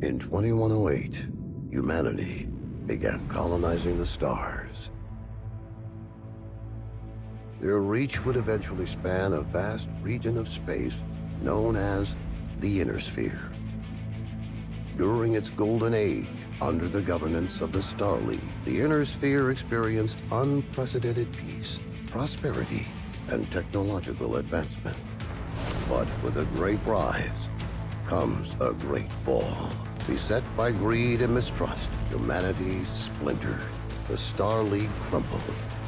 In 2108, humanity began colonizing the stars. Their reach would eventually span a vast region of space known as the Inner Sphere. During its golden age, under the governance of the Star League, the Inner Sphere experienced unprecedented peace, prosperity, and technological advancement. But with a great rise comes a great fall. Beset by greed and mistrust, humanity splintered. The Star League crumbled.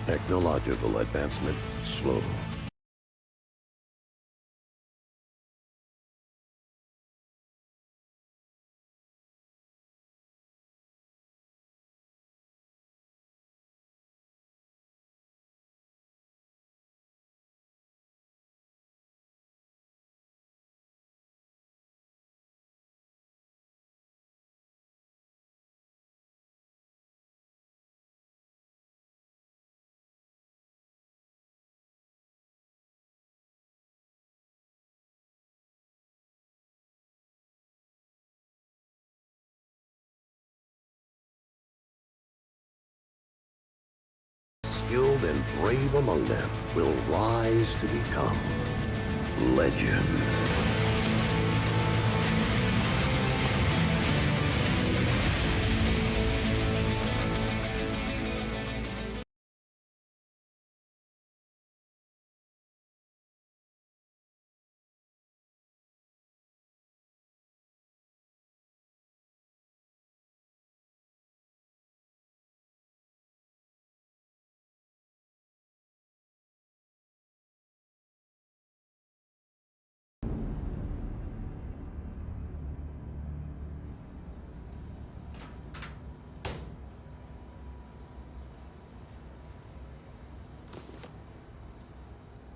Technological advancement slowed. Skilled and brave among them will rise to become legend.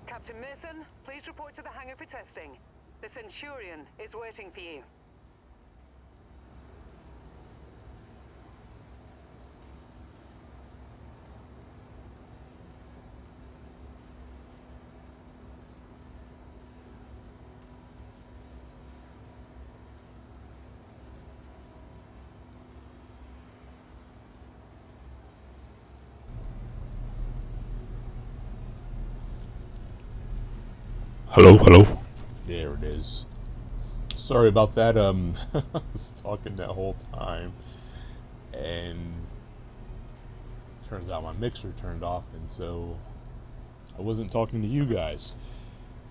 Captain Mason, please report to the hangar for testing. The Centurion is waiting for you. Hello, hello. There it is. Sorry about that. I was talking that whole time, and turns out my mixer turned off, and so I wasn't talking to you guys.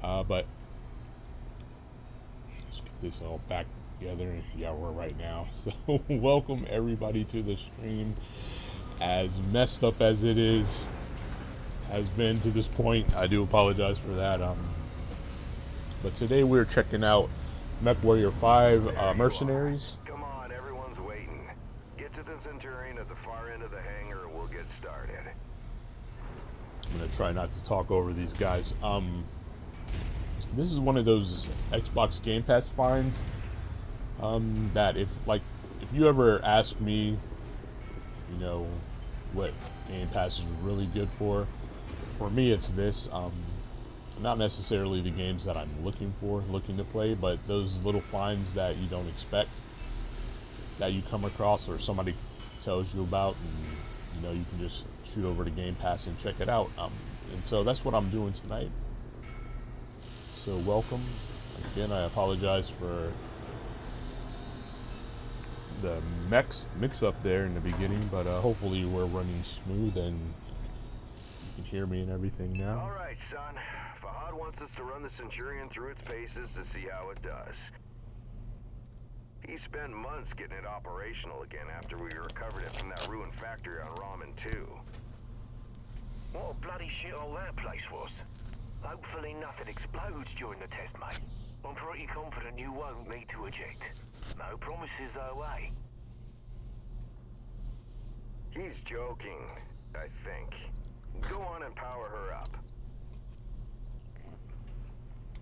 But let's get this all back together. Yeah, we're right now. So welcome everybody to the stream. As messed up as it has been to this point, I do apologize for that. But today we're checking out MechWarrior 5 Mercenaries. Come on, everyone's waiting. Get to the Centurion at the far end of the hangar and we'll get started. I'm gonna try not to talk over these guys. This is one of those Xbox GamePass finds that if you ever ask me, you know, what GamePass is really good for me it's this. Not necessarily the games that I'm looking to play, but those little finds that you don't expect, that you come across or somebody tells you about, and you know, you can just shoot over to Game Pass and check it out. And so that's what I'm doing tonight. So welcome. Again, I apologize for the mix up there in the beginning, but hopefully we're running smooth and you can hear me and everything now. All right, son. Fahad wants us to run the Centurion through its paces to see how it does. He spent months getting it operational again after we recovered it from that ruined factory on Ramen 2. What a bloody shithole that place was. Hopefully nothing explodes during the test, mate. I'm pretty confident you won't need to eject. No promises though, eh? He's joking. I think. Go on and power her up.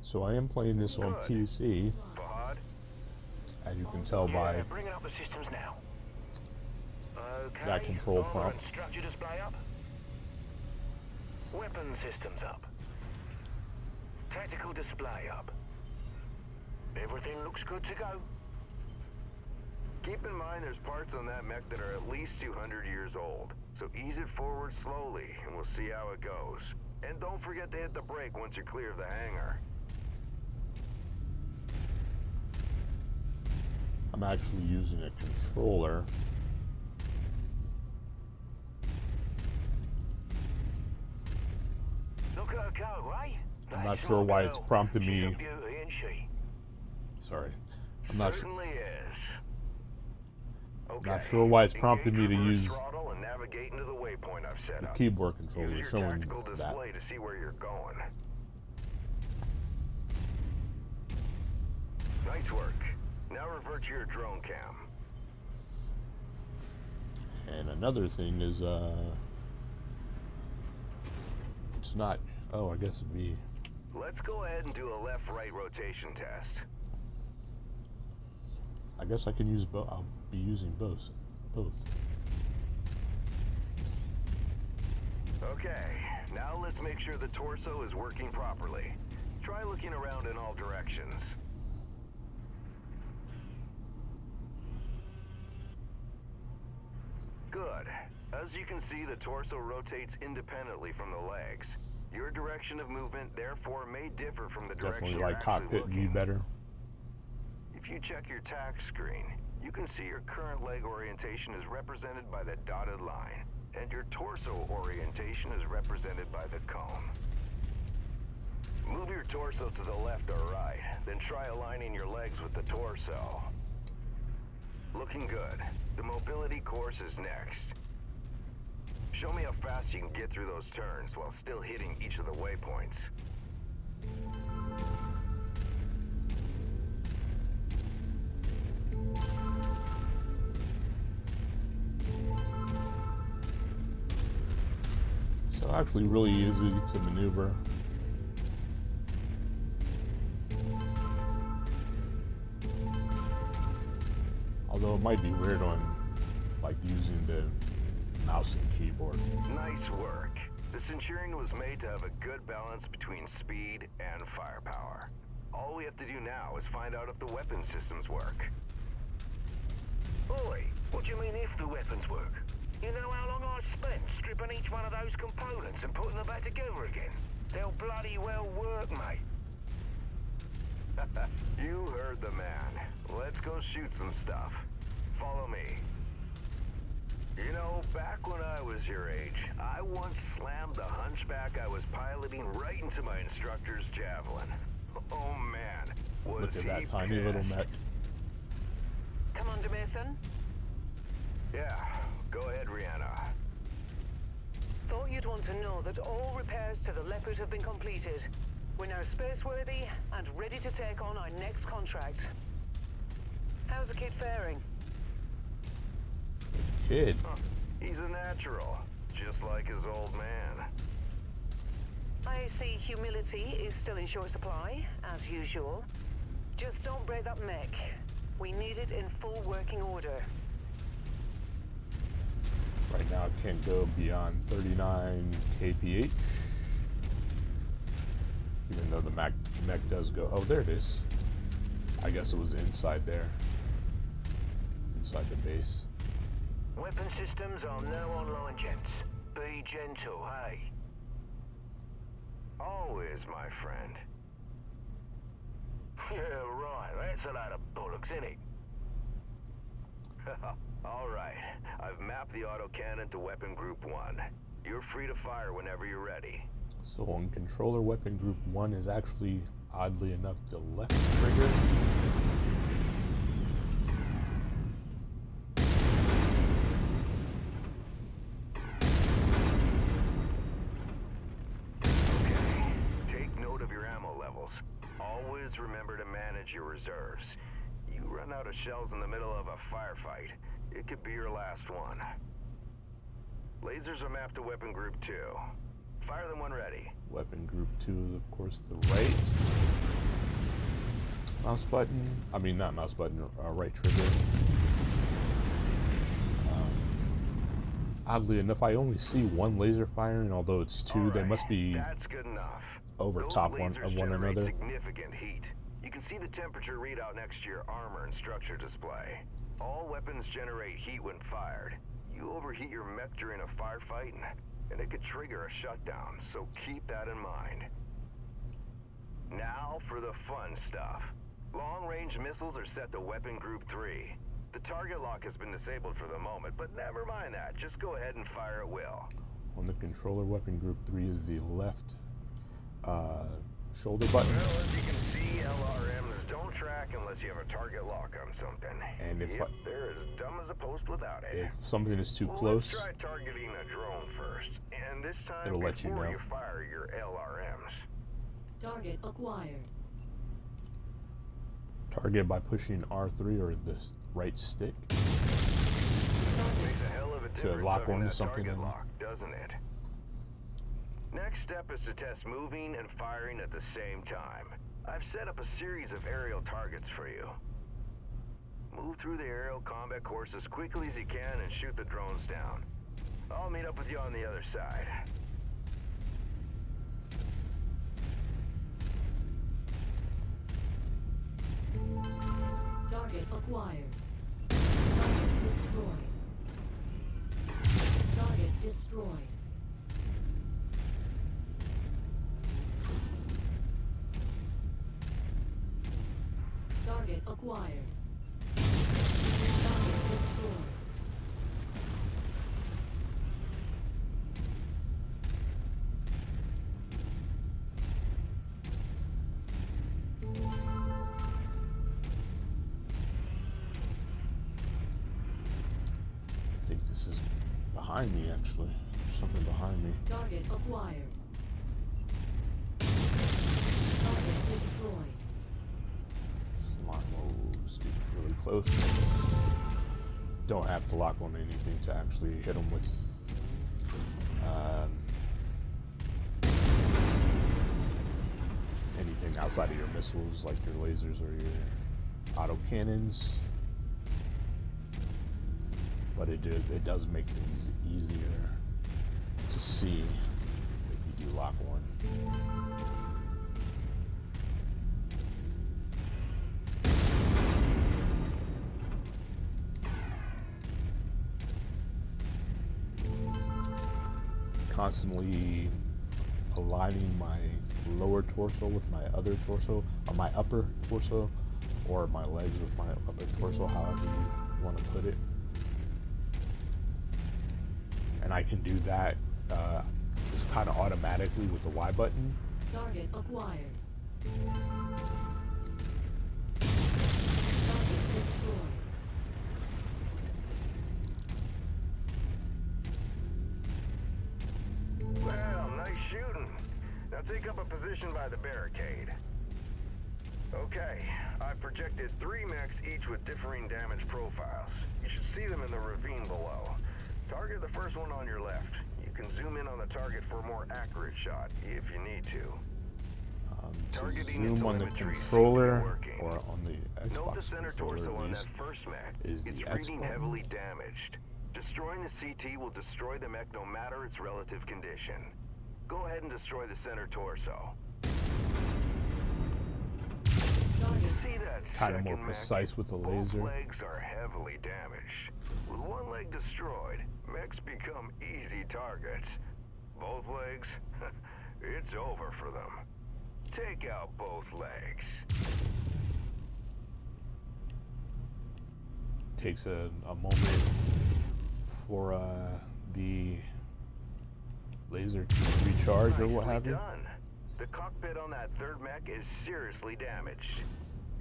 So I am playing this on Good. PC, Fahad? as you can tell by Yeah, bringing up the systems now. Okay. that control armor prompt. and structure display up. Weapon systems up. Tactical display up. Everything looks good to go. Keep in mind there's parts on that mech that are at least 200 years old. So ease it forward slowly, and we'll see how it goes. And don't forget to hit the brake once you're clear of the hangar. I'm actually using a controller. Look at her go, eh? I'm not That's sure my why girl. it's prompted She's me. a beauty, isn't she? Sorry. I'm not sure. Certainly is. Okay. Not sure why it's prompted me to Engage reverse use throttle and navigate into the waypoint I've set the up. keyboard controller Use your showing tactical that. display to see where you're going. Nice work. Now revert to your drone cam. And another thing is, it's not. Oh, I guess it'd be. Let's go ahead and do a left-right rotation test. I guess I can use both. I'll be using both. Okay, now let's make sure the torso is working properly. Try looking around in all directions. Good. As you can see, the torso rotates independently from the legs. Your direction of movement, therefore, may differ from the direction Definitely you're like actually cockpit view looking. better. If you check your tack screen, you can see your current leg orientation is represented by the dotted line, and your torso orientation is represented by the cone. Move your torso to the left or right, then try aligning your legs with the torso. Looking good. The mobility course is next. Show me how fast you can get through those turns while still hitting each of the waypoints. So actually really easy to maneuver. Although it might be weird on like using the mouse and keyboard. Nice work. The Centurion was made to have a good balance between speed and firepower. All we have to do now is find out if the weapon systems work. Oi, what do you mean if the weapons work? You know how long I've spent stripping each one of those components and putting them back together again? They'll bloody well work, mate. You heard the man. Let's go shoot some stuff. Follow me. You know, back when I was your age, I once slammed the hunchback I was piloting right into my instructor's javelin. Oh man, was Look at that he tiny little pissed. mech. Commander Mason, Yeah, go ahead, Rihanna. thought you'd want to know that all repairs to the Leopard have been completed. We're now spaceworthy and ready to take on our next contract. How's the kid faring? Kid. Huh, he's a natural, just like his old man. I see humility is still in short supply, as usual. Just don't break that mech. We need it in full working order. Right now it can't go beyond 39 kph. Even though the mech does go. Oh, there it is. I guess it was inside there. Inside the base. Weapon systems are now online, gents. Be gentle, hey? Always, my friend. Yeah, right. That's a load of bollocks, isn't it? All right, I've mapped the autocannon to Weapon Group 1. You're free to fire whenever you're ready. So on controller, weapon group 1 is actually, oddly enough, the left trigger. Okay, take note of your ammo levels. Always remember to manage your reserves. You run out of shells in the middle of a firefight, it could be your last one. Lasers are mapped to weapon group 2. Fire them when ready. Weapon group 2 is, of course, the right mouse button. I mean, not mouse button, right trigger. Oddly enough, I only see one laser firing, although it's two. They must be that's good enough. over Those top lasers of one generate another. Significant heat. You can see the temperature readout next to your armor and structure display. All weapons generate heat when fired. You overheat your mech during a firefight, and it could trigger a shutdown, so keep that in mind. Now for the fun stuff. Long-range missiles are set to weapon group 3. The target lock has been disabled for the moment, but never mind that. Just go ahead and fire at will. On the controller, weapon group 3 is the left shoulder button. Well, as you can see, LRMs don't track unless you have a target lock on something. And if they're as dumb as a post without it. if something is too Let's close, try targeting a drone first. And this time, it'll let you before know. you fire your LRMs. Target acquired. target by pushing R3 or the right stick. Makes a hell of a difference lock having onto that something target in- lock, doesn't it? Next step is to test moving and firing at the same time. I've set up a series of aerial targets for you. Move through the aerial combat course as quickly as you can and shoot the drones down. I'll meet up with you on the other side. Target acquired. Target destroyed. Target destroyed. Target acquired. Target destroyed. I think this is behind me, actually. There's something behind me. Target acquired. Target destroyed. Slime-O's getting really close. Don't have to lock on anything to actually hit them with anything outside of your missiles, like your lasers or your autocannons. But it does make things easier to see if you do lock one. Constantly aligning my lower torso with my other torso, or my upper torso, or my legs with my upper torso, however you want to put it. And I can do that just kind of automatically with the Y button. Target acquired. Target destroyed. Well, nice shooting. Now take up a position by the barricade. Okay, I've projected 3 mechs, each with differing damage profiles. You should see them in the ravine below. Target the first one on your left. You can zoom in on the target for a more accurate shot, if you need to. To Targeting and zoom on the telemetry seem to be controller, working. or on the Xbox Note the center controller torso at on that least, first mech. is the It's X reading button. heavily damaged. Destroying the CT will destroy the mech no matter its relative condition. Go ahead and destroy the center torso. Target. See that Kind of second more mech? precise with the Both laser. legs are heavily damaged. With one leg destroyed, mechs become easy targets. Both legs, it's over for them. Take out both legs. Takes a moment for the laser to recharge or what Nicely have you. done. The cockpit on that third mech is seriously damaged.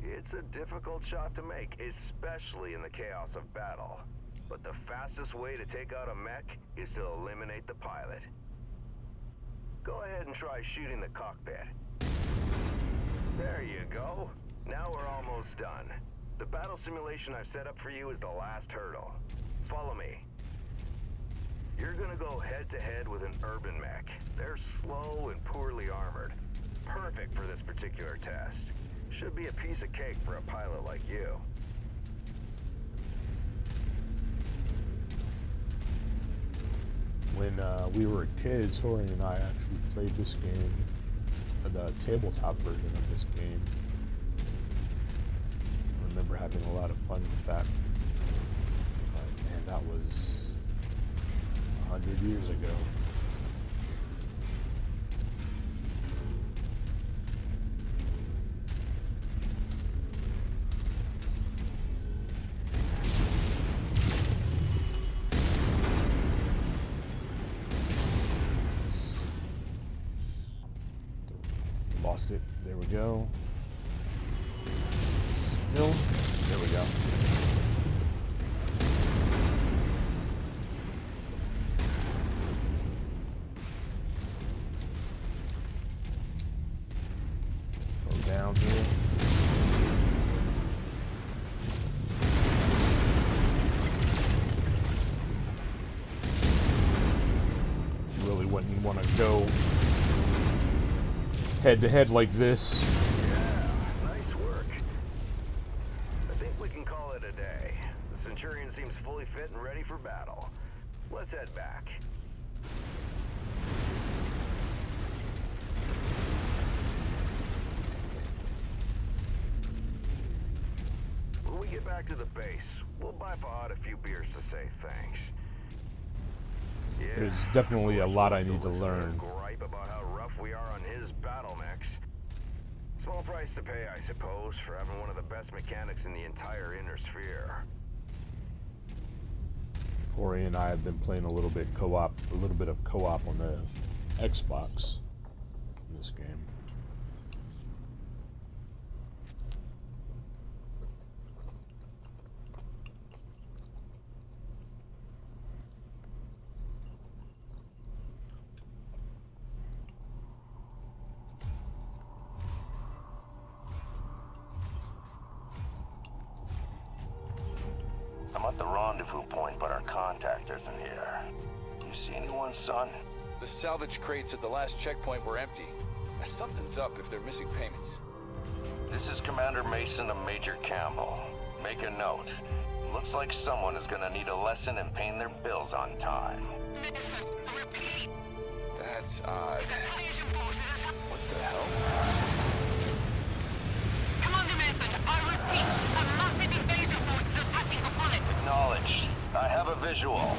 It's a difficult shot to make, especially in the chaos of battle. But the fastest way to take out a mech is to eliminate the pilot. Go ahead and try shooting the cockpit. There you go. Now we're almost done. The battle simulation I've set up for you is the last hurdle. Follow me. You're gonna go head-to-head with an urban mech. They're slow and poorly armored. Perfect for this particular test. Should be a piece of cake for a pilot like you. When we were kids, Tori and I actually played this game, the tabletop version of this game. I remember having a lot of fun with that. But man, that was 100 years ago. Lost it. There we go. Still. There we go. Slow down here. Really wouldn't want to go head-to-head like this. Yeah, nice work. I think we can call it a day. The Centurion seems fully fit and ready for battle. Let's head back. When we get back to the base, we'll buy Fahad a few beers to say thanks. Yeah, There's definitely a lot I need to listen learn. Gripe about how rough we are on his battle mechs. Small price to pay, I suppose, for having one of the best mechanics in the entire inner sphere. Corey and I have been playing a little bit of co-op on the Xbox in this game. I'm at the rendezvous point, but our contact isn't here. You see anyone, son? The salvage crates at the last checkpoint were empty. Something's up if they're missing payments. This is Commander Mason of Major Campbell. Make a note. Looks like someone is gonna need a lesson in paying their bills on time. That's odd. What the hell? Commander Mason, I repeat, a massive invasion force is attacking the planet. Acknowledged. I have a visual.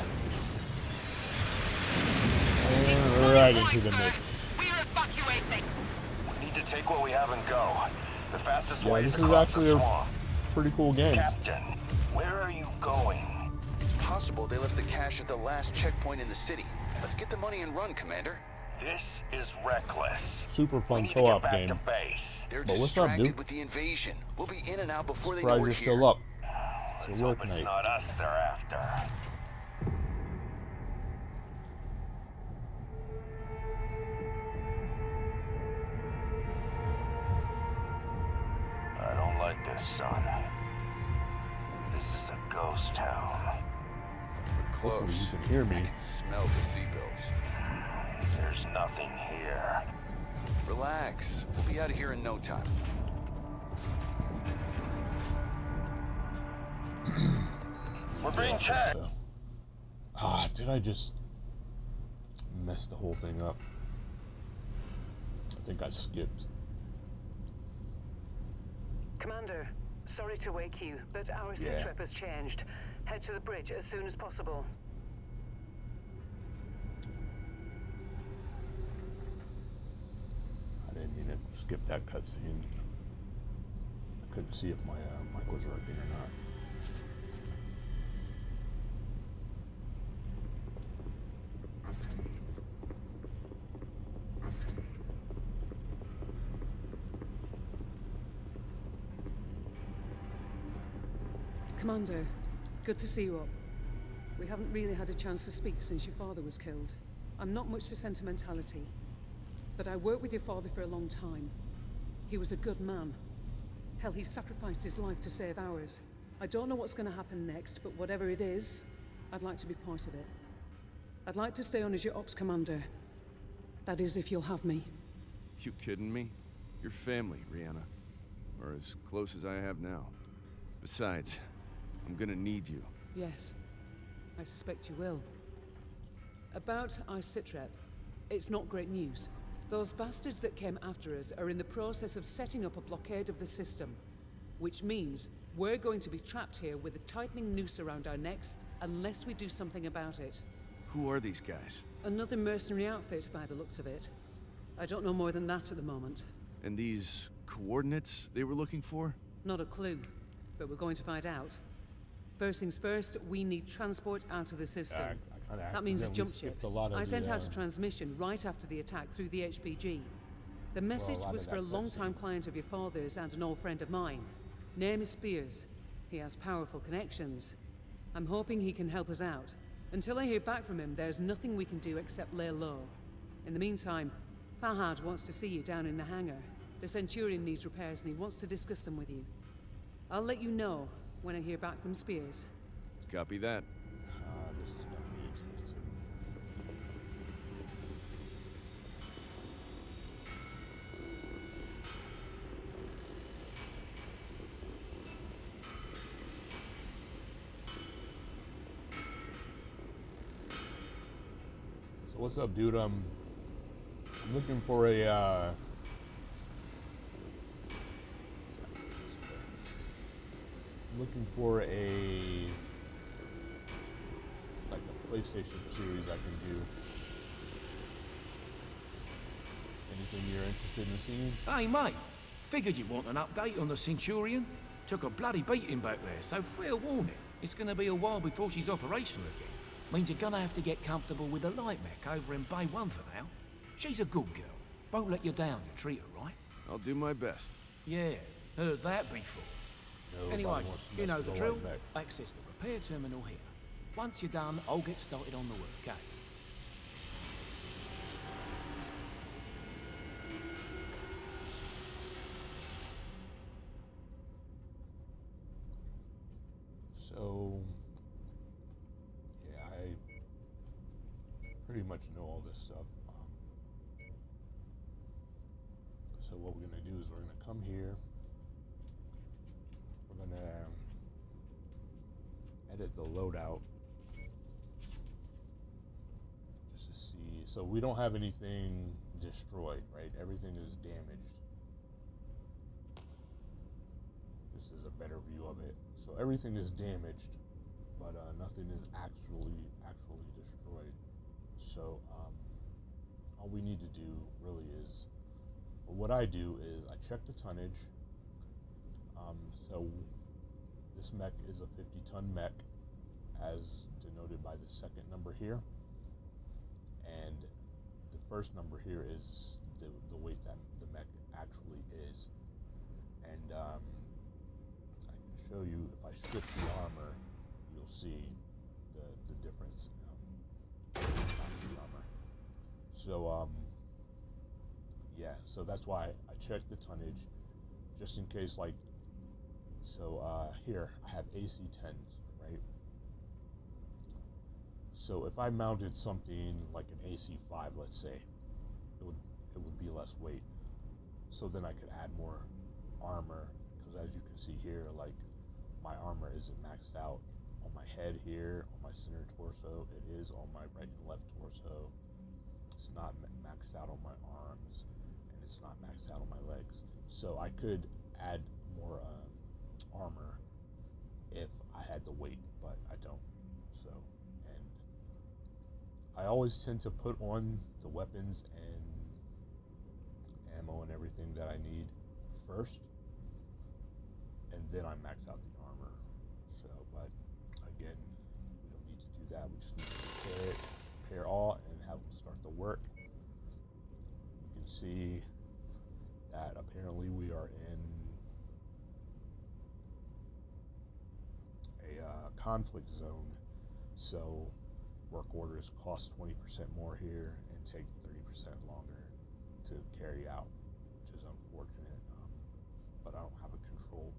Right into the mix. We're evacuating. We need to take what we have and go. The fastest Yeah, way this is is across actually the a swamp. pretty cool game. Captain, where are you going? It's possible they left the cash at the last checkpoint in the city. Let's get the money and run, Commander. This is reckless. Super We fun need to get co-op back game. to base. They're But what's up, distracted dude? with the invasion. We'll be in and out before they know Surprised we're you're here. still up. Let's It's a work hope it's night. not us they're after. I don't like this, son. This is a ghost town. We're Hopefully close. you can hear me. I can smell the seatbelts. There's nothing here. Relax. We'll be out of here in no time. We're being tagged. So. Did I just mess the whole thing up? I think I skipped. Commander, sorry to wake you, but our Yeah. sitrep has changed. Head to the bridge as soon as possible. I didn't mean to skip that cutscene. I couldn't see if my mic was working or not. Commander, good to see you up. We haven't really had a chance to speak since your father was killed. I'm not much for sentimentality, but I worked with your father for a long time. He was a good man. Hell, he sacrificed his life to save ours. I don't know what's going to happen next, but whatever it is, I'd like to be part of it. I'd like to stay on as your ops commander. That is, if you'll have me. You kidding me? You're family, Rihanna. Or as close as I have now. Besides, I'm gonna need you. Yes, I suspect you will. About our sitrep, it's not great news. Those bastards that came after us are in the process of setting up a blockade of the system. Which means we're going to be trapped here with a tightening noose around our necks unless we do something about it. Who are these guys? Another mercenary outfit by the looks of it. I don't know more than that at the moment. And these coordinates they were looking for? Not a clue, but we're going to find out. First things first, we need transport out of the system. That means a jump ship. I sent out a transmission right after the attack through the HPG. The message was for a long-time client of your father's and an old friend of mine. Name is Spears. He has powerful connections. I'm hoping he can help us out. Until I hear back from him, there's nothing we can do except lay low. In the meantime, Fahad wants to see you down in the hangar. The Centurion needs repairs and he wants to discuss them with you. I'll let you know when I hear back from Spears. Copy that. This is gonna be expensive. So what's up, dude? I'm looking for a looking for like a PlayStation series I can do. Anything you're interested in seeing? Hey, mate. Figured you'd want an update on the Centurion. Took a bloody beating back there, so fair warning. It's gonna be a while before she's operational again. Means you're gonna have to get comfortable with the light mech over in Bay 1 for now. She's a good girl. Won't let you down, you treat her right. I'll do my best. Yeah, heard that before. Anyways, you know the drill. Access the repair terminal here. Once you're done, I'll get started on the work, okay? So, yeah, I pretty much know all this stuff. So what we're gonna do is we're gonna come here. We're gonna edit the loadout just to see. So we don't have anything destroyed, right? Everything is damaged. This is a better view of it. So everything is damaged, but nothing is actually destroyed. So all we need to do really is, or what I do is I check the tonnage. So this mech is a 50-ton mech, as denoted by the second number here, and the first number here is the weight that the mech actually is. And I can show you, if I strip the armor, you'll see the difference. Not the armor. So yeah, so that's why I checked the tonnage, just in case, like, so here I have AC-10s, right? So if I mounted something like an AC-5, let's say, it would be less weight. So then I could add more armor, because as you can see here, like, my armor isn't maxed out on my head here, on my center torso. It is on my right and left torso. It's not maxed out on my arms, and it's not maxed out on my legs. So I could add more armor if I had the weight, but I don't. So, and I always tend to put on the weapons and ammo and everything that I need first, and then I max out the armor. So, but again, we don't need to do that. We just need to repair all and have them start the work. You can see that apparently we are in a conflict zone, so work orders cost 20% more here and take 30% longer to carry out, which is unfortunate. But I don't have control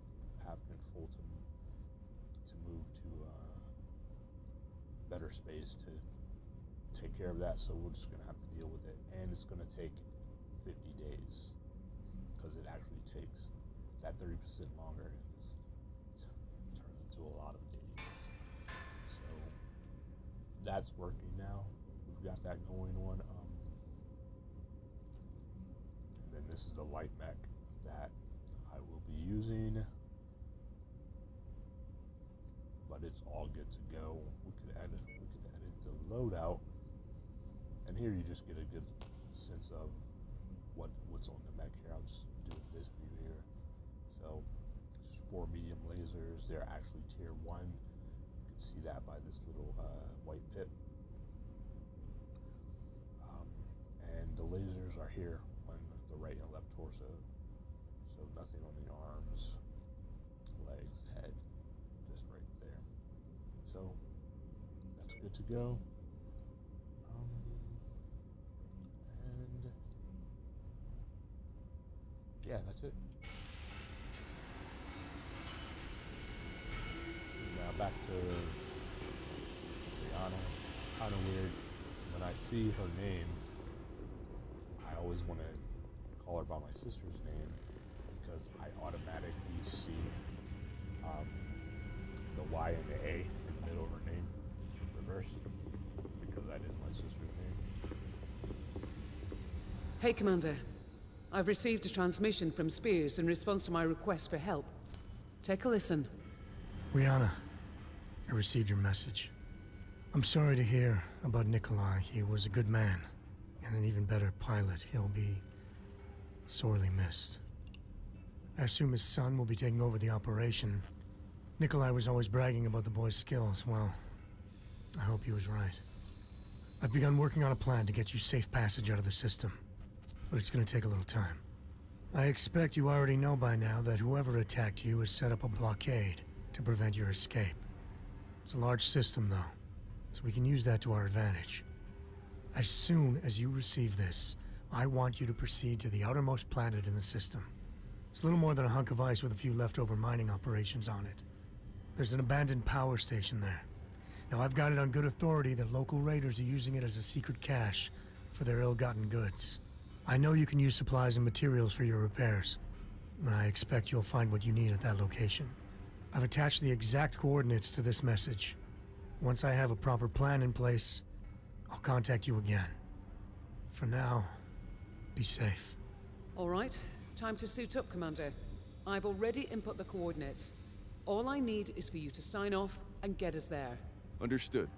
to move to better space to take care of that, so we're just going to have to deal with it. And it's going to take 50 days because it actually takes that 30% longer and just turns into a lot of days. So that's working now. We've got that going on. And then this is the light mech that I will be using. But it's all good to go. We could add it to loadout. And here you just get a good sense of what's on the mech here. I'll just do this view here. So just 4 medium lasers. They're actually tier 1. You can see that by this little white pip. And the lasers are here on the right and left torso. So nothing on the arms, legs, head, just right there. So that's good to go. And yeah, that's it. Now back to Rihanna. It's kind of weird when I see her name. I always want to call her by my sister's name because I automatically see the Y and the A in the middle of her name reversed because that is my sister's name. Hey, Commander. I've received a transmission from Spears in response to my request for help. Take a listen. Rihanna, I received your message. I'm sorry to hear about Nikolai. He was a good man, and an even better pilot. He'll be sorely missed. I assume his son will be taking over the operation. Nikolai was always bragging about the boy's skills. Well, I hope he was right. I've begun working on a plan to get you safe passage out of the system, but it's going to take a little time. I expect you already know by now that whoever attacked you has set up a blockade to prevent your escape. It's a large system, though, so we can use that to our advantage. As soon as you receive this, I want you to proceed to the outermost planet in the system. It's little more than a hunk of ice with a few leftover mining operations on it. There's an abandoned power station there. Now, I've got it on good authority that local raiders are using it as a secret cache for their ill-gotten goods. I know you can use supplies and materials for your repairs, and I expect you'll find what you need at that location. I've attached the exact coordinates to this message. Once I have a proper plan in place, I'll contact you again. For now, be safe. All right, time to suit up, Commander. I've already input the coordinates. All I need is for you to sign off and get us there. Understood.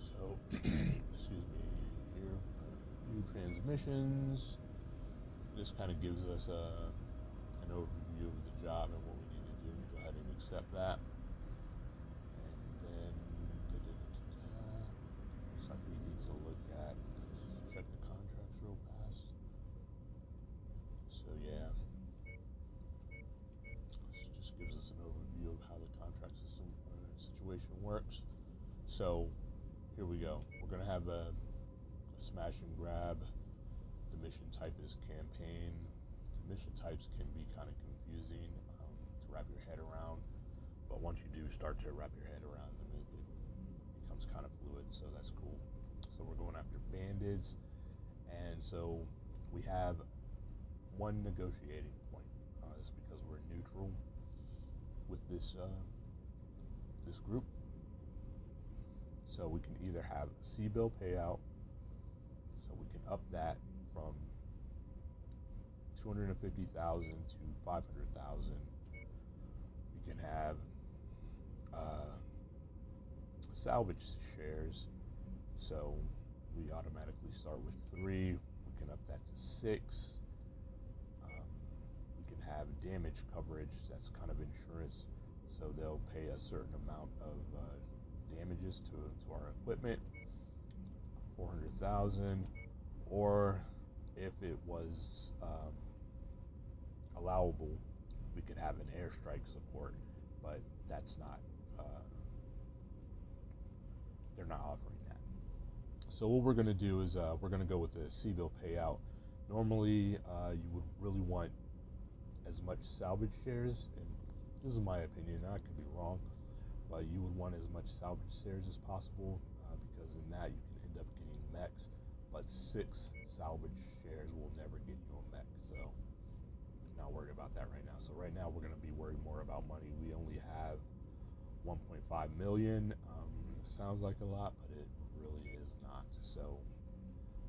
So, excuse me, here, new transmissions. This kind of gives us an overview of the job and what we need to do. Go ahead and accept that. And then, looks like we need to look at, let's check the contracts real fast. So yeah, this just gives us an overview of how the contract system situation works. So here we go. We're gonna have a smash and grab. The mission type is campaign. The mission types can be kind of confusing to wrap your head around, but once you do start to wrap your head around them, it becomes kind of fluid, so that's cool. So we're going after bandits, and so we have one negotiating point. It's because we're neutral with this this group. So we can either have a C-bill payout, so we can up that from 250,000 to 500,000. We can have salvage shares, so we automatically start with 3. We can up that to 6. We can have damage coverage. That's kind of insurance, so they'll pay a certain amount of damages to our equipment, 400,000, or if it was allowable, we could have an airstrike support, but that's not, they're not offering that. So what we're gonna do is we're gonna go with the C-bill payout. Normally, you would really want as much salvage shares, and this is my opinion, I could be wrong, but you would want as much salvage shares as possible, because in that you can end up getting mechs, but 6 salvage shares will never get you a mech, so not worried about that right now. So right now we're going to be worried more about money. We only have 1.5 million. Sounds like a lot, but it really is not. So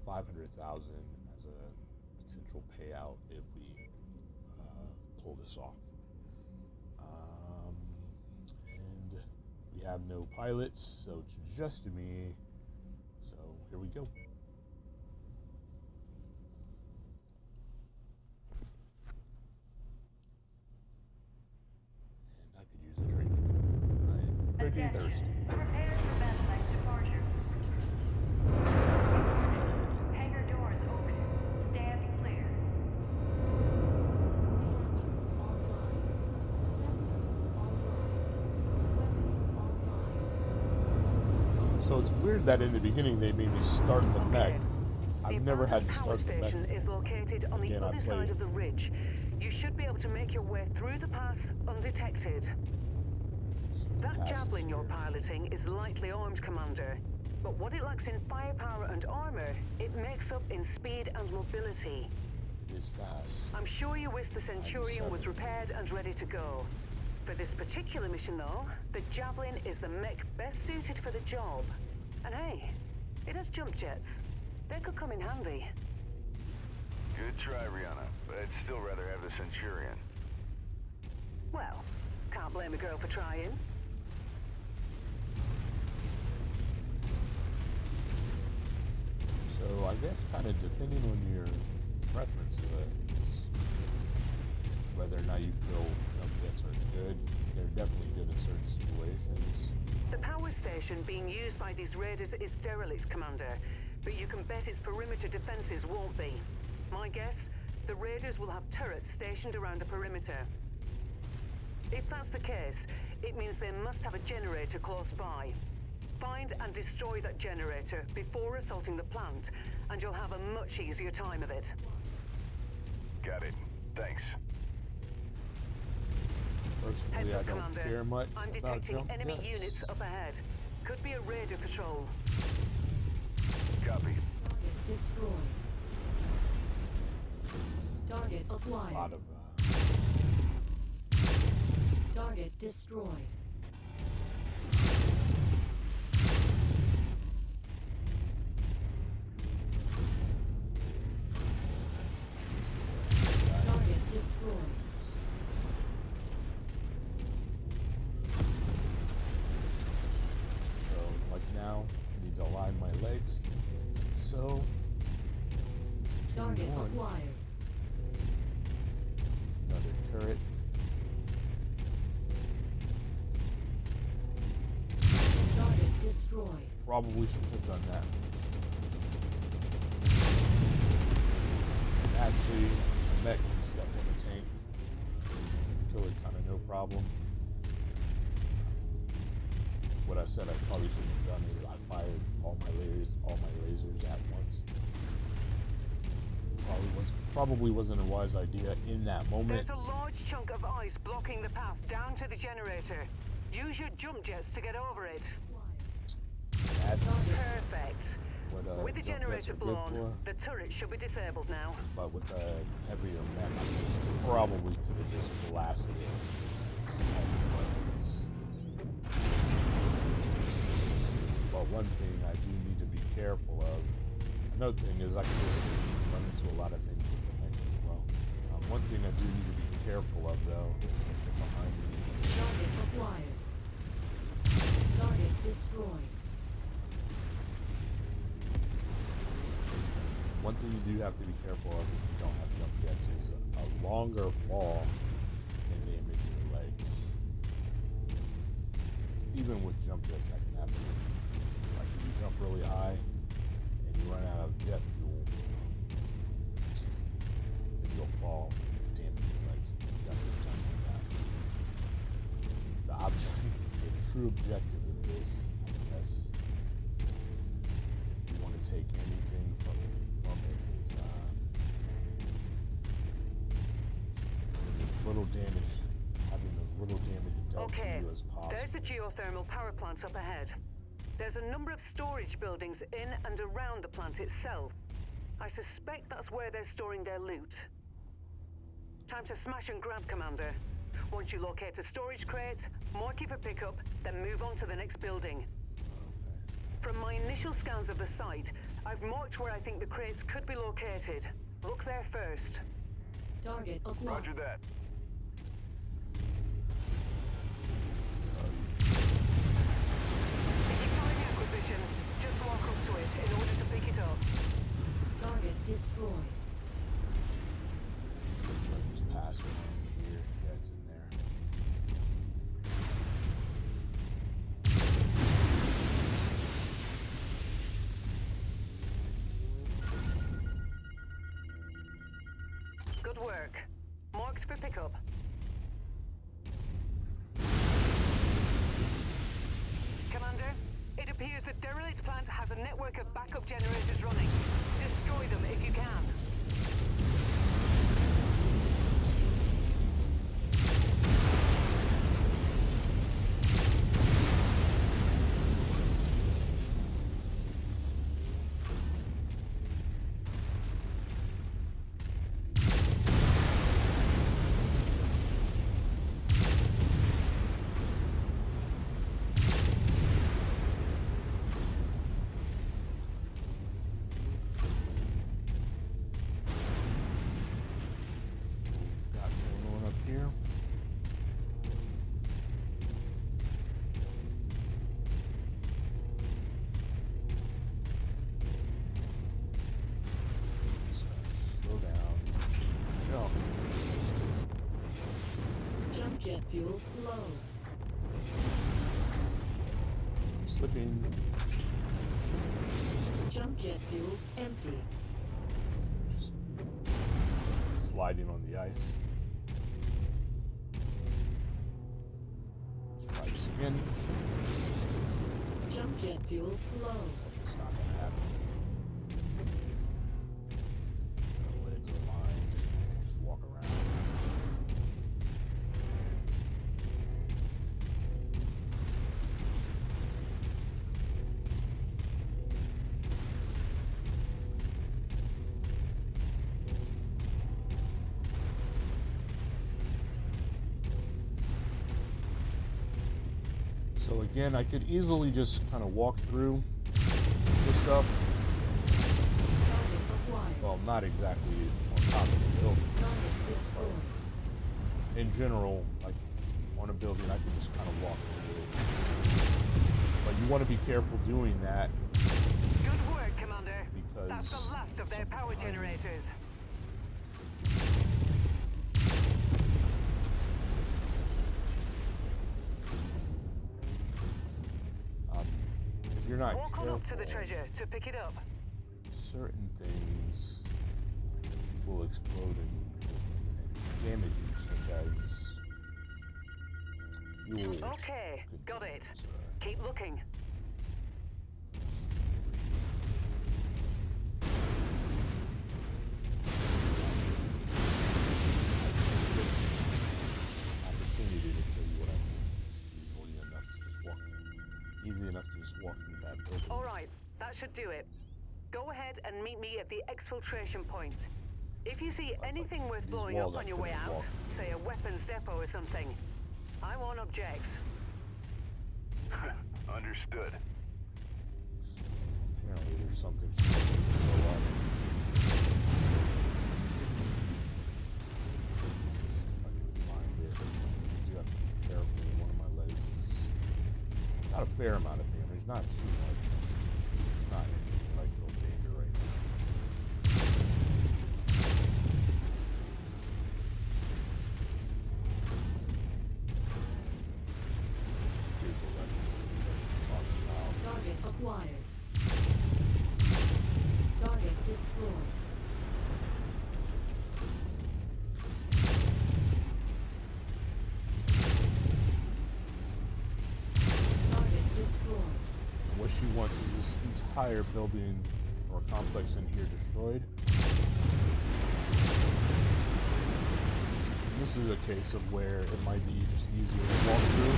500,000 as a potential payout if we pull this off. And we have no pilots, so it's just me. So here we go. And I could use a drink. I'm pretty thirsty. Prepare for Bethlehem departure. Hangar doors open. Stand clear. Reactor online. Sensors online. Weapons online. So it's weird that in the beginning they made me start the mech. I've never had to power start the mech. station is located on the Again, I other played side of the ridge. You should be able to make your way through the pass undetected. That javelin you're piloting is lightly armed, Commander. But what it lacks in firepower and armor, it makes up in speed and mobility. It is fast. I'm sure you wish the Centurion was repaired and ready to go. For this particular mission, though, the Javelin is the mech best suited for the job. And hey, it has jump jets. They could come in handy. Good try, Rihanna, but I'd still rather have the Centurion. Well, can't blame a girl for trying. So I guess kind of depending on your preferences, whether or not you feel jump jets are good, they're definitely good in certain situations. The power station being used by these raiders is derelict, Commander, but you can bet its perimeter defenses won't be. My guess, the raiders will have turrets stationed around the perimeter. If that's the case, it means they must have a generator close by. Find and destroy that generator before assaulting the plant, and you'll have a much easier time of it. Got it. Thanks. Personally, Heads I up, don't Commander. care much I'm about detecting jump enemy jets. units up ahead. Could be a raider patrol. Copy. Target destroyed. Target A acquired. lot of Target destroyed. Target destroyed. So like now, I need to align my legs. So Target continue on. acquired. Another turret. Target destroyed. Probably should have done that. Actually, a mech can step on the tank. Kill it kind of no problem. What I said I probably should have done is I fired all my lasers at once. Probably wasn't a wise idea in that moment. There's a large chunk of ice blocking the path down to the generator. Use your jump jets to get over it. That's Perfect. what With the jump jets generator are good blown, for. the turret should be disabled now. But with the heavier mech, I probably could have just blasted it. But one thing I do need to be careful of. Another thing is I can just run into a lot of things with the mech as well. One thing I do need to be careful of though is something behind me. Target acquired. Target destroyed. One thing you do have to be careful of if you don't have jump jets is a longer fall can damage your legs. Even with jump jets, that can happen. Like if you jump really high and you run out of jet fuel, then you'll fall, damage your legs. Definitely something like that. The object, the true objective of this, I guess, if you want to take anything from it, is this little damage, having those little damage dealt to Okay, you as possible. there's the geothermal power plants up ahead. There's a number of storage buildings in and around the plant itself. I suspect that's where they're storing their loot. Time to smash and grab, Commander. Once you locate a storage crate, mark it for pickup, then move on to the next building. From my initial scans of the site, I've marked where I think the crates could be located. Look there first. Target acquired. Roger that. If you find the acquisition, just walk up to it in order to pick it up. Target destroyed. Just pass it here. Yeah, it's in there. Good work. Marked for pickup. Commander, it appears the derelict plant has a network of backup generators running. Destroy them if you can. Got one up here. So, slow down. Jump. Jump jet fuel low. Slipping. Jump jet fuel empty. Just sliding on the ice. Let's try this again. Jump jet fuel low. It's not gonna happen. My legs are lined. Just walk around. So again, I could easily just kind of walk through this stuff. Target acquired. Well, not exactly on top of the building. Target destroyed. In general, like on a building, I can just kind of walk through. But you want to be careful doing that Good work, Commander. because That's the last of their power generators. if you're not Walk on careful, up to the treasure to pick it up. certain things will explode and damage you, such as fuel. Okay, got it. containers, Keep looking. Opportunity to show you what I mean. Easy enough to just walk through that building. All right, that should do it. Go ahead and meet me at the exfiltration point. If you see anything worth these blowing up walls I on your way couldn't out, walk. say a weapons depot or something, I won't object. Understood. Apparently there's something supposed to blow up. If I can find it. I do have to be careful. One of my legs is got a fair amount of damage, not too much. It's not in like real danger right now. Here's the weapons that we're talking about. Target acquired. Target destroyed. Target destroyed. What she wants is this entire building or complex in here destroyed. this is a case of where it might be just easier to walk through.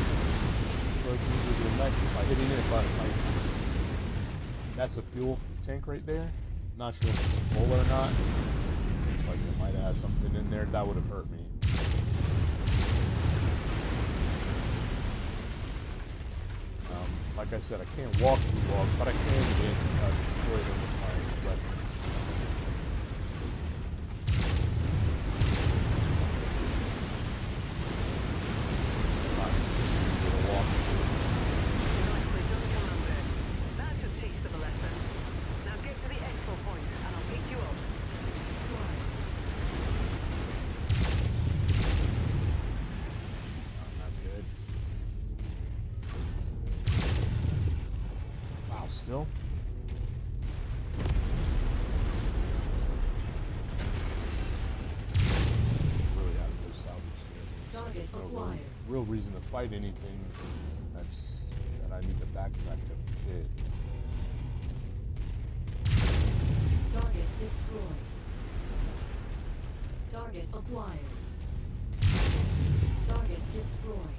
So it's easier to mech by hitting it, but like that's a fuel tank right there. Not sure if it's full or not. Looks like it might have had something in there that would have hurt me. Like I said, I can't walk through walls, but I can destroy them with my weapons. Nicely done, Commander. That should teach them a lesson. Now get to the expo point, and I'll pick you up. Not good. Wow, still? Really gotta go salvage here. Target No acquired. real reason to fight anything that I need to backtrack to hit. Target destroyed. Target acquired. Target destroyed.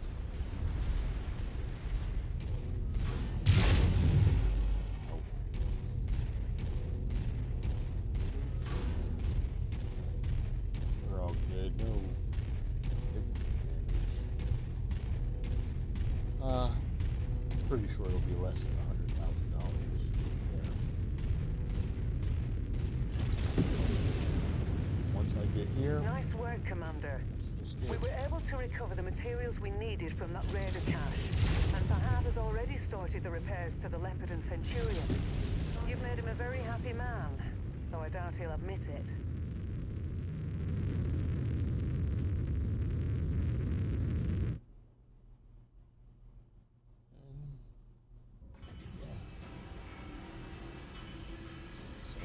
We're all good. No big damage. Pretty sure it'll be less than $100,000 there. Once I get here, Nice work, Commander. We were able to recover the materials we needed from that raider cache, and Fahad has already started the repairs to the Leopard and Centurion. You've made him a very happy man, though I doubt he'll admit it. So,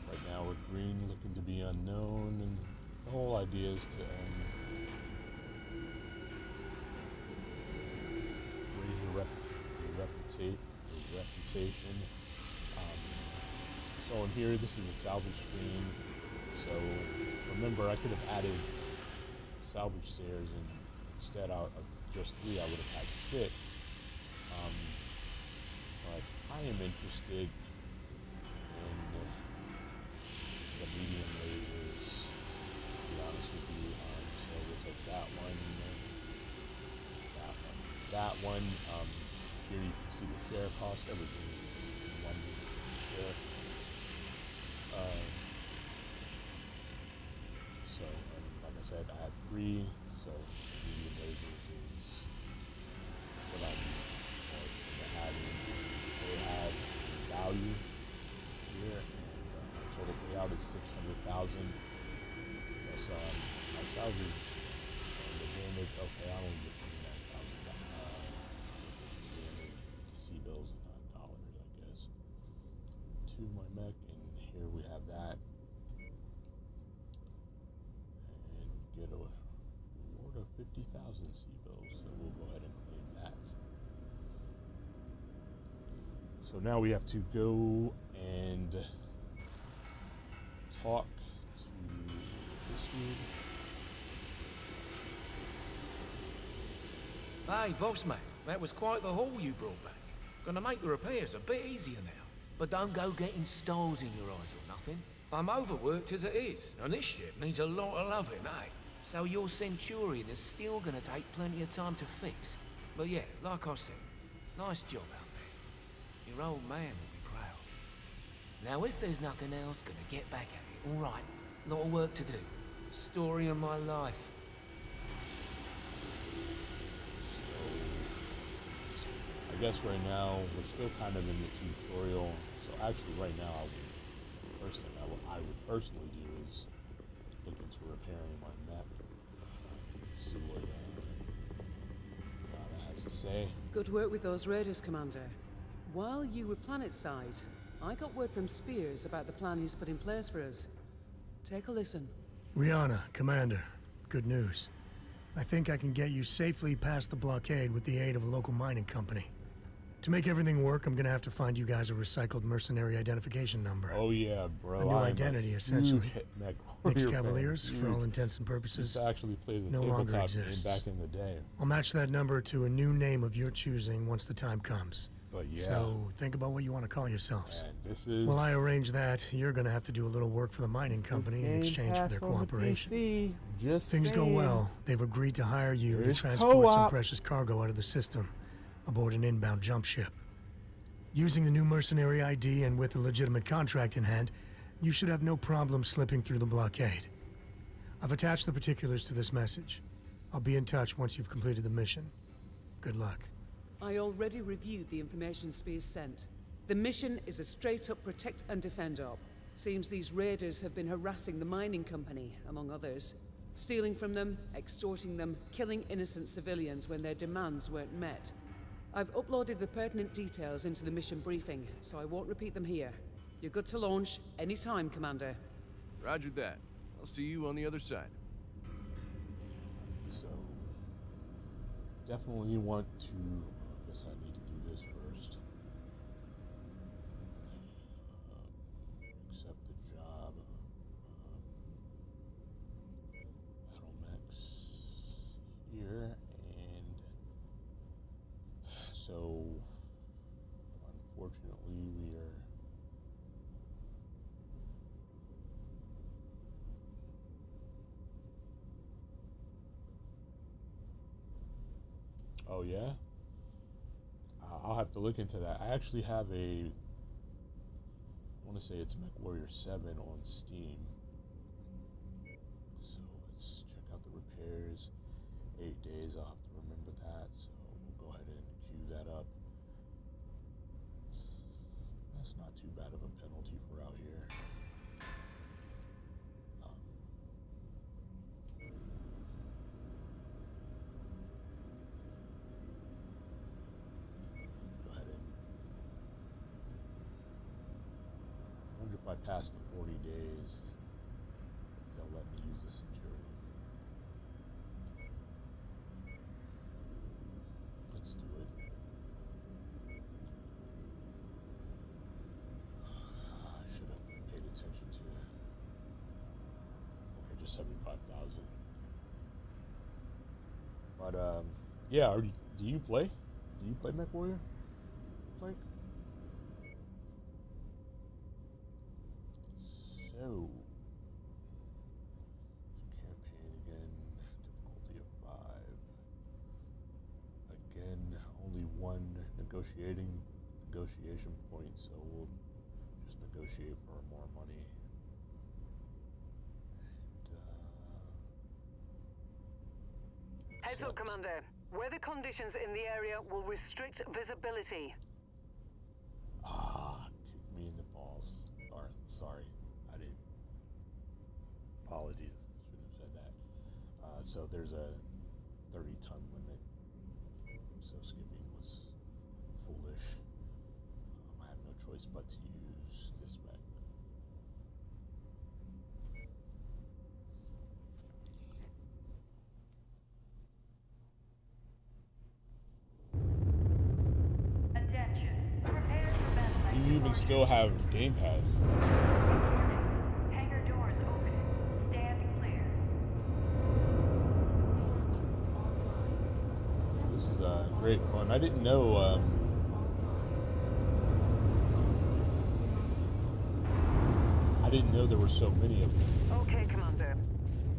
right now we're green, looking to be unknown, and the whole idea is to raise your reputation. So in here, this is a salvage stream. So remember, I could have added salvage stairs, and instead of just 3, I would have had 6. But I am interested in the medium lasers, to be honest with you. So we'll take that one, that one. Here you can see the share cost. Everything is one share. So, like I said, I had 3. So medium lasers is what I'm having. They have value here, and total payout is 600,000. Plus my salvage and the damage. Okay, I only get 29,000 damage. C-bills, dollars, I guess. To my mech, and here we have that, and we get a reward of 50,000 C-bills. So we'll go ahead and claim that. So now we have to go and talk to this dude. Hey, boss man, that was quite the haul you brought back. Gonna make the repairs a bit easier now. But don't go getting stars in your eyes or nothing. I'm overworked as it is, and this ship needs a lot of loving, eh? So your Centurion is still gonna take plenty of time to fix. But yeah, like I said, nice job out there. Your old man will be proud. Now if there's nothing else, gonna get back at it, all right? Lot of work to do. Story of my life. I guess right now we're still kind of in the tutorial. So actually, right now, first thing I would personally do is look into repairing my mech. See what Lana has to say. Good work with those raiders, Commander. While you were planetside, I got word from Spears about the plan he's put in place for us. Take a listen. Rihanna, Commander, good news. I think I can get you safely past the blockade with the aid of a local mining company. To make everything work, I'm gonna have to find you guys a recycled mercenary identification number. Oh yeah, bro. A new identity, essentially. Nick's Cavaliers, for all intents and purposes, used to actually play the no longer tabletop game exists. back in the day. I'll match that number to a new name of your choosing once the time comes. But yeah. So think about what you want to call yourselves. Man, this is... While I arrange that, you're gonna have to do a little work for the mining company in exchange for their cooperation. Things go well. They've agreed to hire you to transport some precious cargo out of the system aboard an inbound jump ship. Using the new mercenary ID and with a legitimate contract in hand, you should have no problem slipping through the blockade. I've attached the particulars to this message. I'll be in touch once you've completed the mission. Good luck. I already reviewed the information Spears sent. The mission is a straight-up protect and defend op. Seems these raiders have been harassing the mining company, among others. Stealing from them, extorting them, killing innocent civilians when their demands weren't met. I've uploaded the pertinent details into the mission briefing, so I won't repeat them here. You're good to launch anytime, Commander. Roger that. I'll see you on the other side. So, definitely want to... I guess I need to do this first. Accept the job. Battlemex here, and so unfortunately we are oh yeah? I'll have to look into that. I actually have I want to say it's MechWarrior 7 on Steam. So let's check out the repairs. 8 days, I'll have to remember that. So we'll go ahead and queue that up. That's not too bad of a penalty for out here. If I pass the 40 days, they'll let me use the Centurion. Let's do it. I should have paid attention to it. Okay, just 75,000. But yeah, do you play? Do you play MechWarrior? Like? So, campaign again, difficulty of 5. Again, only one negotiation point, so we'll just negotiate for more money. Heads up, Commander. Weather conditions in the area will restrict visibility. Kick me in the balls. Sorry. Apologies, shouldn't have said that. So there's a 30-ton limit, so skipping was foolish. I have no choice but to use this mech. Attention. Prepare for battle. You even still have GamePass. Hangar doors open. Stand clear. This is great fun. I didn't know. I didn't know there were so many of them. Okay, Commander.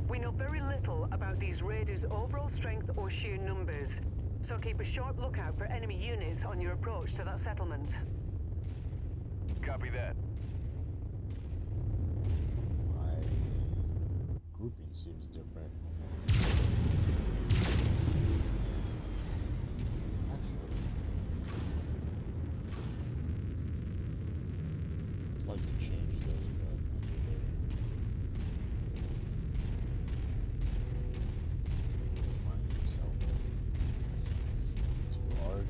We know very little about these raiders' overall strength or sheer numbers, so keep a sharp lookout for enemy units on your approach to that settlement. Copy that. My grouping seems different. Actually, I'd like to change those, but too hard.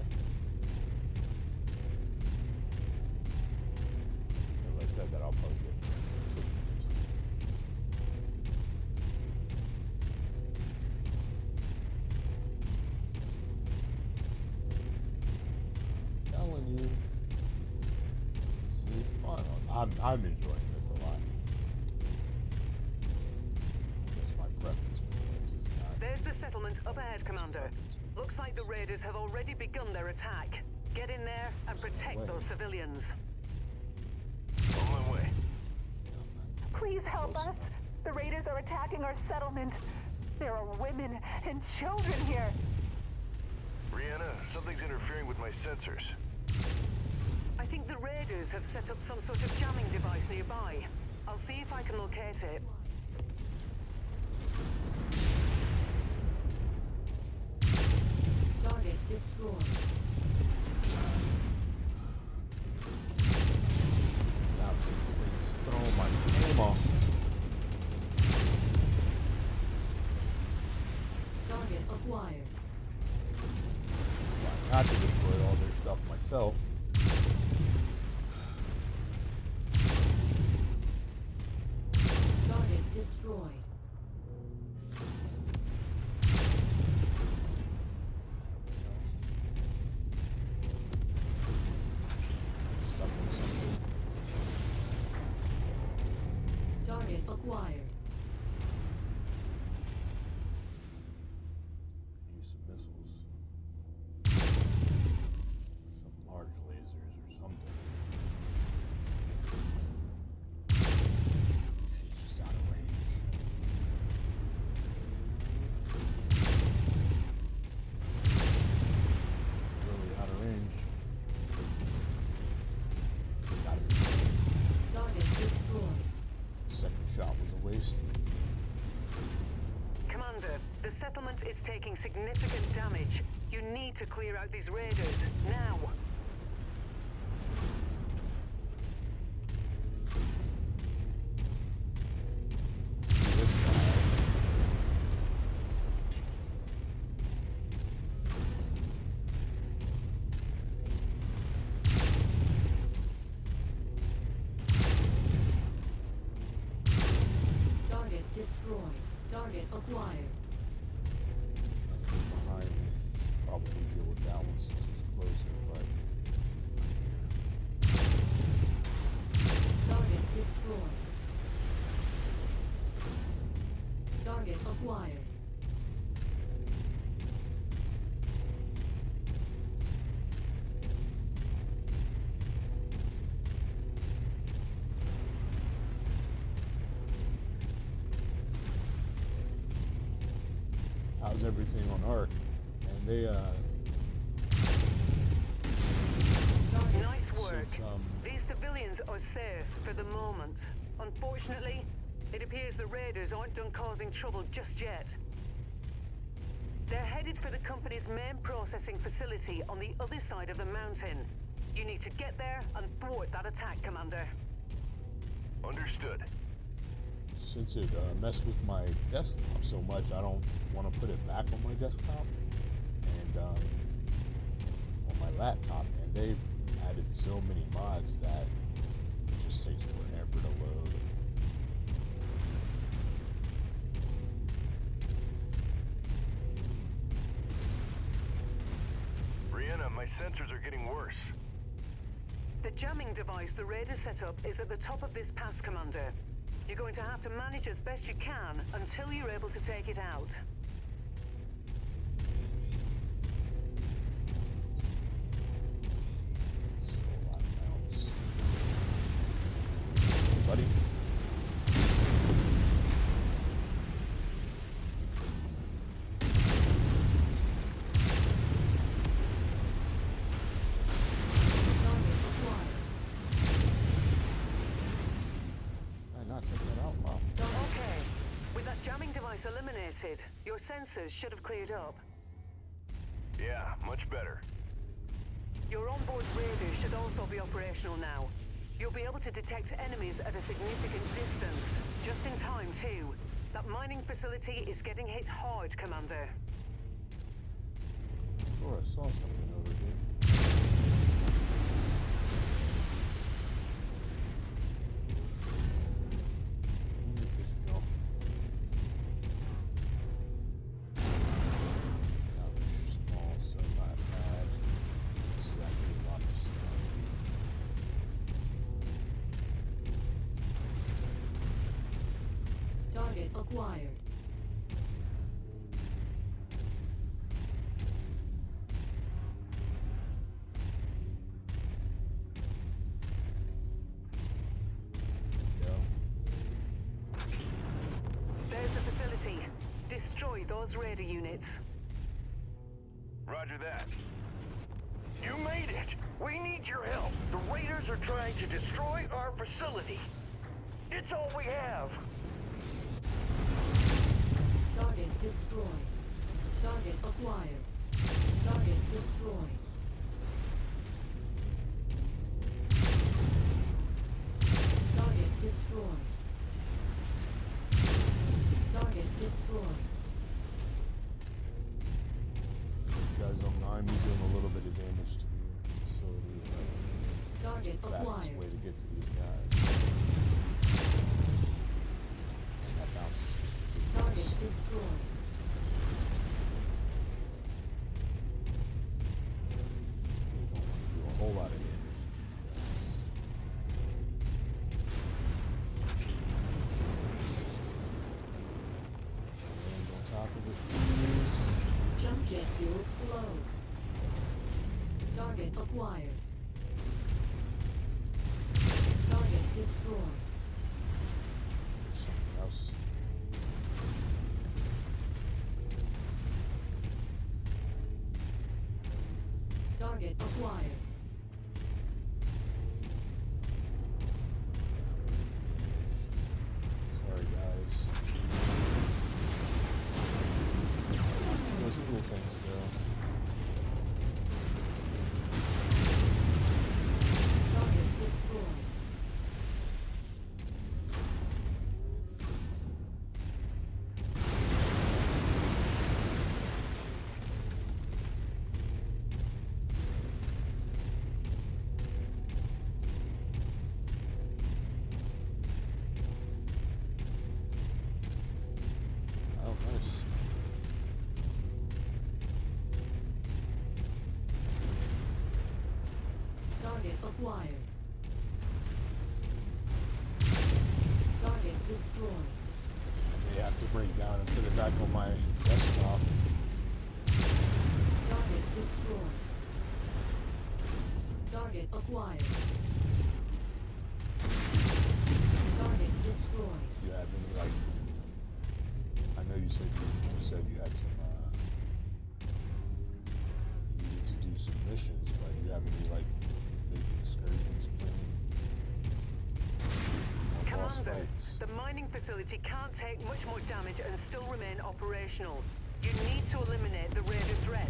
As I said, that I'll probably get. I'm enjoying this a lot. That's my preference for games is not. There's the settlement up ahead, Commander. Looks like the raiders have already begun their attack. Get in there and protect those civilians. On my way. Please help us. The raiders are attacking our settlement. There are women and children here. Brianna, something's interfering with my sensors. I think the raiders have set up some sort of jamming device nearby. I'll see if I can locate it. Target destroyed. Now this thing's throwing my game off. Target acquired. Not to destroy all their stuff myself. Target destroyed. Stuff in something. Target acquired. Use some missiles. Some large lasers or something. He's just out of range. Really out of range. Got it. Target destroyed. Second shot was a waste. Commander, the settlement is taking significant damage. You need to clear out these raiders, now. This guy. Target destroyed. Target acquired. Behind me. Probably deal with that one since he's closer, but Target destroyed. Target acquired. how's everything on Ark? And they Nice work. since, These civilians are safe for the moment. Unfortunately, it appears the raiders aren't done causing trouble just yet. They're headed for the company's main processing facility on the other side of the mountain. You need to get there and thwart that attack, Commander. Understood. since it messed with my desktop so much, I don't want to put it back on my desktop and on my laptop. And they've added so many mods that it just takes forever to load. Brianna, my sensors are getting worse. The jamming device the raiders set up is at the top of this pass, Commander. You're going to have to manage as best you can until you're able to take it out. Still a lot of mounts. Hey, buddy. Okay. With that jamming device eliminated, your sensors should have cleared up. Yeah, much better. Your onboard radar should also be operational now. You'll be able to detect enemies at a significant distance. Just in time, too. That mining facility is getting hit hard, Commander. Sure, I saw something over here. acquired. There's the facility. Destroy those raider units. Roger that. You made it! We need your help. The raiders are trying to destroy our facility. It's all we have. Target destroyed. Target acquired. Target destroyed. Target destroyed. Target destroyed. Guys, I'm doing a little bit of damage to the facility. Target Fastest acquired. way to get to these guys. That bounce is just ridiculous. Target destroyed. We don't want to do a whole lot of damage. Land on top of it, please. Jump jet fuel low. Target acquired. Target destroyed. There's something else. Target acquired. Sorry, guys. Those cool things, though. Target destroyed. Oh, nice. Target acquired. Target destroyed. I may have to bring it down and put it back on my desktop. Target destroyed. Target acquired. Target destroyed. You have any, like, I know you said you had some, you needed to do some missions, but do you have any, like, big excursions planned? Or boss Commander, fights? the mining facility can't take much more damage and still remain operational. You need to eliminate the raider threat.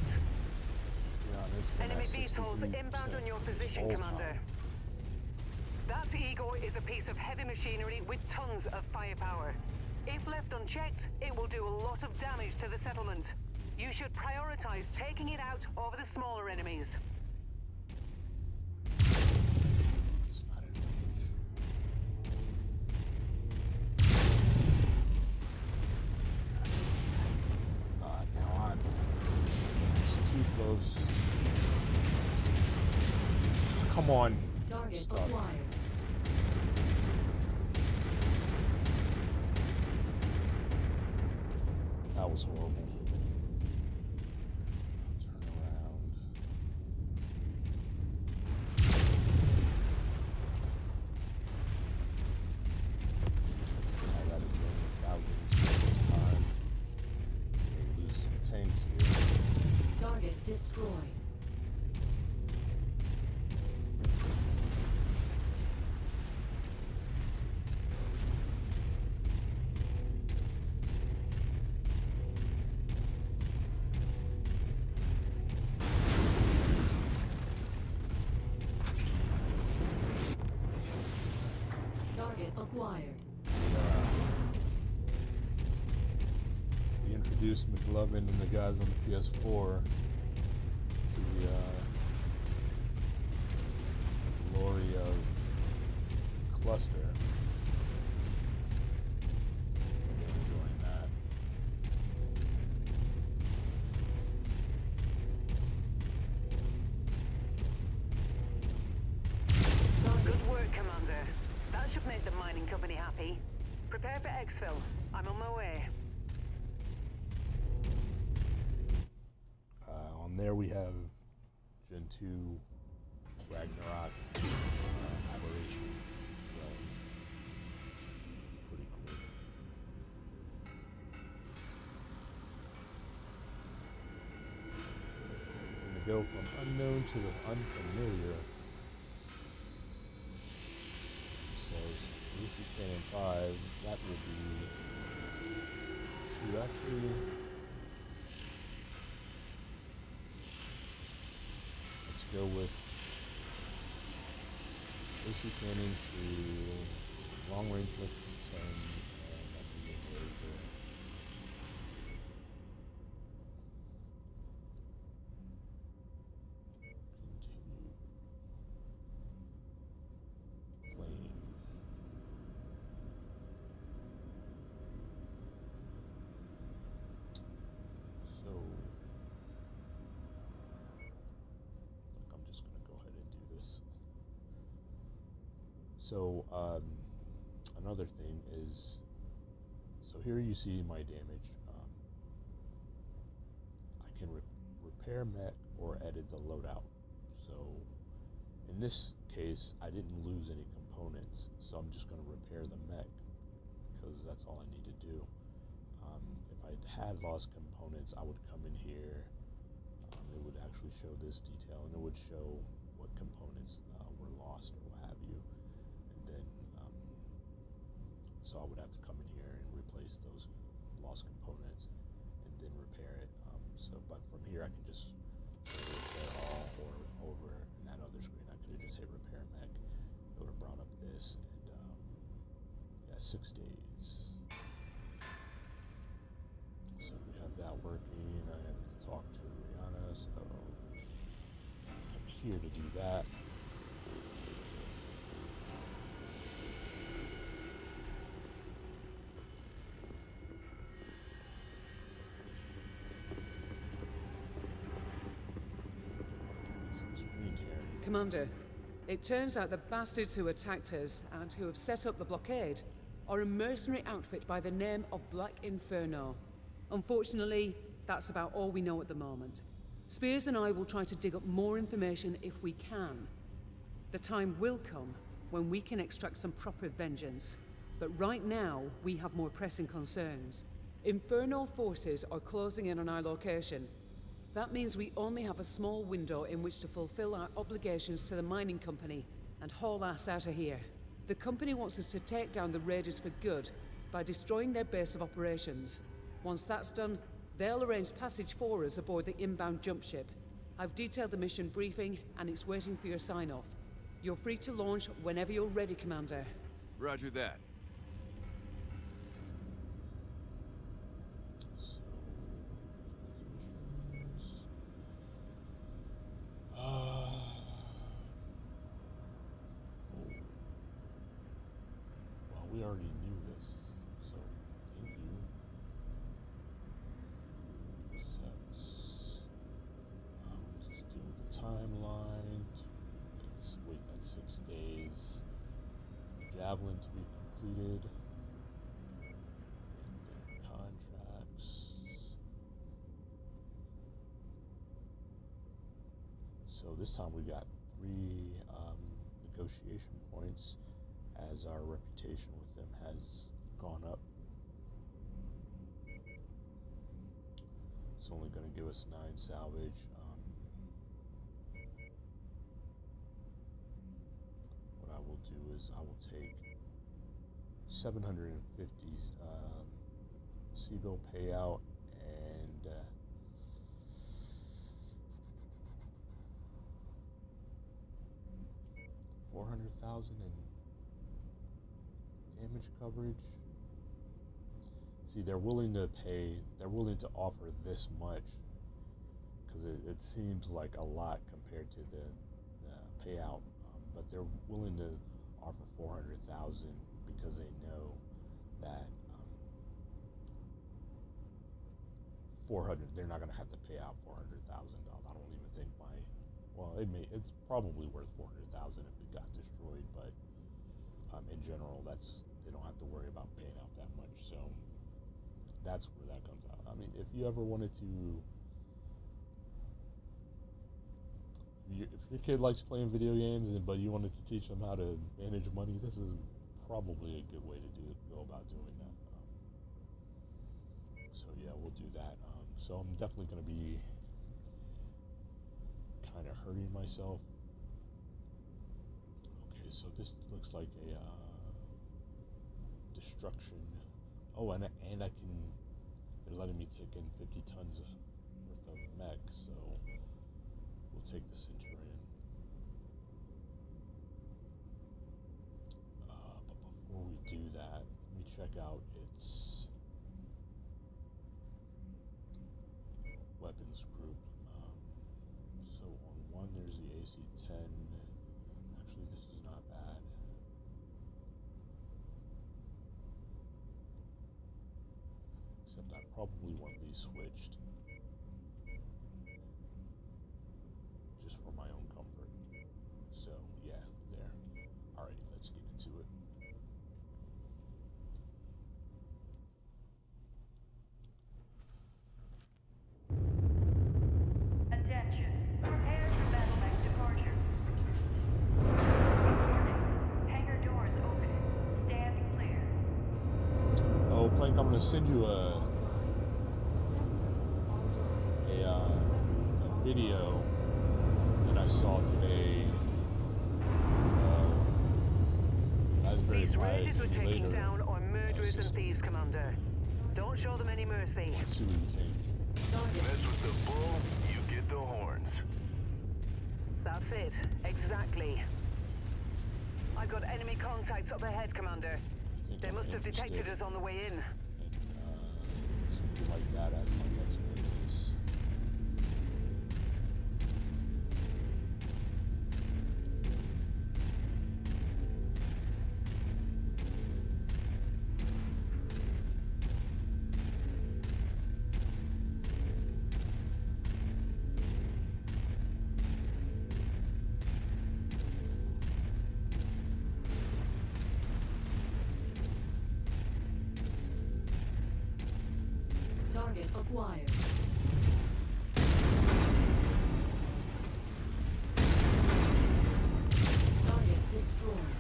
Yeah, it's been Enemy at VTOLs 63% inbound on your position, whole Commander. time. That Ego is a piece of heavy machinery with tons of firepower. If left unchecked, it will do a lot of damage to the settlement. You should prioritize taking it out over the smaller enemies. It's not in range. Now I'm it's too close. Come on. Target Stop. acquired. That was horrible. Turn around. I gotta go without getting this time. Maybe lose some tanks here. Target destroyed. Target acquired. We introduced McLovin and the guys on the PS4 to the glory of Cluster. They're enjoying that. Good work, Commander. That should make the mining company happy. Prepare for exfil. I'm on my way. On there we have Gen 2 Ragnarok Aberration. Pretty cool. Gonna go from unknown to the unfamiliar. Says Lucy Cannon 5, that will be shoot actually let's go with Lucy Cannon to long range mission 10 and that will be a laser. So, another thing is, so here you see my damage. I can repair mech or edit the loadout. So, in this case, I didn't lose any components, so I'm just going to repair the mech, because that's all I need to do. If I had lost components, I would come in here, it would actually show this detail, and it would show what components were lost or what have you. Then, so I would have to come in here and replace those lost components and then repair it. But from here I can just repair all, or over in that other screen I could have just hit repair mech. It would have brought up this, and yeah, 6 days. So we have that working. I have to talk to Rihanna, so I'm here to do that. Commander, it turns out the bastards who attacked us and who have set up the blockade are a mercenary outfit by the name of Black Inferno. Unfortunately, that's about all we know at the moment. Spears and I will try to dig up more information if we can. The time will come when we can extract some proper vengeance, but right now we have more pressing concerns. Inferno forces are closing in on our location. That means we only have a small window in which to fulfill our obligations to the mining company and haul ass out of here. The company wants us to take down the raiders for good by destroying their base of operations. Once that's done, they'll arrange passage for us aboard the inbound jump ship. I've detailed the mission briefing and it's waiting for your sign-off. You're free to launch whenever you're ready, Commander. Roger that. Well, we already knew this, so thank you. Sets. Just deal with the timeline. Let's wait that 6 days. Javelin to be completed. And then contracts. So this time we got 3 negotiation points, as our reputation with them has gone up. It's only going to give us 9 salvage. What I will do is I will take 750 C-bill payout and 400,000 in damage coverage. See, they're willing to offer this much because it seems like a lot compared to the payout, but they're willing to offer 400,000 because they know that 400. They're not going to have to pay out $400,000. I don't even think it's probably worth 400,000 if it got destroyed, but in general, they don't have to worry about paying out that much. So that's where that comes out. I mean, if you ever wanted to, if your kid likes playing video games, but you wanted to teach them how to manage money, this is probably a good way to go about doing that. So yeah, we'll do that. So I'm definitely going to be kind of hurting myself. Okay, so this looks like a destruction. Oh, and I can. They're letting me take in 50 tons worth of mech, so we'll take the Centurion. But before we do that, let me check out its weapons group. So on one, there's the AC-10. Actually, this is not bad. Except I probably want these switched. Just for my own comfort. So, yeah, there. Alright, let's get into it. Attention. Prepare for battle mech departure. Hangar doors open. Stand clear. Oh, Plank, I'm gonna send you a video that I saw today. These raiders we're taking down are murderers and thieves, Commander. Don't show them any mercy. Let's see what you think. Mess with the bull, you get the horns. That's it. Exactly. I got enemy contacts up ahead, Commander. They must have detected us on the way in. Something like that as my next focus. Target acquired. Target destroyed.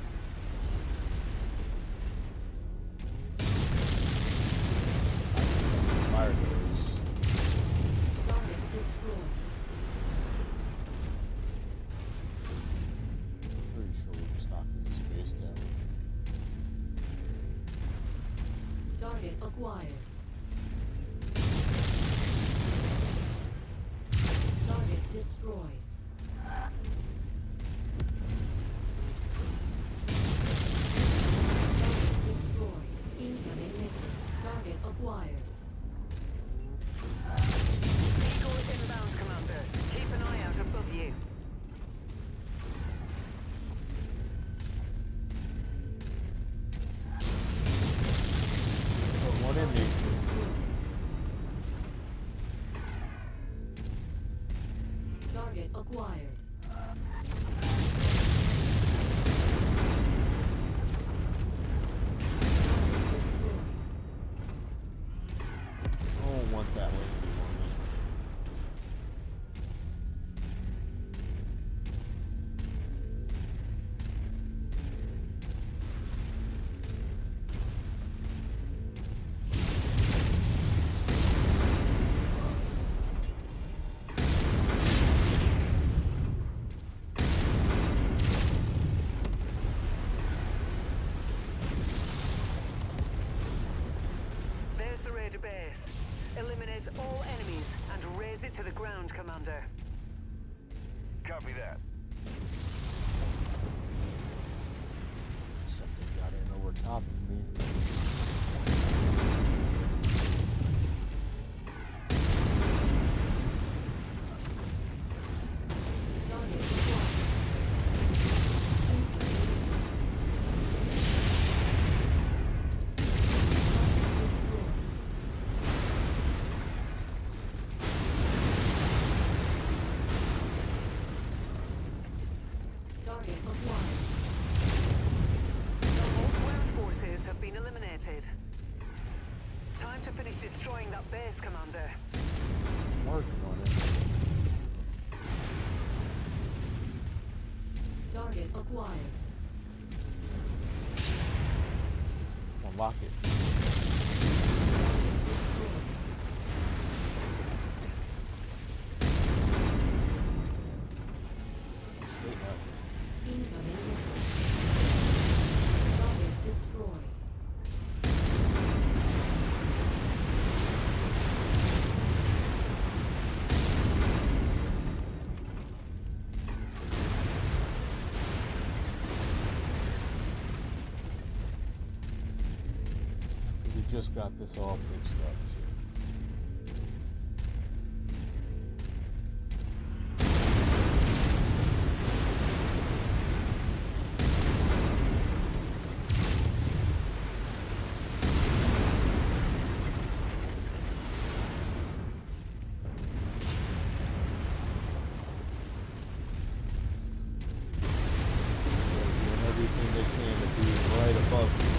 Fire those. Target destroyed. Pretty sure we're just knocking this base down. Target acquired. Target destroyed. Target destroyed. Incoming missile. Target acquired. Eagle is inbound, Commander. Keep an eye out above you. Put one in me. Target acquired. Target destroyed. I don't want that way anymore. There's the raider base. Eliminate all enemies and raise it to the ground, Commander. Copy that. Something got in over top of me. Target acquired. Incoming missile. Target destroyed. Target acquired. All ground forces have been eliminated. Time Time to finish destroying that base, Commander. I'm working on it. Target acquired. Unlock it. Incoming missile. Target destroyed. We just got this all fixed up too. They're doing everything they can to be right above you.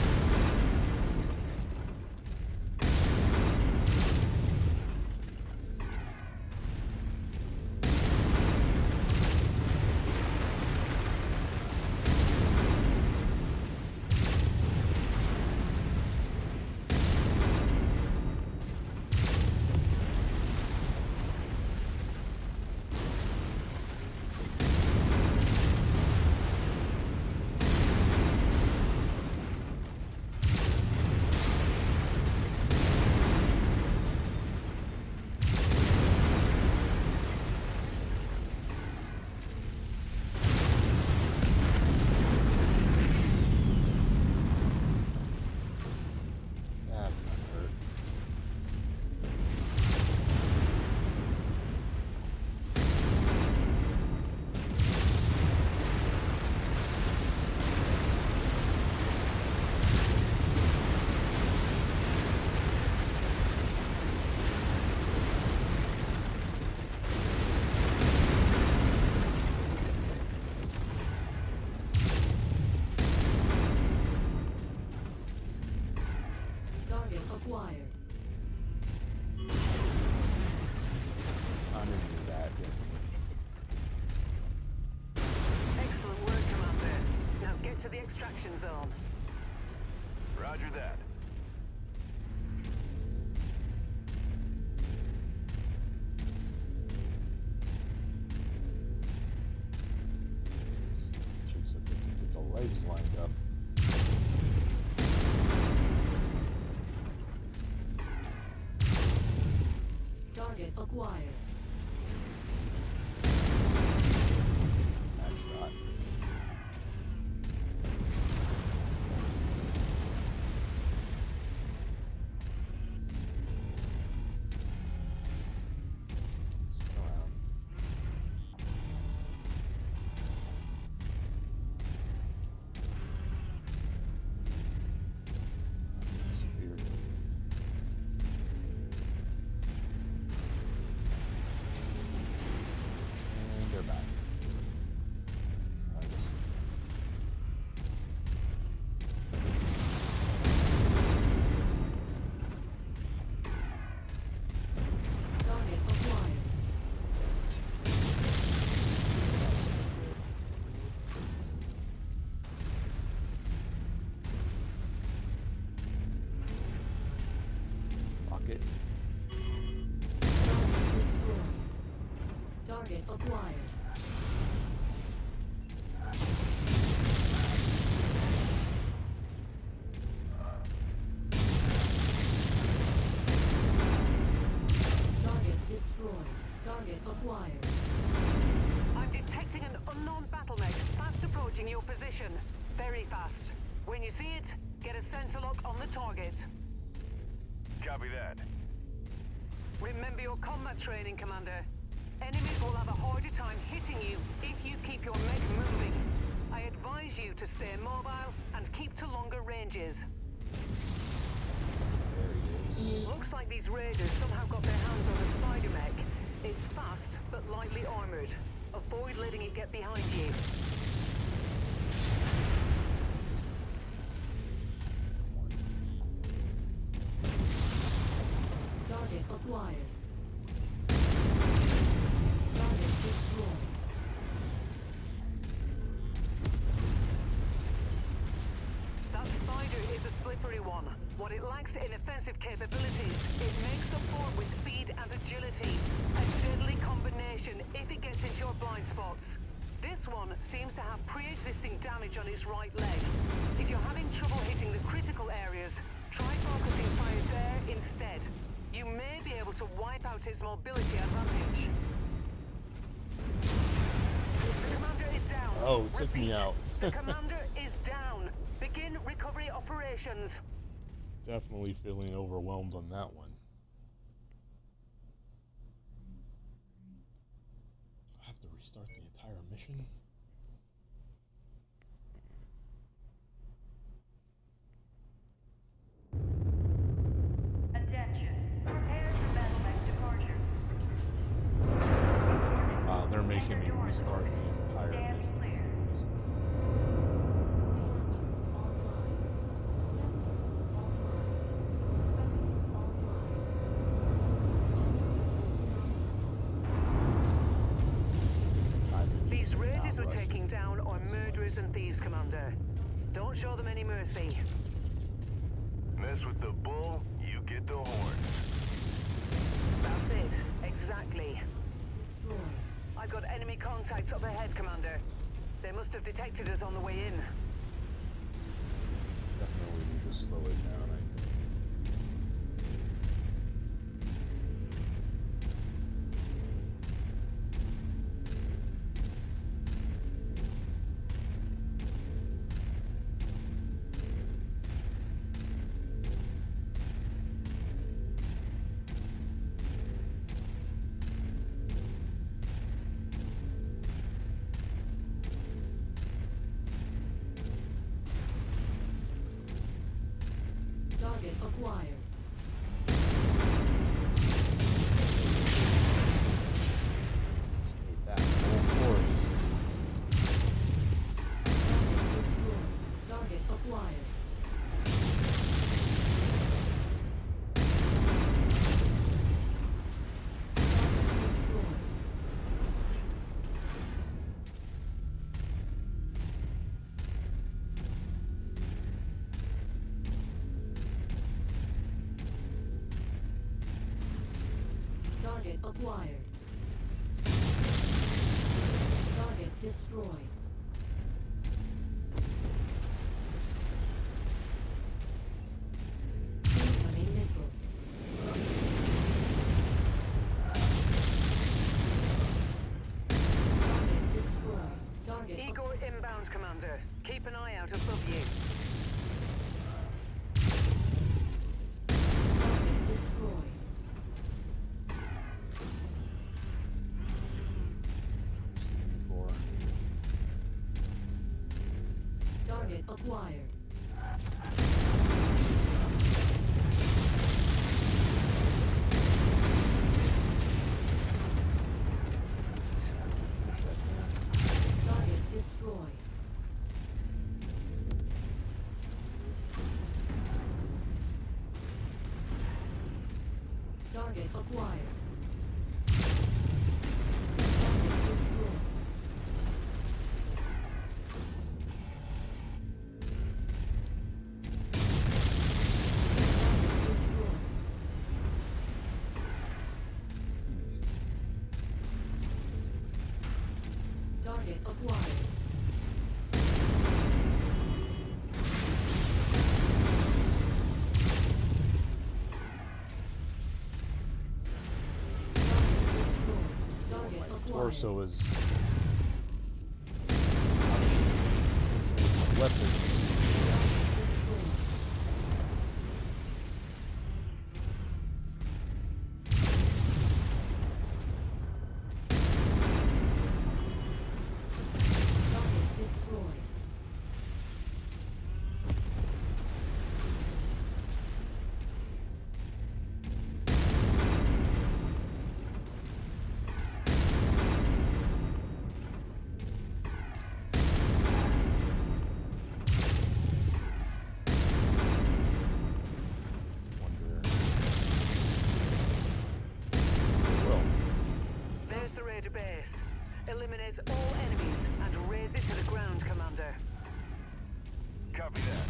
That's not hurt. Target acquired. I'm into that. Excellent work, Commander. Now get to the extraction zone. Roger that. Takes a bit to get the legs lined up. Target acquired. That's shot. Spin around. Disappeared. And they're back. Try this. Target acquired. Lock it. Target destroyed. Target acquired. Target destroyed. Target acquired. I'm detecting an unknown battle mech fast approaching your position. Very fast. When you see it, get a sensor lock on the target. Copy that. Remember your combat training, Commander. Enemies will have a harder time hitting you if you keep your mech moving. I advise you to stay mobile and keep to longer ranges. There he is. Looks like these raiders somehow got their hands on a spider mech. It's fast, but lightly armored. Avoid letting it get behind you. acquired. Target destroyed. That spider is a slippery one. What it lacks in offensive capabilities, it makes up for with speed and agility. A deadly combination if it gets into your blind spots. This one seems to have pre-existing damage on its right leg. If you're having trouble hitting the critical areas, try focusing fire there instead. You may be able to wipe out its mobility advantage. The commander is down. Oh, it took me out. The commander is down. Begin recovery operations. Definitely feeling overwhelmed on that one. I have to restart the entire mission. Attention. Prepare for battle mech departure. They're making me restart the entire Stand mission. clear. These raiders we're taking down are murderers and thieves, Commander. Don't show them any mercy. Mess with the bull, you get the horns. That's it. Exactly. Destroyed. I've got enemy contacts up ahead, Commander. They must have detected us on the way in. Definitely need to slow it down, I think. Target acquired. Need that full force. Target destroyed. Target acquired. Target destroyed. Target acquired. Target destroyed. Incoming missile. Target destroyed. Target Igor inbound, Commander. Keep an eye out above you. target destroyed. Target acquired. Target destroyed. Target acquired. Target destroyed. Target destroyed. Target acquired. Target destroyed. Target acquired. Torso is weapons. Target destroyed. eliminates all enemies and raze it to the ground, Commander. Copy that.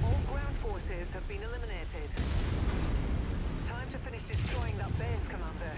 All ground forces have been eliminated. Time to finish destroying that base, Commander.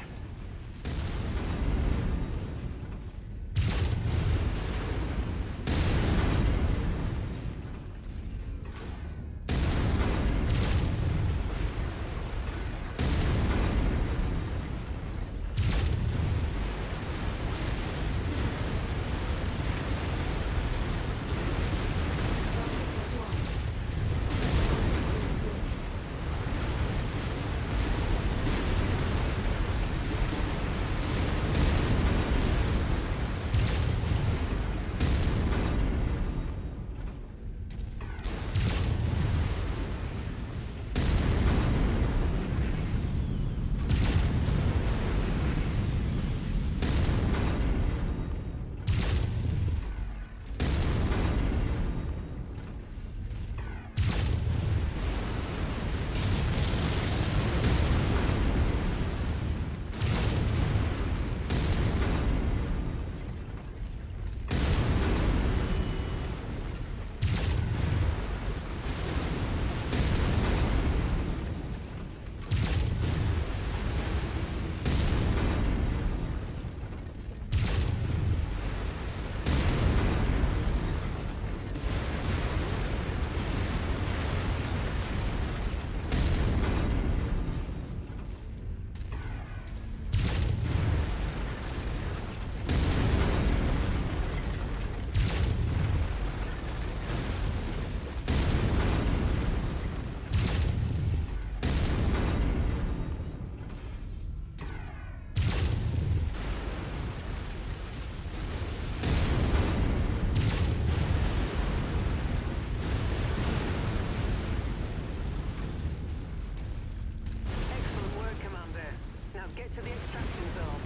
Get to the extraction zone.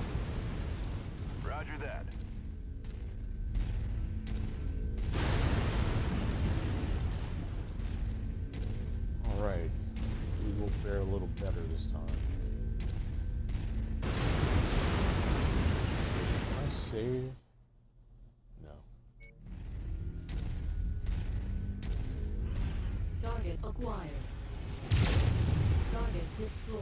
Roger that. Alright. We will fare a little better this time. Can I save? No. Target acquired. Target destroyed.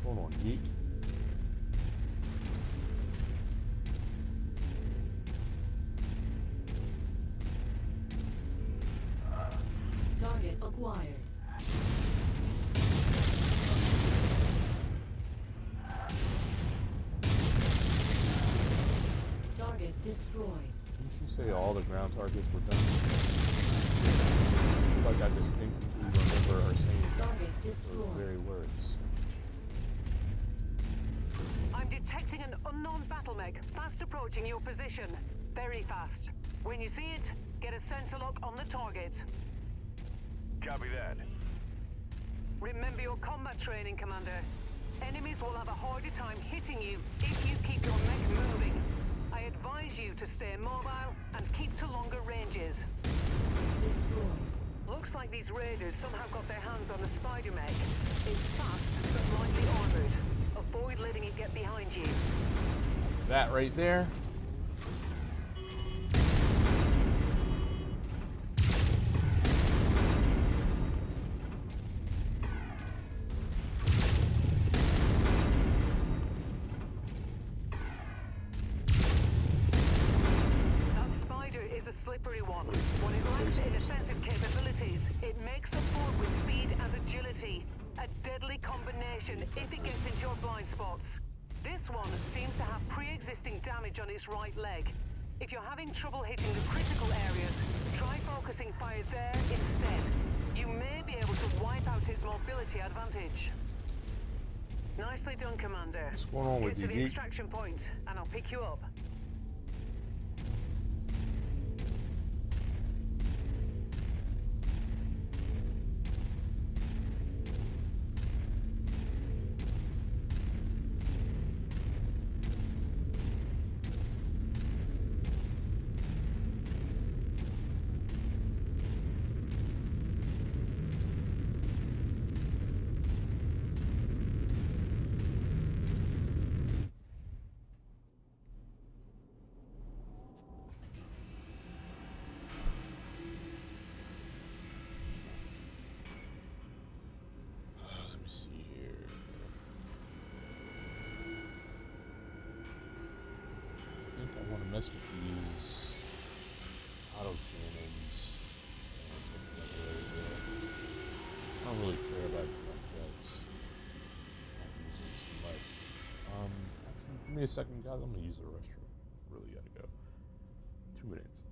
Hold on, geek. Target acquired. Target destroyed. Didn't she say all the ground targets were done? I feel like I distinctly remember her saying those very words. I'm detecting an unknown battle mech fast approaching your position. Very fast. When you see it, get a sensor lock on the target. Copy that. Remember your combat training, Commander. Enemies will have a harder time hitting you if you keep your mech moving. I advise you to stay mobile and keep to longer ranges. Destroyed. Looks like these raiders somehow got their hands on the spider mech. It's fast, but lightly armored. Avoid letting it get behind you. That right there. That spider is a slippery one. When it lacks inoffensive capabilities, it makes up for it with speed and agility. A deadly combination if it gets into your blind spots. This one seems to have pre-existing damage on its right leg. If you're having trouble hitting the critical areas, try focusing fire there instead. You may be able to wipe out its more mobility advantage. Nicely done, Commander. What's going on with Get you, to the geek? extraction point, and I'll pick you up. Let me see here. I think I want to mess with these auto cannons. I don't really care about jump jets. Not using too much. Actually, give me a second, guys. I'm gonna use the restroom. Really gotta go. 2 minutes.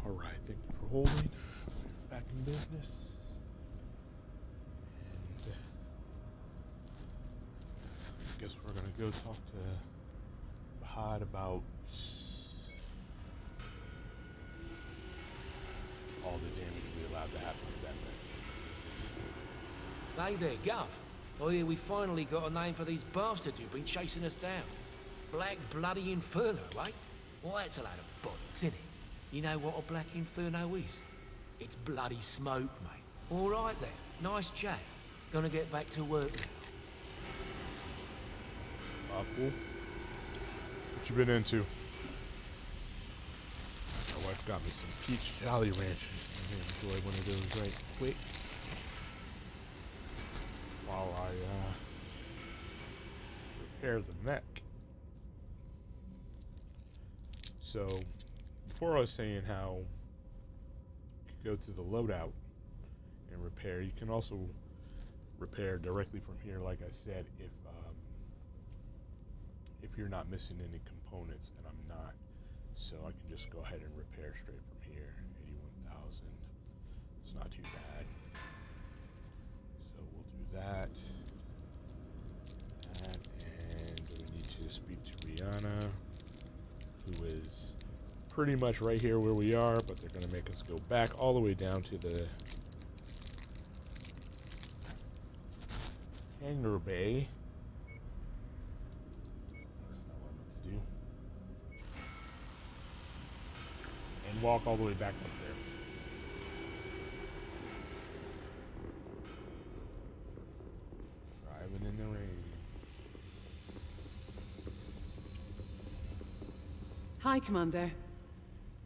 Alright, thank you for holding. Back in business. And I guess we're gonna go talk to Bahad about all the damage we allowed to happen to that man. Hey there, Gov. I hear we finally got a name for these bastards who've been chasing us down. Black Bloody Inferno, right? Well, that's a load of bollocks, isn't it? You know what a Black Inferno is? It's bloody smoke, mate. All right then. Nice chat. Gonna get back to work now. Cool. What you been into? My wife got me some peach Jolly Ranchers. I'm gonna enjoy one of those right quick. While I repair the mech. So, before I was saying how you could go to the loadout and repair, you can also repair directly from here, like I said, if you're not missing any components, and I'm not. So I can just go ahead and repair straight from here. 81,000. It's not too bad. So we'll do that. And we need to speak to Rihanna, who is pretty much right here where we are, but they're going to make us go back all the way down to the hangar bay. That's not what I meant to do. And walk all the way back up there. Driving in the rain. Hi, Commander.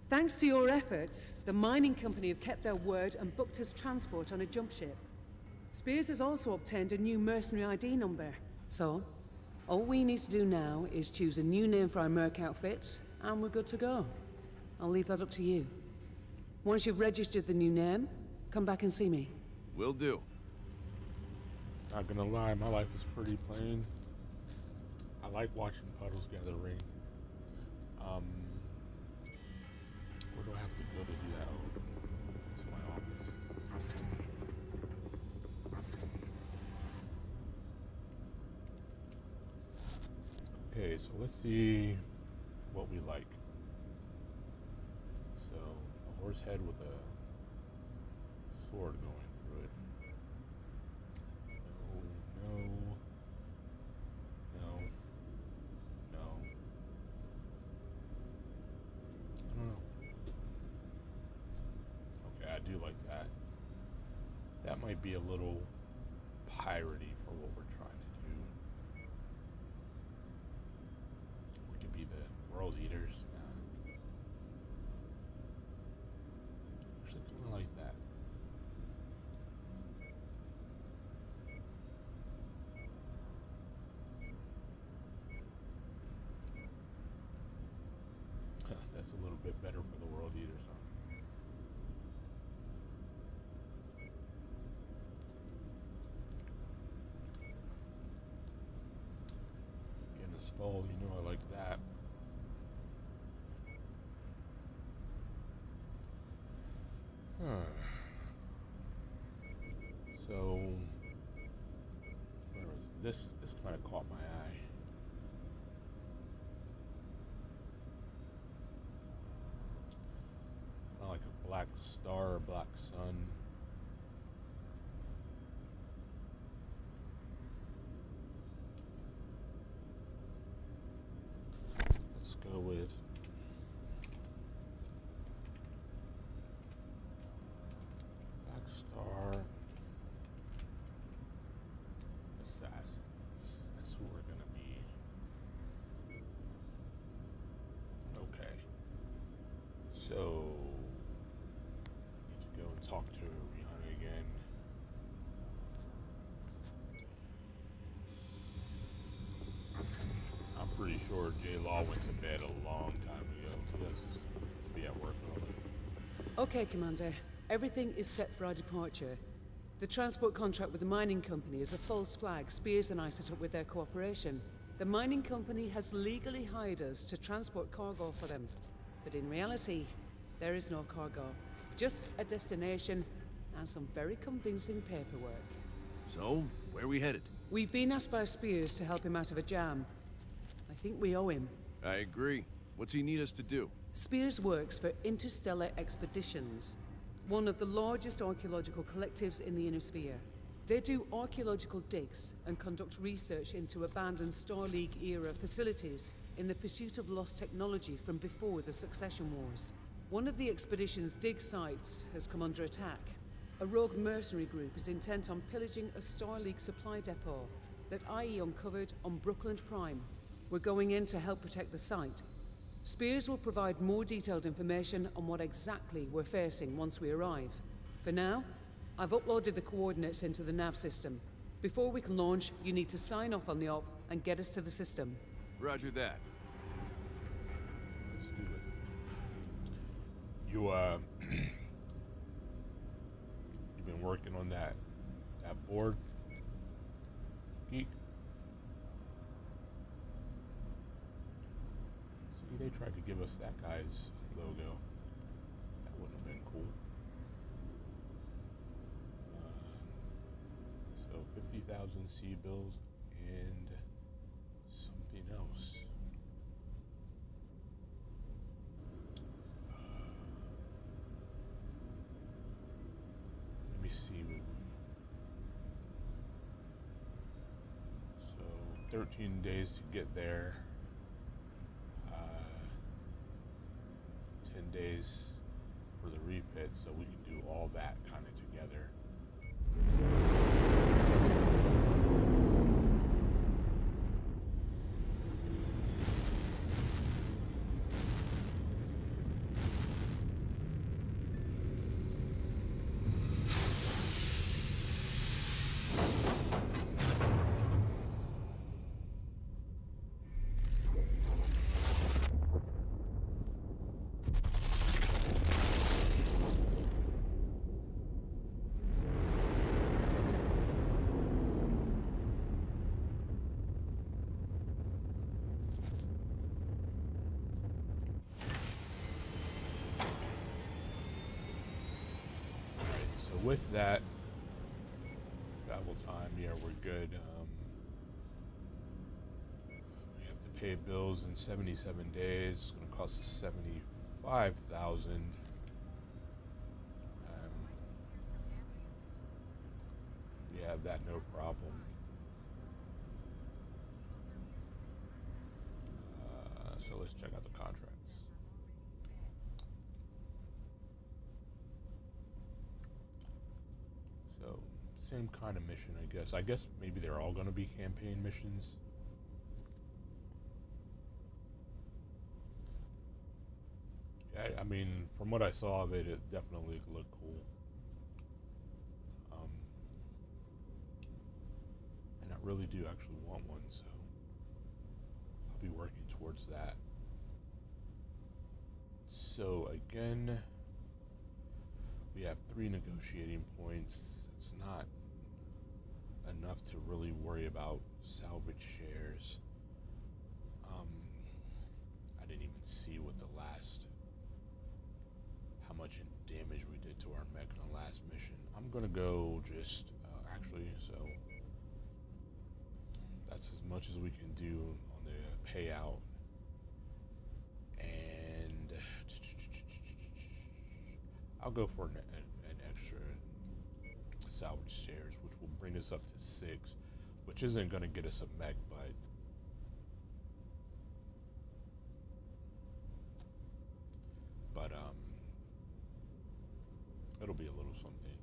Thanks to your efforts, the mining company have kept their word and booked us transport on a jump ship. Spears has also obtained a new mercenary ID number. So, all we need to do now is choose a new name for our merc outfits, and we're good to go. I'll leave that up to you. Once you've registered the new name, come back and see me. Will do. Not gonna lie, my life is pretty plain. I like watching puddles gather rain. Where do I have Okay, so let's see what we like. So, a horse head with a sword going through it. No, no, no, no. I don't know. Okay, I do like that. That might be a little piratey for what we're trying to do. We could be the world eaters. Actually, kind of like that. That's a little bit better for the world eaters, huh? Skull, you know I like that. So, where was this? This kind of caught my eye. Kind of like a black star or black sun. Go with Black Star Assassins. That's who we're gonna be. Okay. So need to go and talk to Rihanna again. I'm pretty sure J Law went to bed a long time ago. He has to be at work early. Okay, Commander. Everything is set for our departure. The transport contract with the mining company is a false flag Spears and I set up with their cooperation. The mining company has legally hired us to transport cargo for them. But in reality, there is no cargo. Just a destination and some very convincing paperwork. So, where are we headed? We've been asked by Spears to help him out of a jam. I think we owe him. I agree. What's he need us to do? Spears works for Interstellar Expeditions, one of the largest archaeological collectives in the Inner Sphere. They do archaeological digs and conduct research into abandoned Star League-era facilities in the pursuit of lost technology from before the Succession Wars. One of the expedition's dig sites has come under attack. A rogue mercenary group is intent on pillaging a Star League supply depot that IE uncovered on Brookland Prime. We're going in to help protect the site. Spears will provide more detailed information on what exactly we're facing once we arrive. For now, I've uploaded the coordinates into the nav system. Before we can launch, you need to sign off on the op and get us to the system. Roger that. Let's do it. You, you've been working on that board, Geek? See, they tried to give us that guy's logo. That wouldn't have been cool. So 50,000 C bills and something else. Let me see. So 13 days to get there. 10 days for the refit, so we can do all that kind of together. So with that travel time, yeah, we're good. We have to pay bills in 77 days. It's going to cost us 75,000. We have that, no problem. So let's check out the contracts. So, same kind of mission, I guess. I guess maybe they're all going to be campaign missions. Yeah, I mean, from what I saw of it, it definitely looked cool. And I really do actually want one, so I'll be working towards that. So again, we have 3 negotiating points. It's not enough to really worry about salvage shares. I didn't even see what how much damage we did to our mech in the last mission. I'm gonna go just, actually, so that's as much as we can do on the payout. And I'll go for an extra salvage shares, which will bring us up to 6, which isn't going to get us a mech, but it'll be a little something.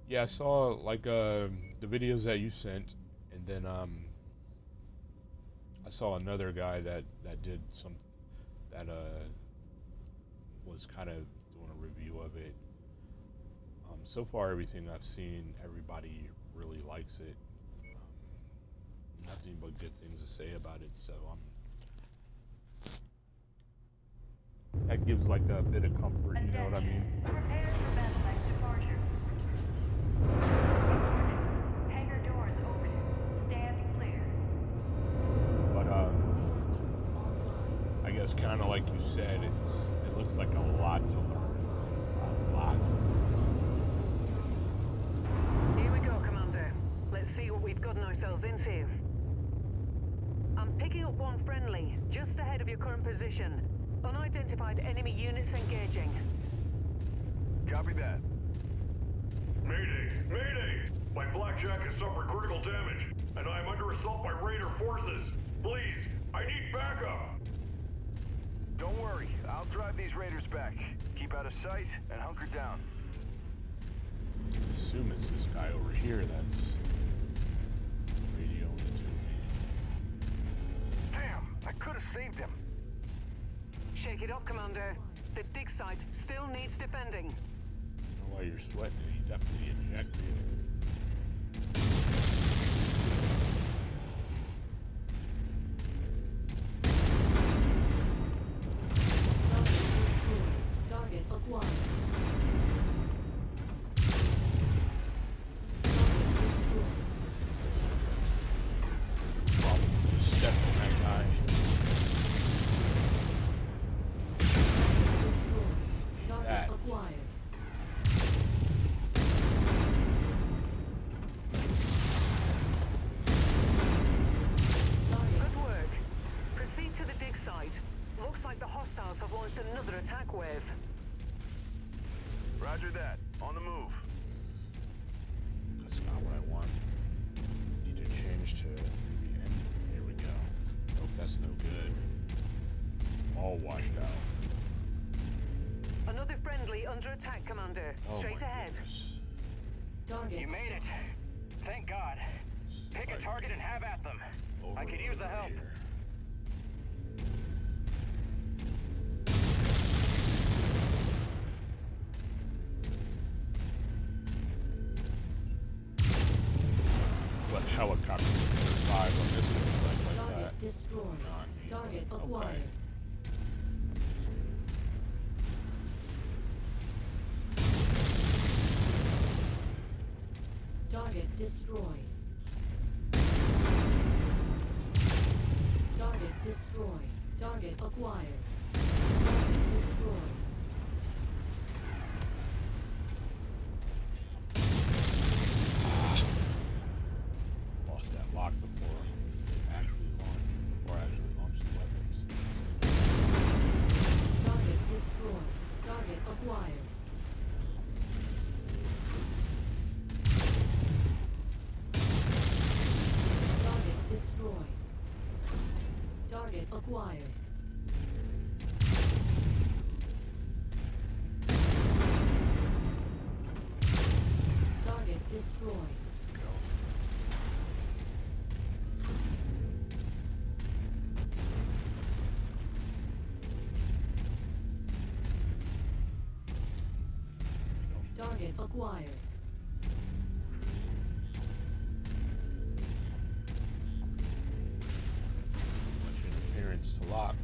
Yeah, I saw like the videos that you sent, and then I saw another guy that did some that was kind of doing a review of it. So far, everything I've seen, everybody really likes it. Nothing but good things to say about it. So that gives like a bit of comfort. You know what I mean? Prepare for Battlemax departure. Hangar doors open. Stand clear. But I guess kind of like you said, it looks like a lot to learn. A lot. Here we go, Commander. Let's see what we've gotten ourselves into. I'm picking up one friendly, just ahead of your current position. Unidentified enemy units engaging. Copy that. Mayday! Mayday! My Blackjack has suffered critical damage, and I am under assault by Raider forces. Please, I need backup! Don't worry, I'll drive these raiders back. Keep out of sight and hunker down. I assume it's this guy over here that's radioing to me. Damn, I could have saved him. Shake it up, Commander. The dig site still needs defending. I don't know why you're sweating. He definitely ejected. Target acquired. Step on that guy. Target acquired. Good work. Proceed to the dig site. Looks like the hostiles have launched another attack wave. Roger that. On the move. That's not what I want. Need to change to VPN. Here we go. Nope, that's no good. All washed out. Another friendly under attack, Commander. Oh Straight my ahead. goodness. Target. You made it. Thank God. Pick a target and have at them. I could use the help. What helicopter can survive on this one like Target that? destroyed. Not Target acquired. Okay. Target destroyed. Target destroyed. Target acquired. Target destroyed. Lost that lock before actually acquired. Target destroyed. Target acquired. Much interference to lock.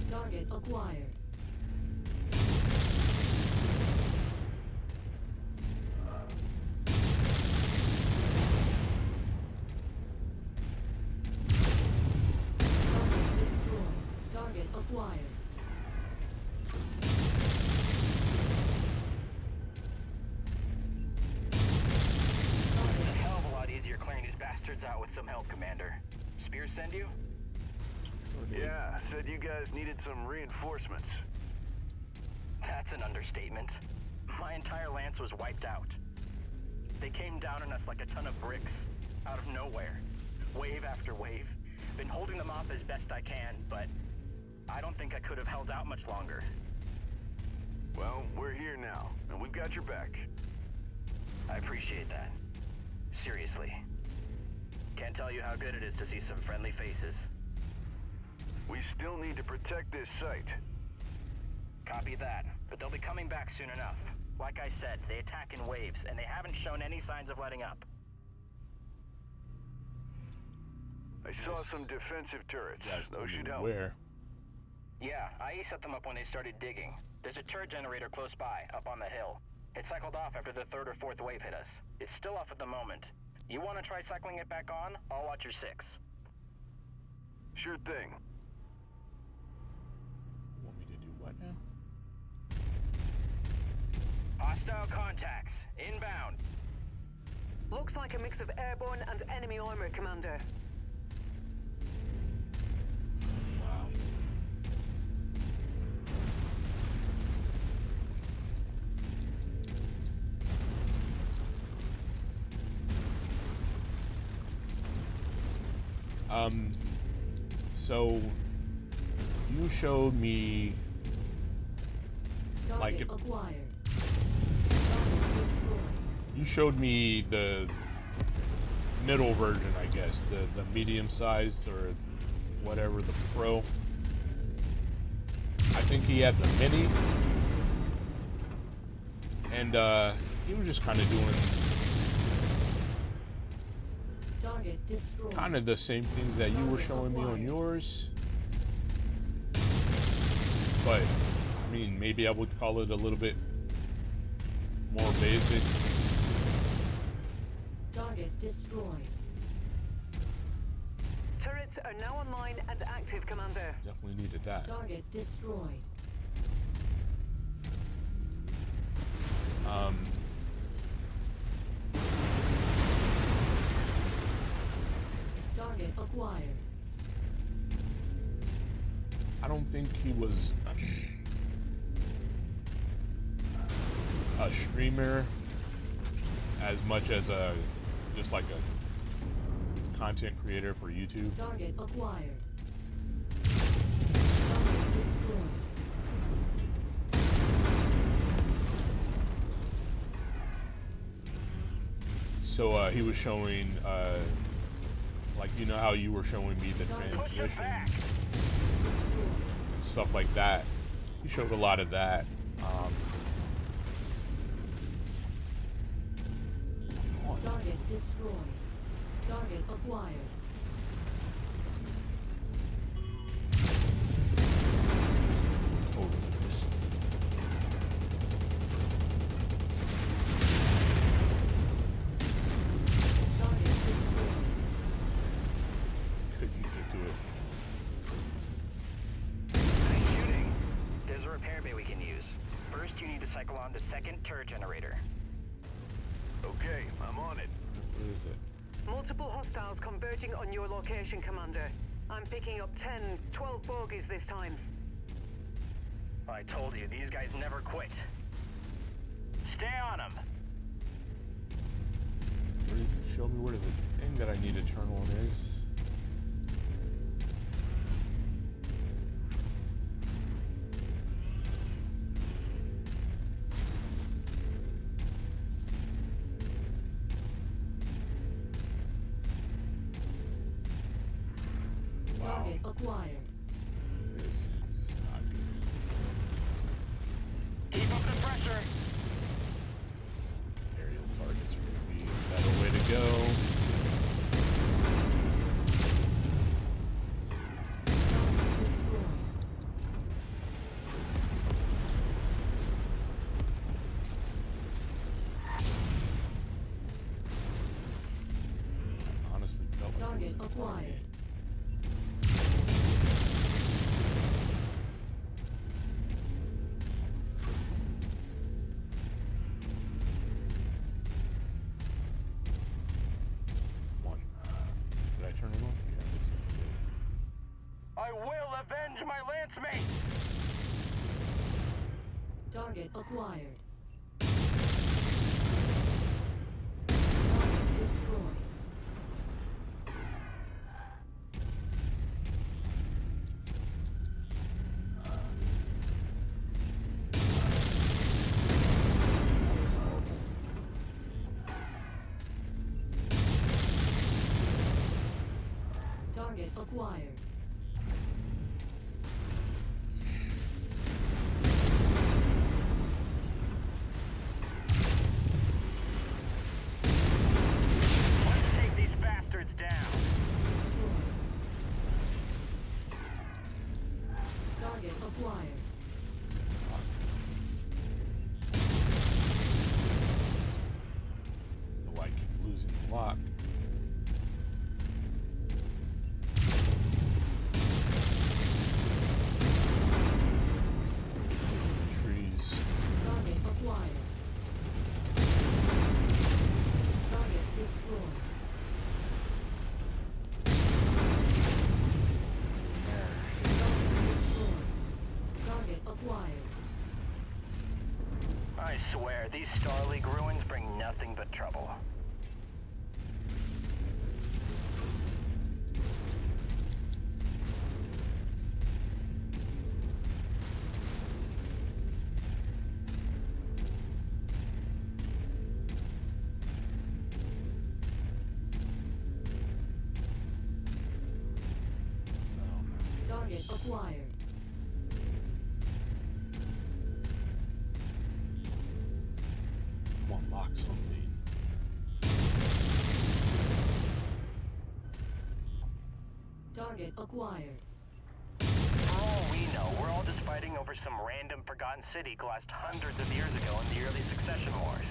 Target acquired. Target destroyed. Target acquired. It's a hell of a lot easier clearing these bastards out with some help, Commander. Spears send you? Yeah, said you guys needed some reinforcements. That's an understatement. My entire lance was wiped out. They came down on us like a ton of bricks, out of nowhere. Wave after wave. Been holding them off as best I can, but I don't think I could have held out much longer. Well, we're here now, and we've got your back. I appreciate that. Seriously. Can't tell you how good it is to see some friendly faces. We still need to protect this site. Copy that, but they'll be coming back soon enough. Like I said, they attack in waves, and they haven't shown any signs of letting up. I saw some defensive turrets. Those should help. Where? Yeah, I set them up when they started digging. There's a turret generator close by, up on the hill. It cycled off after the third or fourth wave hit us. It's still off at the moment. You want to try cycling it back on? I'll watch your 6. Sure thing. Want me to do what now? Hostile contacts. Inbound. Looks like a mix of airborne and enemy armor, Commander. Wow. So you showed me like Target acquired. Target destroyed. you showed me the middle version, I guess, the medium sized or whatever, the Pro. I think he had the Mini, and he was just kind of doing Target destroyed. kind of the same things that you were showing me on yours, but I mean, maybe I would call it a little bit more basic. Target destroyed. Turrets are now online and active, Commander. Definitely needed that. Target destroyed. Target acquired. I don't think he was a streamer as much as just like a content creator for YouTube. Target acquired. Target destroyed. So he was showing, like, you know how you were showing me the transitions and stuff like that. He showed a lot of that. Target destroyed. Target acquired. Couldn't get to it. Nice shooting. There's a repair bay we can use. First, you need to cycle on the second turret generator. Okay, I'm on it. Where is it? Multiple hostiles converging on your location, Commander. I'm picking up 10, 12 bogies this time. I told you, these guys never quit. Stay on them. Show me where the thing that I need to turn on is. Target acquired. This is not good. Keep up the pressure. Aerial targets are going to be a better way to go. I honestly felt like Target acquired. one. Did I turn it on? Yeah, it looks like I did. I will avenge my lance mates. Target acquired. Target destroyed. Target acquired. Let's take these bastards down. Target acquired. So I keep losing the lock. Trees. Target acquired. Target destroyed. Target destroyed. Target acquired. I swear, these Star League ruins bring nothing but trouble. Target acquired. Come on, lock something. Target acquired. For all we know, we're all just fighting over some random forgotten city glassed hundreds of years ago in the early succession wars.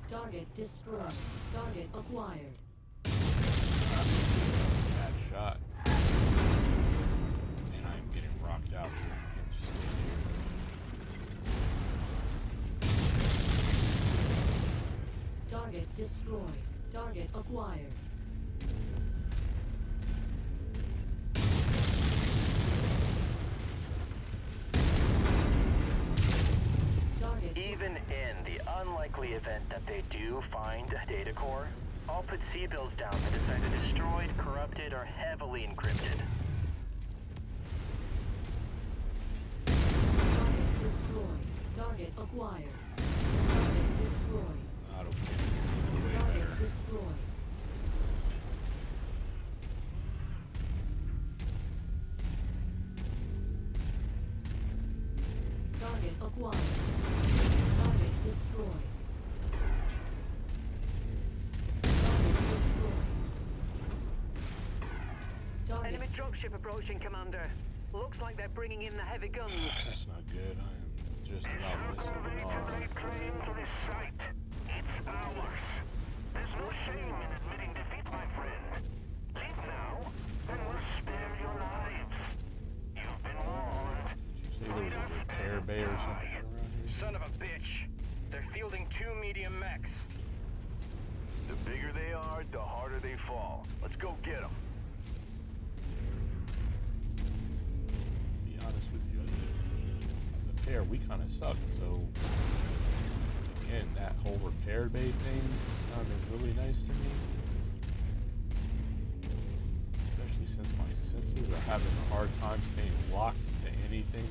Target destroyed. Target acquired. Bad shot. And I'm getting rocked out here. I can't just stay here. Target destroyed. Target acquired. Target. Even in the unlikely event that they do find a data core, I'll put C-bills down that it's either destroyed, corrupted, or heavily encrypted. Target destroyed. Target acquired. Target destroyed. Not okay. Way Target better. destroyed. Target acquired. Target destroyed. Target destroyed. Target. Enemy dropship approaching, Commander. Looks like they're bringing in the heavy guns. That's not good. I am just about missing the mark. claim to this site. It's ours. There's no shame in admitting defeat, my friend. Leave now, and we'll spare your lives. You've been warned. Did you say there was a repair bay or something around here? Son of a bitch. They're fielding 2 medium mechs. The bigger they are, the harder they fall. Let's go get them. To be honest with you, as a repair, we kind of suck. So again, that whole repair bay thing sounded really nice to me, especially since my sensors are having a hard time staying locked to anything.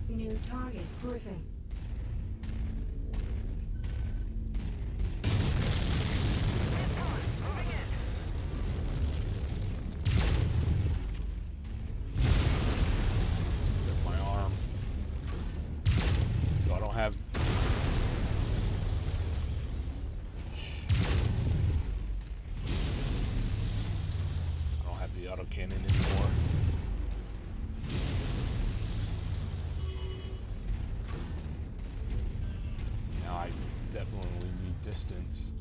New target, Griffin. Autocannon anymore. Now I definitely need distance.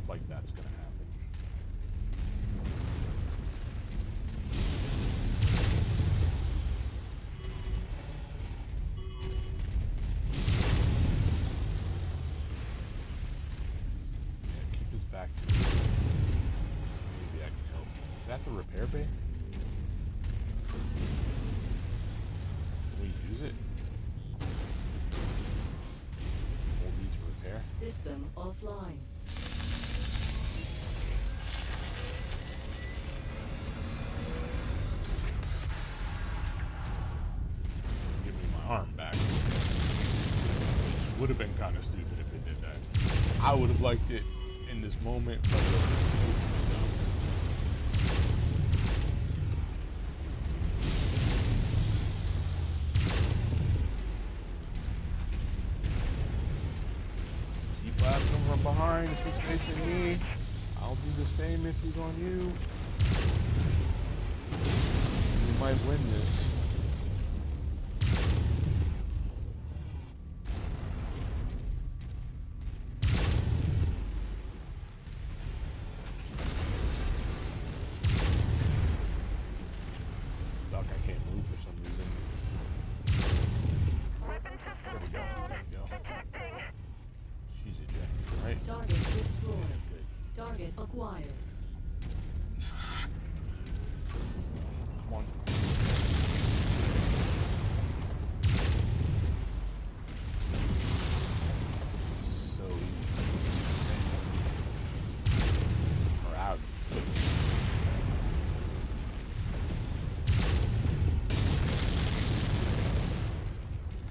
Like that's gonna happen. Yeah, keep his back to me. Maybe I can help. Is that the repair bay? Can we use it? Hold E to repair. System offline. Arm back, which would have been kind of stupid if it did that. I would have liked it in this moment, but keep blasting him from behind. If he's facing me, I'll do the same if he's on you. We might win this. Target destroyed. Target acquired. Come on. So easy. We're out.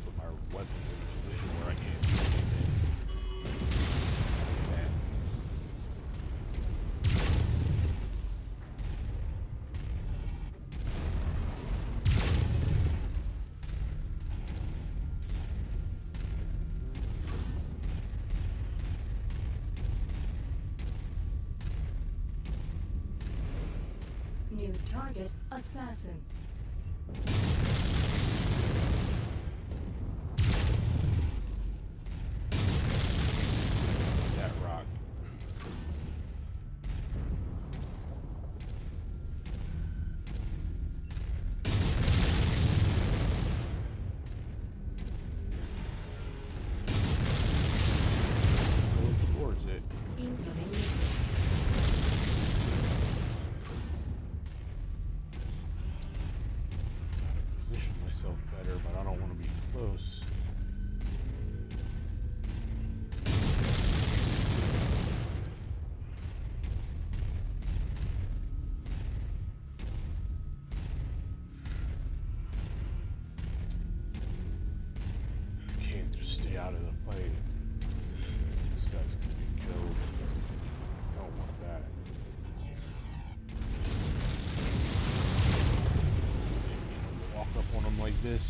Put my weapons in a position where I can't do anything. New target, assassin. That rock. Go towards it. Incoming Position myself better, but I don't want to be close. I can't just stay out of the fight. This guy's gonna get killed. I don't want that. Walk up on him like this.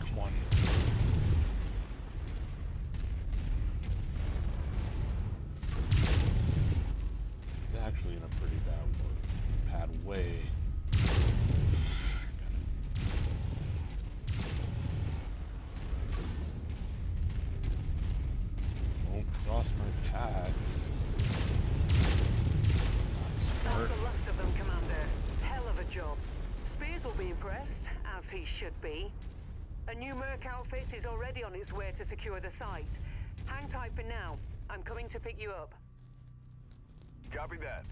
Come on. lost my pad. That's the last of them, Commander. Hell of a job. Spears will be impressed, as he should be. A new Merc outfit is already on its way to secure the site. Hang tight for now. I'm coming to pick you up. Copy that.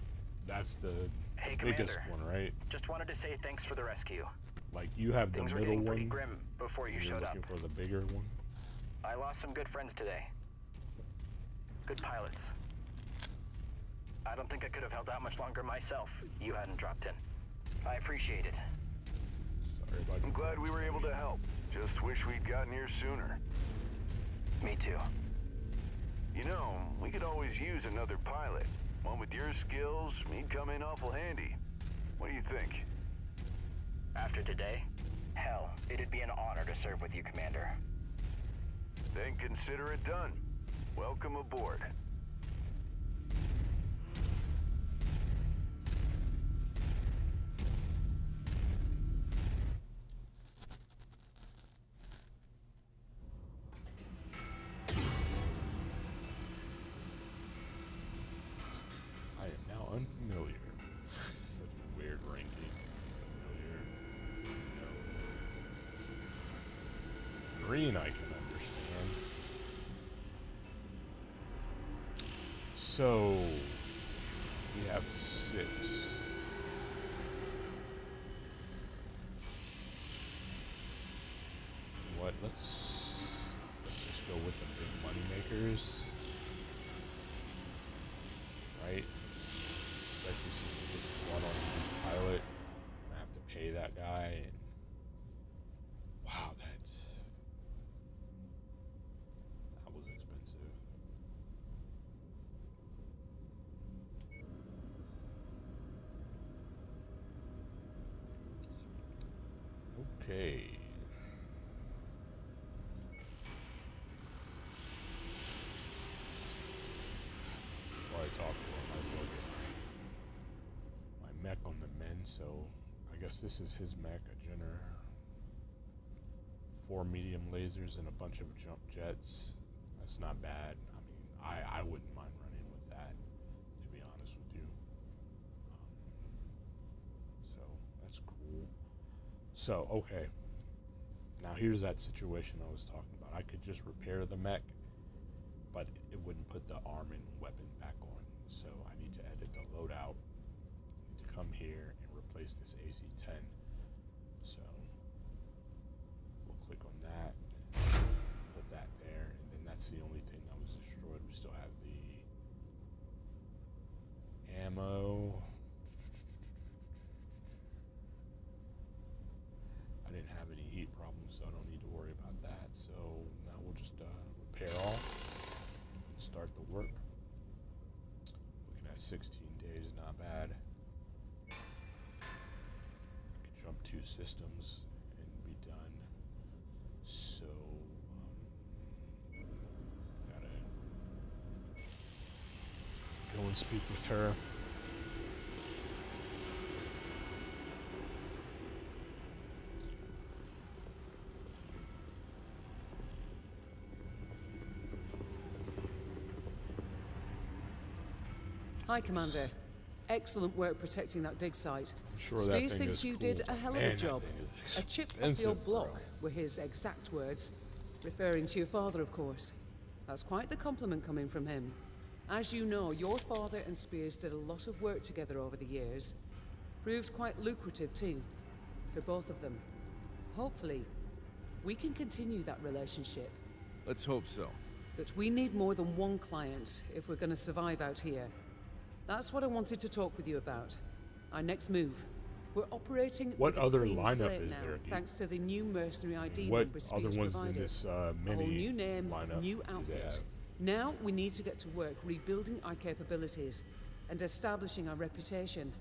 That's the Hey, biggest Commander. one, right? Just wanted to say thanks for the rescue. Like, you have the Things were middle getting pretty one. grim before you You're showed up. looking for the bigger one. I lost some good friends today. Good pilots. I don't think I could have held out much longer myself if you hadn't dropped in. I appreciate it. Sorry about I'm glad we were able to help. Just wish we'd gotten here sooner. Me too. You know, we could always use another pilot. One with your skills, he'd come in awful handy. What do you think? After today? Hell, it'd be an honor to serve with you, Commander. Then consider it done. Welcome aboard. I am now unfamiliar. Such a weird ranking. Familiar. No. Green I can understand. So we have 6. What? Let's just go with the big money makers. Right? Especially since we just one on each pilot. I have to pay that guy and wow, that was expensive. Okay. Before I talk to him, I might as well get my mech on the men, so I guess this is his mech, a Jenner. 4 medium lasers and a bunch of jump jets. That's not bad. I mean, I wouldn't mind running with that, to be honest with you. So that's cool. So, okay. Now here's that situation I was talking about. I could just repair the mech, but it wouldn't put the arm and weapon back on. So I need to edit the loadout. I need to come here and replace this AC-10. So we'll click on that, put that there, and then that's the only thing that was destroyed. We still have the ammo. I didn't have any heat problems, so I don't need to worry about that. So now we'll just repair all and start the work. Looking at 16 days, not bad. I could jump 2 systems and be done. So gotta go and speak with her. Hi, Commander. Excellent work protecting that dig site. I'm sure that Spears thing thinks is you cool, did a but hell of man, a job. that thing is A chip off the expensive, old block bro. were his exact words, referring to your father, of course. That's quite the compliment coming from him. As you know, your father and Spears did a lot of work together over the years. Proved quite lucrative too, for both of them. Hopefully, we can continue that relationship. Let's hope so. But we need more than one client if we're going to survive out here. That's what I wanted to talk with you about. Our next move. We're operating What with a other clean lineup slate is now, there, dude? thanks to the new mercenary ID What number other Spears ones in provided. this A mini whole new name, lineup new do they outfit. have? Now we need to get to work rebuilding our capabilities and establishing our reputation.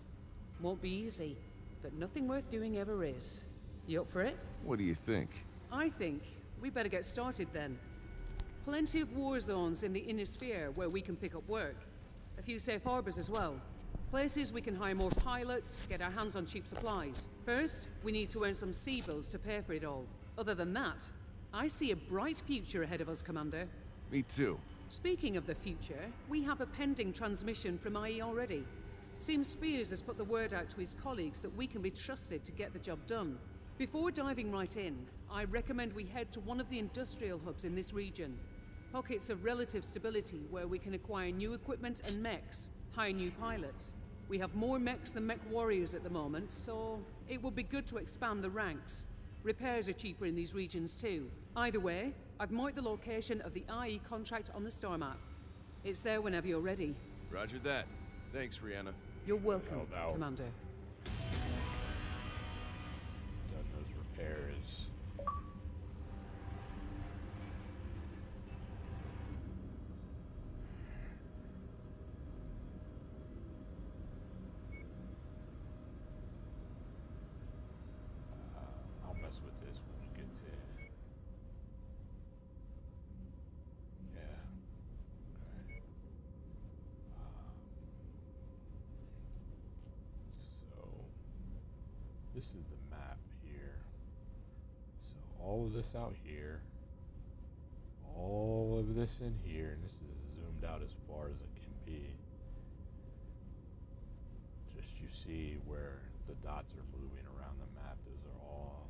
Won't be easy, but nothing worth doing ever is. You up for it? What do you think? I think we better get started then. Plenty of war zones in the inner sphere where we can pick up work. A few safe harbors as well. Places we can hire more pilots, get our hands on cheap supplies. First, we need to earn some sea bills to pay for it all. Other than that, I see a bright future ahead of us, Commander. Me too. Speaking of the future, we have a pending transmission from IE already. Seems Spears has put the word out to his colleagues that we can be trusted to get the job done. Before diving right in, I recommend we head to one of the industrial hubs in this region. Pockets of relative stability where we can acquire new equipment and mechs, hire new pilots. We have more mechs than MechWarriors at the moment, so it would be good to expand the ranks. Repairs are cheaper in these regions too. Either way, I've marked the location of the IE contract on the star map. It's there whenever you're ready. Roger that. Thanks, Rihanna. You're welcome, Commander. Done those repairs. I'll mess with this when we get to... Yeah. Okay. So, this is the map here. So all of this out here, all of this in here, and this is zoomed out as far as it can be. Just you see where the dots are moving around the map. Those are all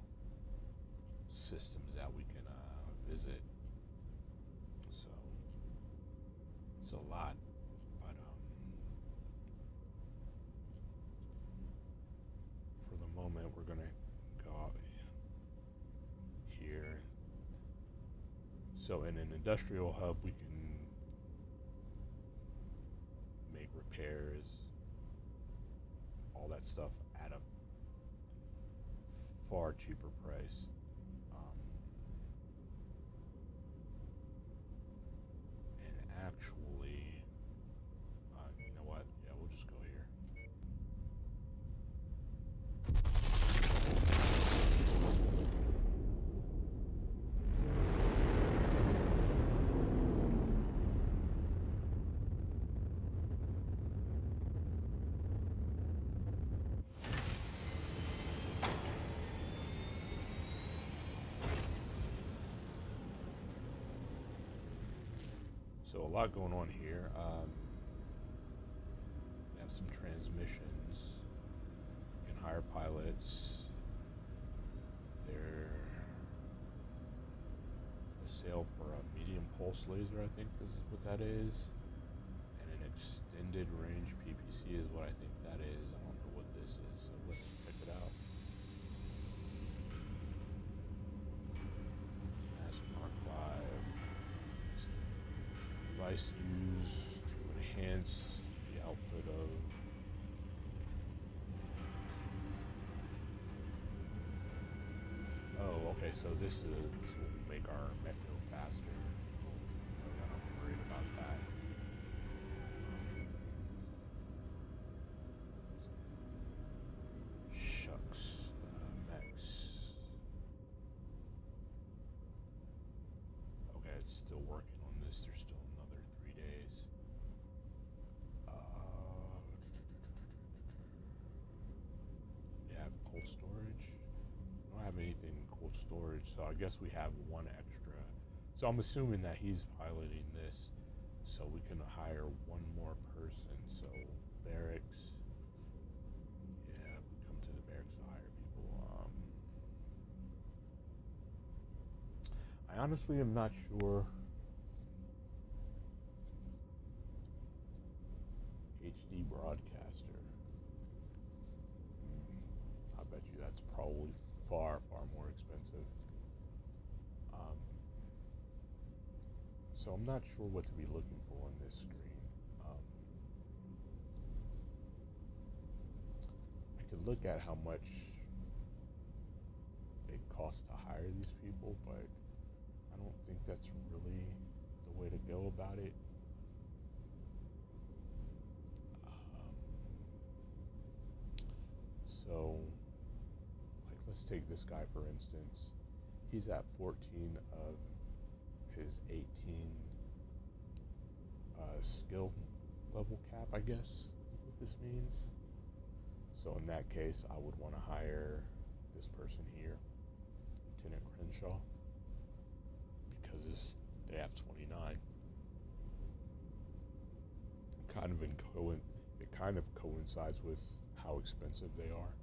systems that we can visit. So it's a lot, but for the moment we're gonna go out here. So in an industrial hub we can make repairs, all that stuff at a far cheaper price. And actually, you know what? Yeah, we'll just go here. So a lot going on here. We have some transmissions. You can hire pilots. They're a sale for a medium pulse laser, I think is what that is. And an extended range PPC is what I think that is. I don't know what this is, so let's check it out. Mask Mark 5. Device used to enhance the output of okay, so this will make our mech go faster. I'm not worried about that. Shucks, mechs. Okay, it's still working on this. There's still another 3 days. Yeah, cold storage. I don't have anything in cold storage, so I guess we have one extra. So I'm assuming that he's piloting this, so we can hire one more person. So barracks. Yeah, we come to the barracks to hire people. I honestly am not sure. HD broadcaster. I bet you that's probably far more expensive. So I'm not sure what to be looking for on this screen. I could look at how much it costs to hire these people, but I don't think that's really the way to go about it. So, like, let's take this guy for instance. He's at 14 of his 18 skill level cap, I guess is what this means. So in that case, I would want to hire this person here, Lieutenant Crenshaw, because they have 29. it kind of coincides with how expensive they are.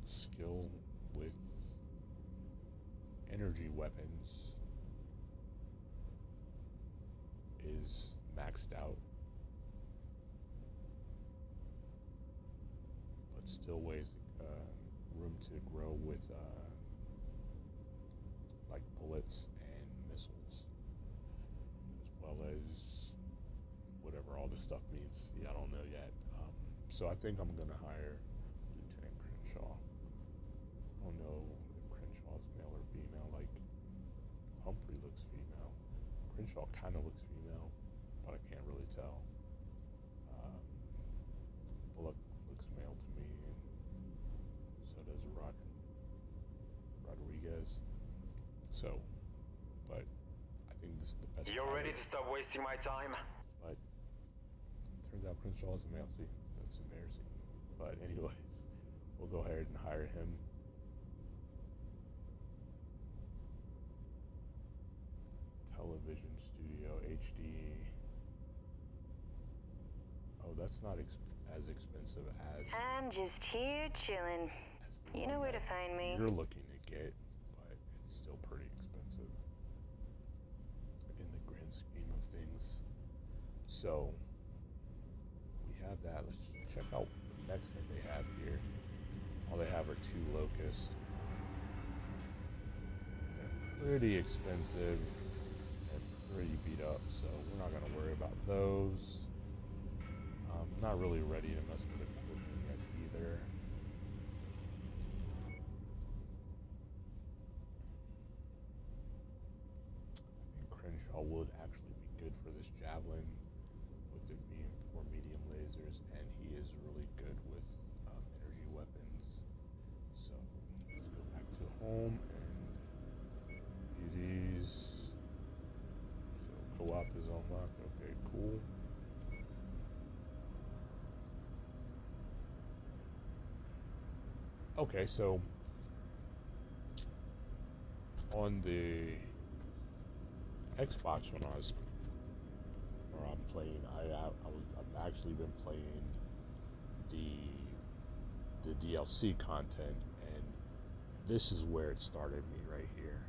Skill with energy weapons is maxed out, but still room to grow with like bullets and missiles, as well as whatever all this stuff means. Yeah, I don't know yet. So I think I'm gonna hire Lieutenant Crenshaw. I don't know if Crenshaw is male or female. Like Humphrey looks female. Crenshaw kind of looks female, but I can't really tell. Bullock looks male to me, and so does Rodriguez. So, but I think this is the best. You're ready to stop wasting my time? But turns out Crenshaw is a male. See, that's embarrassing. But anyways, we'll go ahead and hire him. Television studio HD. Oh, that's not as expensive as. I'm just here chilling. You know where to find me. You're looking to get, but it's still pretty expensive in the grand scheme of things. So we have that. Let's just check out the mechs that they have here. All they have are 2 locusts. They're pretty expensive and pretty beat up, so we're not going to worry about those. I'm not really ready to mess with equipment yet either. I think Crenshaw would actually be good for this javelin, with it being 4 medium lasers, and he is really good with energy weapons. So let's go back to home and do these. So co-op is unlocked. Okay, cool. Okay, so on the Xbox when I'm playing, I've actually been playing the DLC content, and this is where it started me right here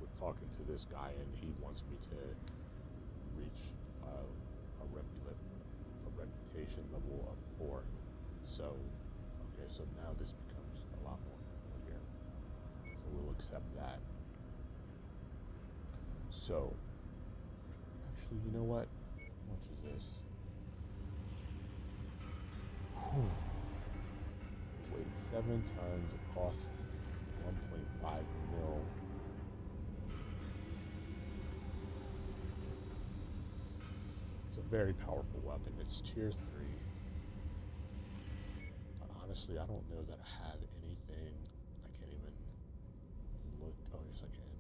with talking to this guy, and he wants me to reach a reputation level of 4. So okay, so now this becomes a lot more familiar. So we'll accept that. So, actually, you know what? How much is this? Weight 7 tons, it costs 1.5 mil. It's a very powerful weapon. It's tier 3. Honestly, I don't know that I have anything. I can't even look. Oh, yes, I can.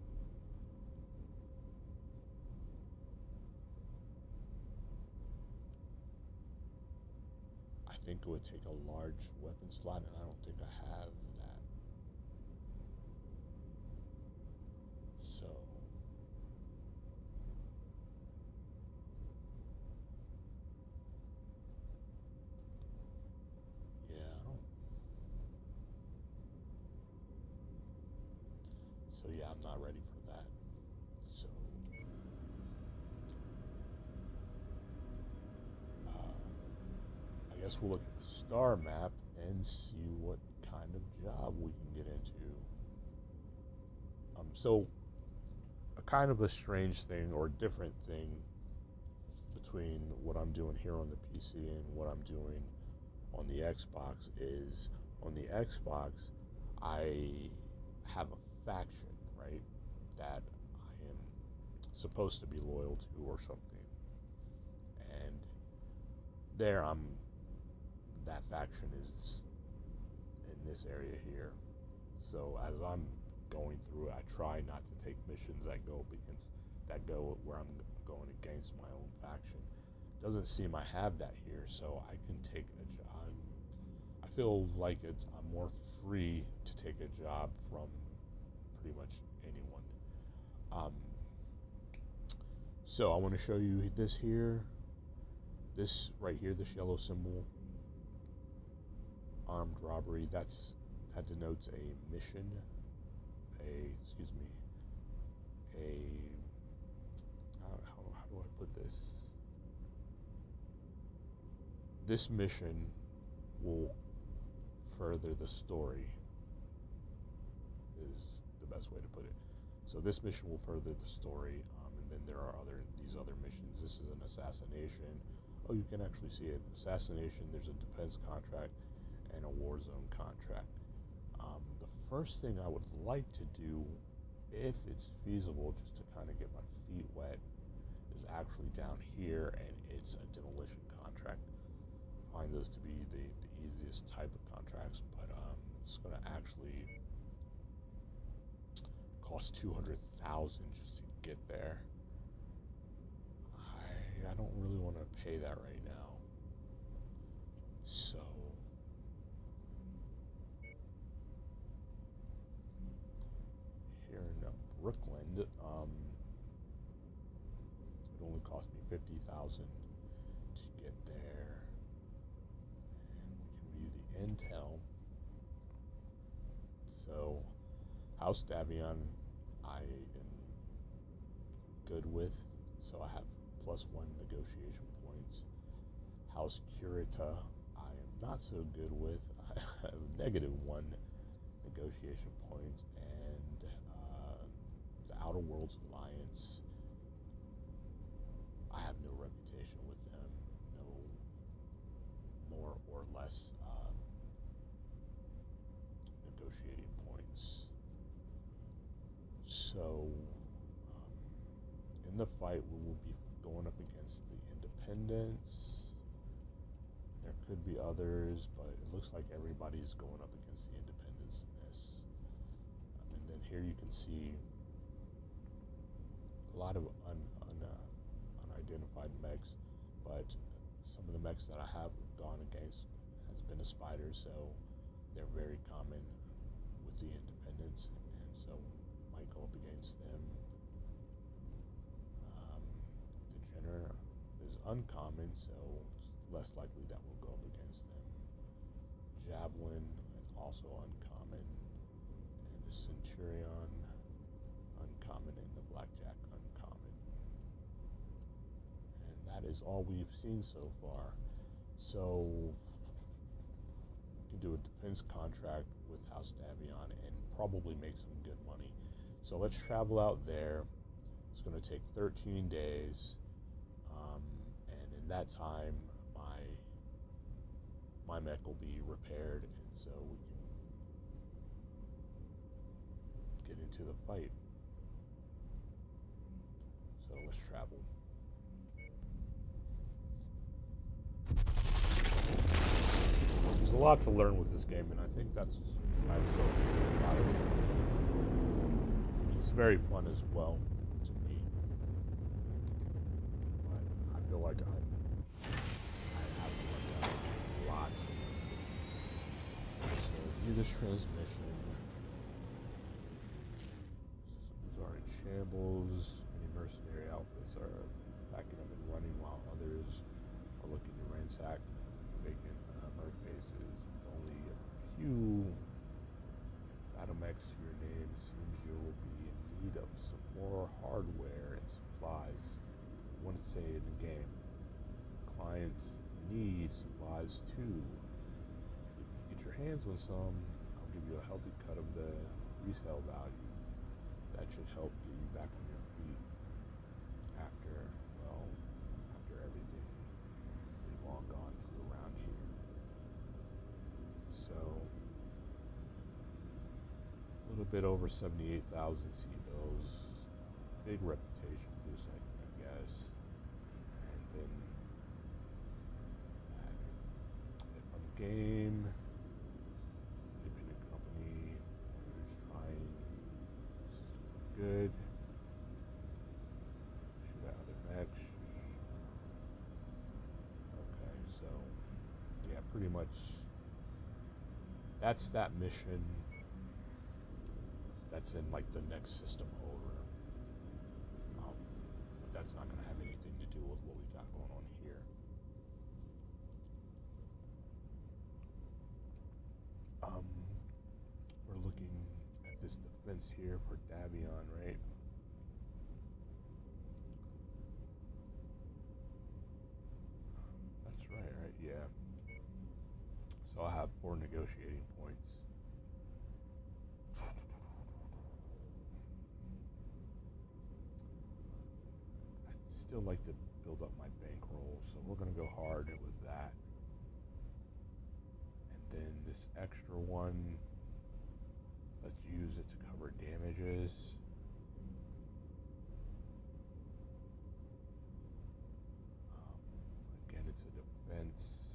I think it would take a large weapon slot, and I don't think I have that. So. So yeah, I'm not ready for that. So I guess we'll look at the star map and see what kind of job we can get into. So a kind of a strange thing or different thing between what I'm doing here on the PC and what I'm doing on the Xbox is on the Xbox, I have a faction, right, that I am supposed to be loyal to or something, and there that faction is in this area here. So as I'm going through it, I try not to take missions that go where I'm going against my own faction. Doesn't seem I have that here, so I can take a job. I feel like I'm more free to take a job from pretty much anyone. So I want to show you this here. This right here, this yellow symbol, armed robbery, that denotes a mission, how do I put this? This mission will further the story, is the best way to put it. So this mission will further the story, and then there are these other missions. This is an assassination. Oh, you can actually see it. Assassination, there's a defense contract and a war zone contract. The first thing I would like to do, if it's feasible, just to kind of get my feet wet, is actually down here, and it's a demolition contract. I find those to be the easiest type of contracts, but it's going to actually cost $200,000 just to get there. I don't really want to pay that right now. So here in Brooklyn, it only cost me $50,000 to get there. And we can view the intel. So House Davion I am good with, so I have +1 negotiation points. House Curita I am not so good with. I have -1 negotiation points, and the Outer Worlds Alliance, I have no reputation with them, no more or less negotiating points. So in the fight, we will be going up against the Independents. There could be others, but it looks like everybody's going up against the Independents in this. And then here you can see a lot of unidentified mechs, but some of the mechs that I have gone against has been a spider, so they're very common with the Independents, and so might go up against them. Degenerate is uncommon, so it's less likely that we'll go up against them. Javelin is also uncommon, and the Centurion uncommon, and the Blackjack uncommon. And that is all we've seen so far. So we can do a defense contract with House Davion and probably make some good money. So let's travel out there. It's going to take 13 days, and in that time, my mech will be repaired, and so we can get into the fight. So let's travel. There's a lot to learn with this game, and I think that's why I'm so excited about it. It's very fun as well to me. But I feel like I have worked out a lot. So view this transmission. Systems are in shambles. Many mercenary outfits are backing up and running, while others are looking to ransack vacant Earth bases. With only a few battle mechs to your name, it seems you will be in need of some more hardware and supplies. I want to say in the game, clients need supplies too. If you get your hands on some, I'll give you a healthy cut of the resale value. That should help get you back on your feet after everything we've all gone through around here. So a little bit over 78,000 C-bills. Big reputation boost, I guess. And then on the game, independent company, who's trying, good. Shoot out other mechs. Okay, so yeah, pretty much that's that mission. That's in like the next system over. that's not going to have anything to do with what we got going on here. We're looking at this defense here for Davion, right? That's right, yeah. So I have 4 negotiating points. I'd still like to build up my bankroll, so we're going to go hard with that. And then this extra one, let's use it to cover damages. Again, it's a defense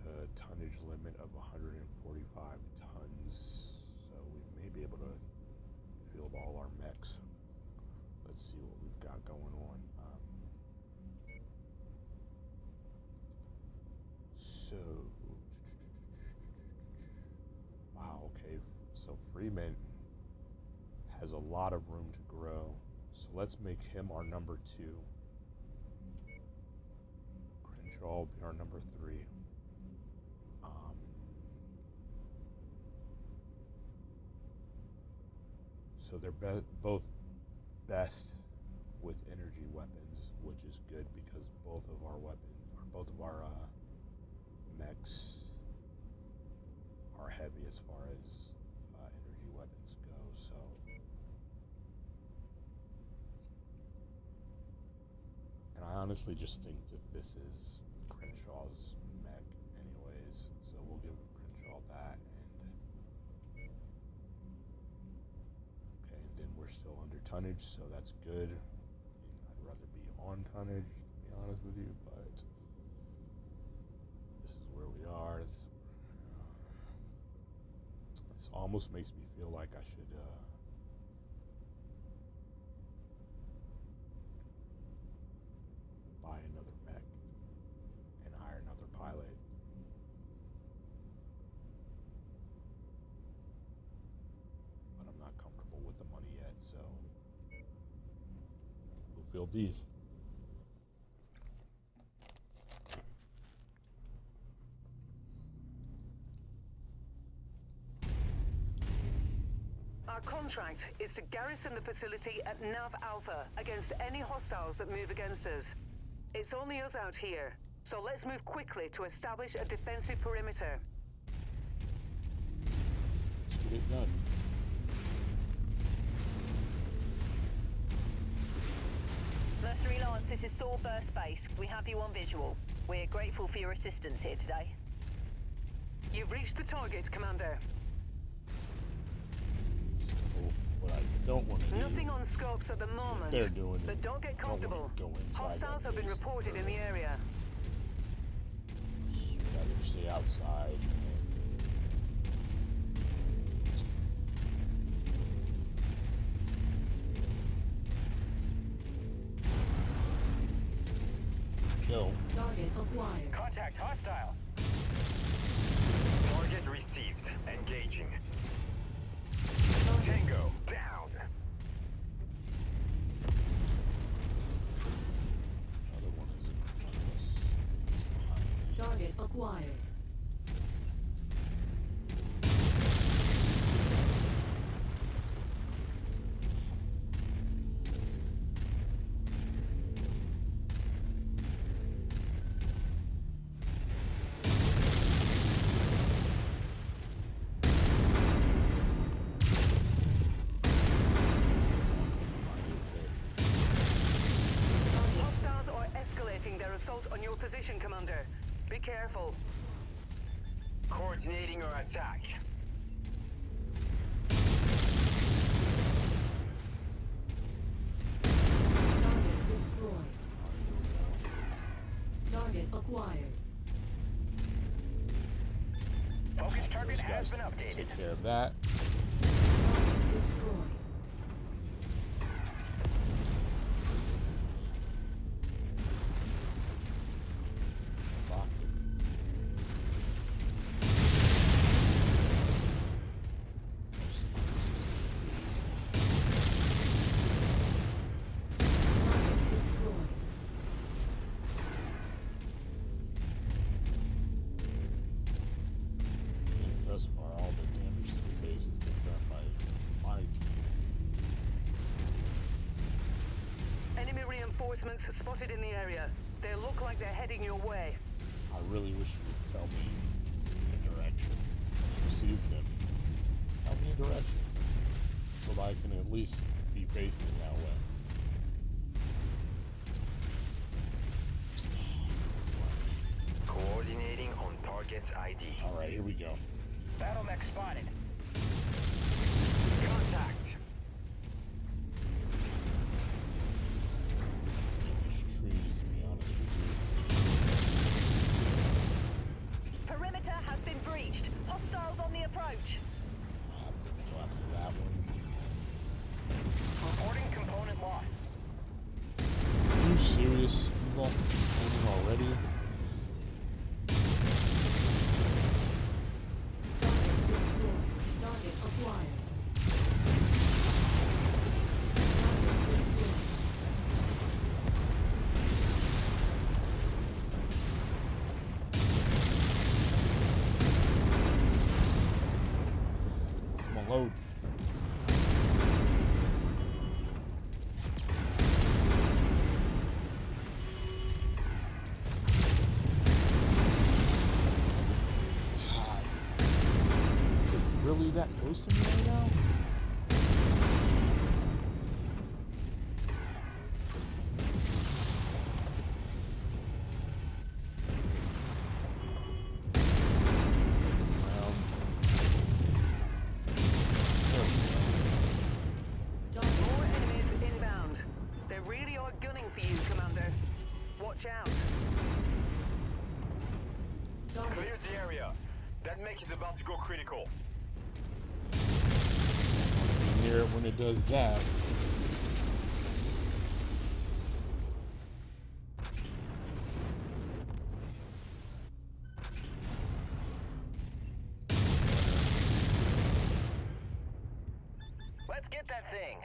with a tonnage limit of 145 tons, so we may be able to field all our mechs. Let's see what we've got going on. So, wow, okay, so Freeman has a lot of room to grow, so let's make him our number 2. Crenshaw will be our number 3. So they're both best with energy weapons, which is good because both of our mechs are heavy as far as energy weapons go. So and I honestly just think that this is Crenshaw's mech anyways, so we'll give Crenshaw that. And then we're still under tonnage, so that's good. I mean, I'd rather be on tonnage, to be honest with you, but this is where we are. This almost makes me feel like I should buy another mech and hire another pilot. But I'm not comfortable with the money yet, so we'll field these. Our contract is to garrison the facility at Nav Alpha against any hostiles that move against us. It's only us out here, so let's move quickly to establish a defensive perimeter. Let's get it done. Mercenary Lance, this is Saw Burst Base. We have you on visual. We're grateful for your assistance here today. You've reached the target, Commander. What I don't want to do. Nothing on scopes at the moment. They're doing but don't get comfortable. Hostiles have been reported in the area. I'd rather stay outside. Go. Target acquired. Contact hostile. Target received. Engaging. Tango down. Another one is in front of us. Target acquired. Assault on your position, Commander. Be careful. Coordinating our attack. Target destroyed. Target acquired. Focus target has been updated. Take care of that. Target destroyed. reinforcements spotted in the area. They look like they're heading your way. I really wish you would tell me the direction. Receive them. Tell me a direction. So that I can at least be facing that way. Coordinating on target's ID. Alright, here we go. Battle mech spotted. Contact. Perimeter has been breached. Hostiles on the approach. Go after that one. Reporting component loss. Are you serious? You lost a component already? Target acquired. Come on, load. Really that close to me right now? More enemies inbound. They really are gunning for you, Commander. Watch out. Clear the area. That mech is about to go critical. Near it when it does that. Let's get that thing.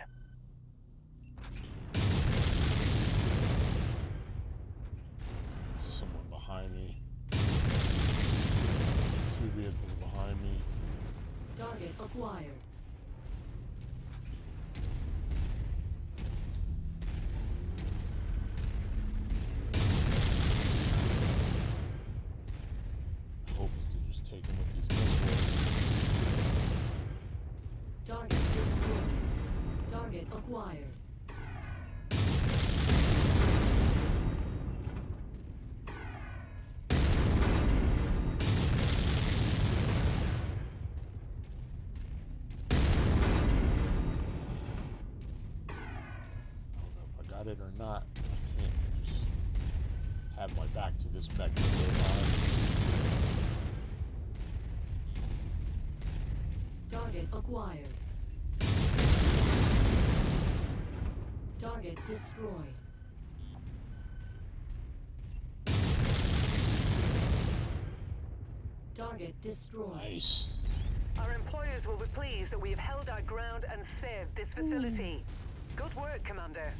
Someone behind me. Two vehicles behind me. Target acquired. Hope is to just take them with these missiles. Target destroyed. Target acquired. I don't know if I got it or not. I can't just have my back to this mech the whole time. Target acquired. Target destroyed. Target destroyed. Nice. Our employers will be pleased that we have held our ground and saved this facility. Good work, Commander.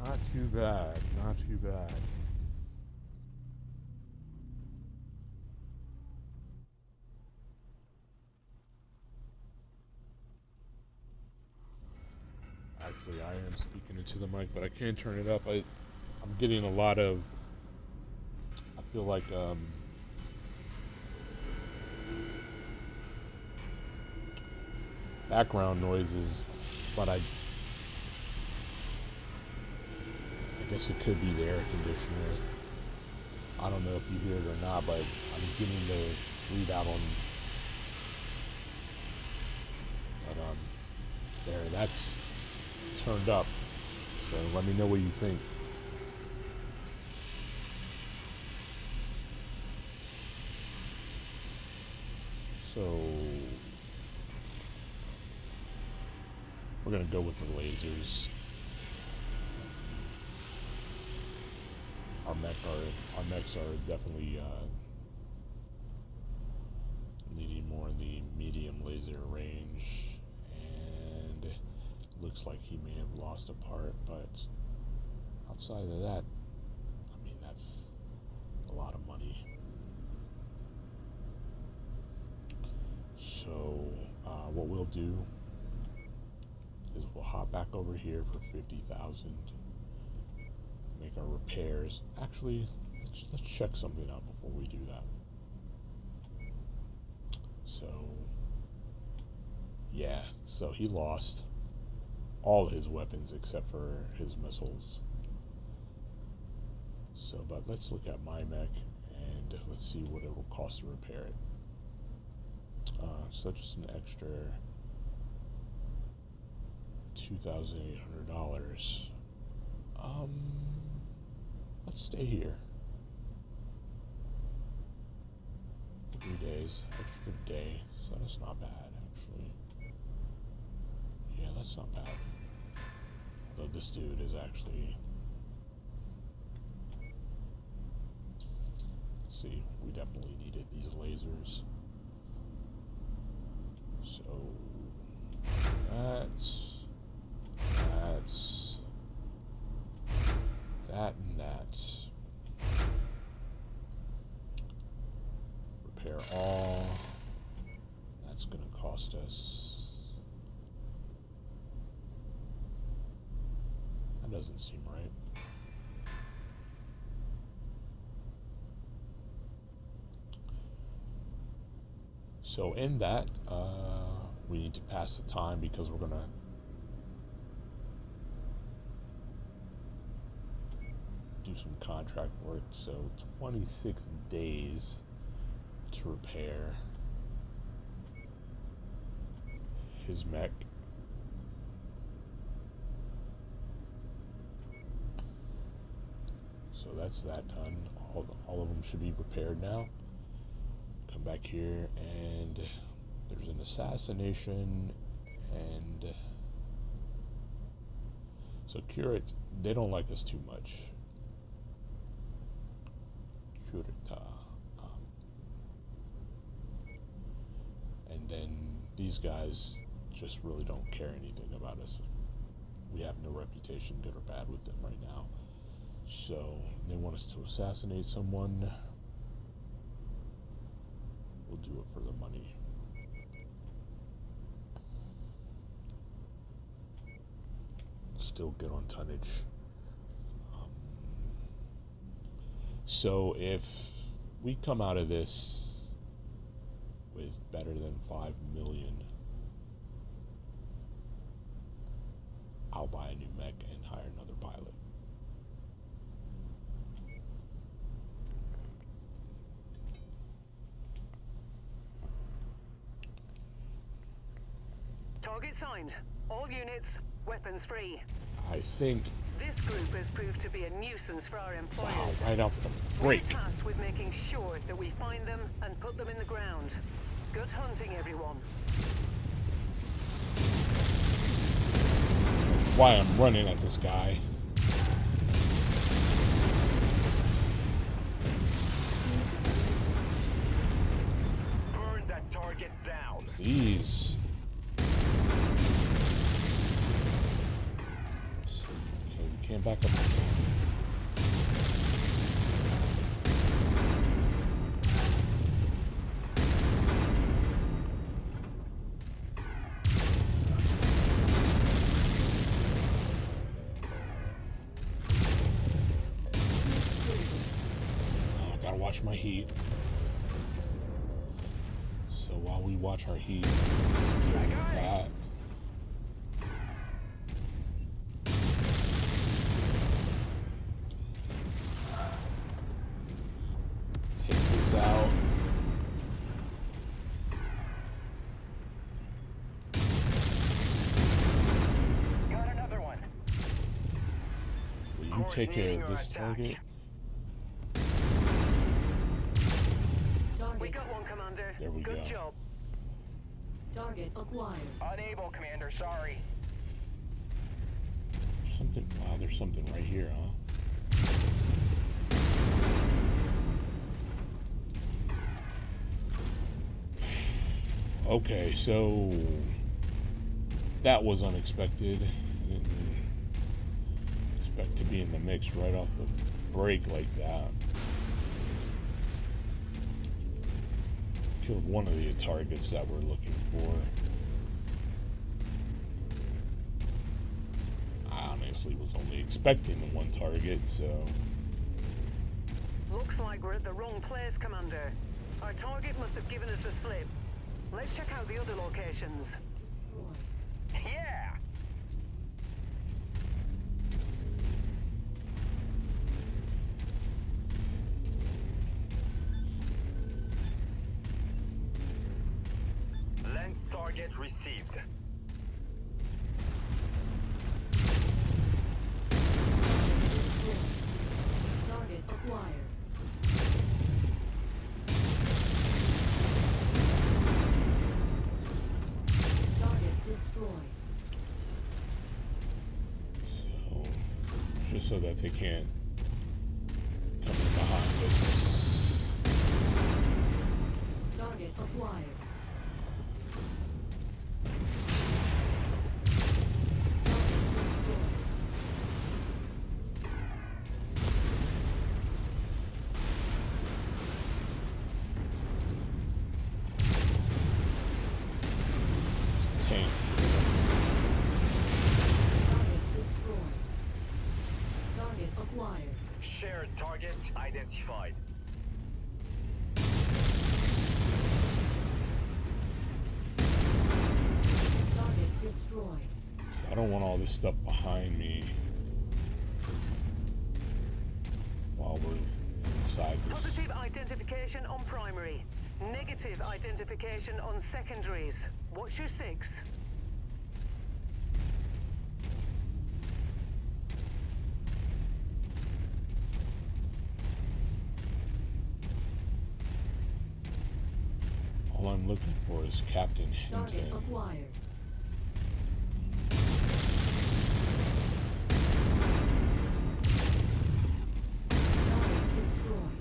Not too bad. Not too bad. Actually, I am speaking into the mic, but I can't turn it up. I'm getting a lot of. I feel like background noises, but I guess it could be the air conditioner. I don't know if you hear it or not, but I'm getting the readout on. But there, that's turned up. So let me know what you think. So we're gonna go with the lasers. Our mechs are definitely needing more in the medium laser range, and looks like he may have lost a part, but outside of that, I mean, that's a lot of money. So what we'll do is we'll hop back over here for 50,000. make our repairs. Actually, let's check something out before we do that. So, yeah, so he lost all his weapons except for his missiles. So, but let's look at my mech and let's see what it will cost to repair it. So just an extra $2,800. Let's stay here. 3 days, extra day, so that's not bad actually. Yeah, that's not bad. Although this dude is actually, see, we definitely needed these lasers. So that's that and that. Repair all. That's gonna cost us. That doesn't seem right. So in that, we need to pass the time because we're gonna do some contract work. So 26 days to repair his mech. So that's that done. All of them should be repaired now. Come back here and there's an assassination and so Curate, they don't like us too much. Curita. And then these guys just really don't care anything about us. We have no reputation, good or bad, with them right now. So they want us to assassinate someone. We'll do it for the money. Still good on tonnage. So if we come out of this with better than 5 million, I'll buy a new mech and hire another pilot. Target signed. All units, weapons free. I think this group has proved to be a nuisance for our employers. Wow, right off the break. We're tasked with making sure that we find them and put them in the ground. Good hunting, everyone. Why I'm running at this guy. Burn that target down. Jeez. Can't back up. I gotta watch my heat. So while we watch our heat, deal with that. Out. Got another one. Will you take care of this target? We got one, Commander. There we go. Good job. Target acquired. Unable, Commander. Sorry. Something. Wow, there's something right here, huh? Okay, so that was unexpected. I didn't expect to be in the mix right off the break like that. Killed one of the targets that we're looking for. I don't actually was only expecting the one target, so... Looks like we're at the wrong place, Commander. Our target must have given us the slip. Let's check out the other locations. Yeah! Lens target received. Target acquired. Target destroyed. So, just so that they can't come in behind us. Target acquired. Tank. Target destroyed. Target acquired. Shared target identified. Target destroyed. So I don't want all this stuff behind me while we're inside this. Positive identification on primary. Negative identification on secondaries. What's your 6? All I'm looking for is Captain Target Hinton. acquired. Target destroyed.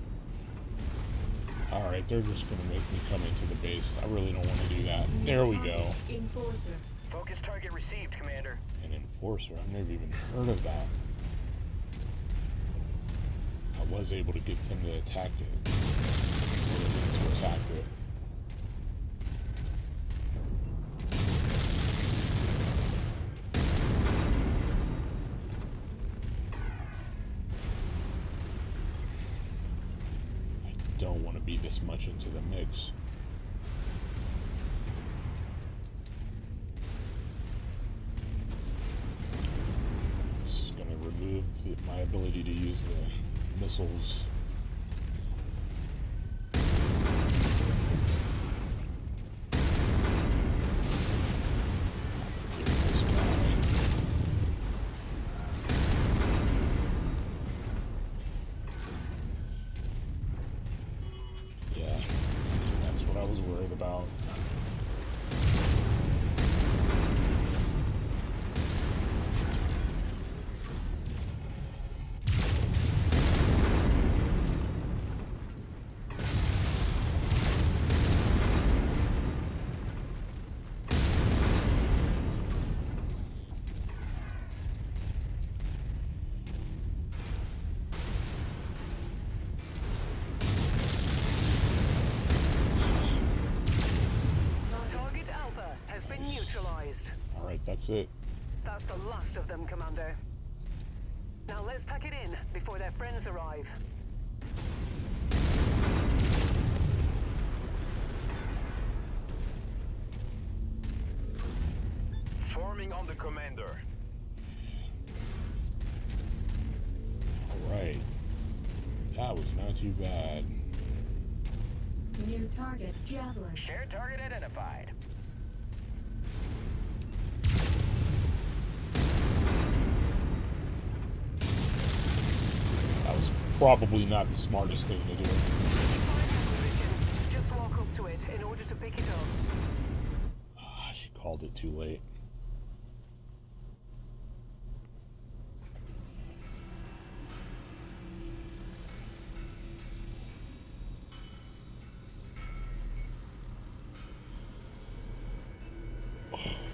Alright, they're just gonna make me come into the base. I really don't want to do that. There we go. Enforcer. Focus target received, Commander. An enforcer. I've never even heard of that. I was able to get them to attack it. Or them to attack it. I don't want to be this much into the mix. This is going to remove my ability to use the missiles. This guy. Yeah, that's what I was worried about. Target Alpha has been neutralized. Alright, that's it. That's the last of them, Commander. Now let's pack it in before their friends arrive. Forming on the commander. Alright. That was not too bad. New target Javelin. Shared target identified. That was probably not the smartest thing to do. Just walk up to it in order to pick it up. Ah, she called it too late.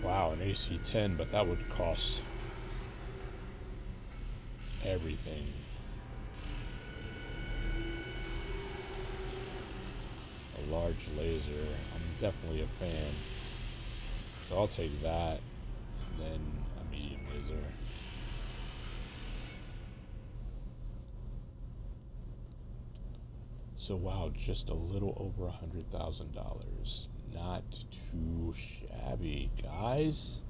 Wow, an AC-10, but that would cost everything. A large laser. I'm definitely a fan. So I'll take that. And then a medium laser. So wow, just a little over $100,000. Not too shabby, guys.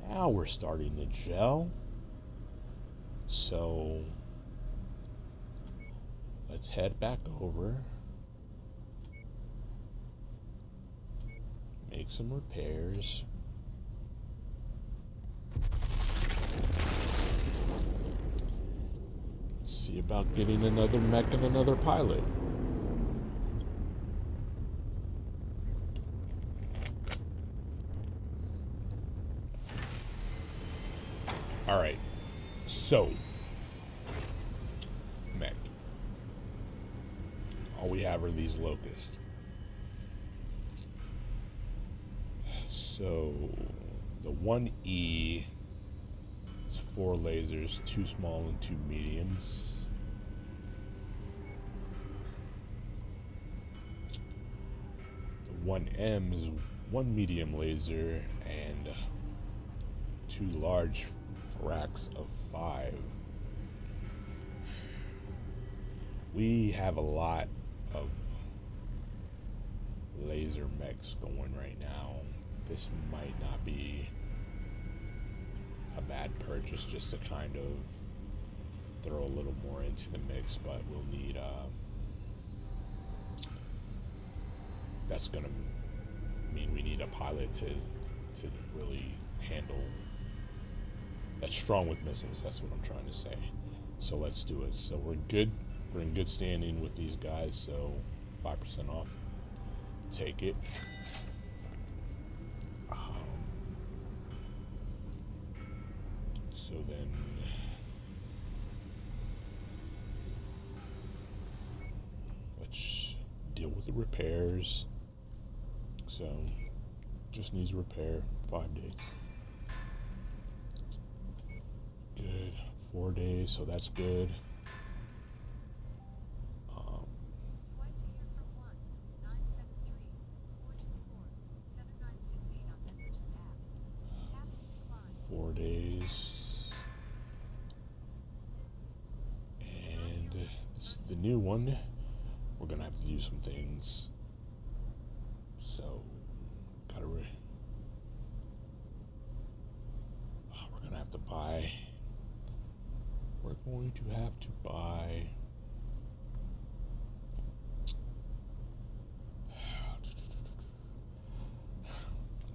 Now we're starting to gel. So let's head back over, make some repairs. See about getting another mech and another pilot. Alright, so mech. All we have are these locusts. So the 1E is 4 lasers, 2 small and 2 mediums. The 1M is 1 medium laser and 2 large racks of 5. We have a lot of laser mechs going right now. This might not be a bad purchase just to kind of throw a little more into the mix, but we'll need that's gonna mean we need a pilot to really handle that's strong with missiles. That's what I'm trying to say. So let's do it. So we're good. We're in good standing with these guys, so 5% off. Take it. So then let's deal with the repairs. So just needs repair, 5 days. Good, 4 days, so that's good. Swipe to hear from 1 973 424 7968 on Messages app. Tap to decline. 4 days. And this is the new one. We're gonna have to do some things. So, we're gonna have to buy. We're going to have to buy.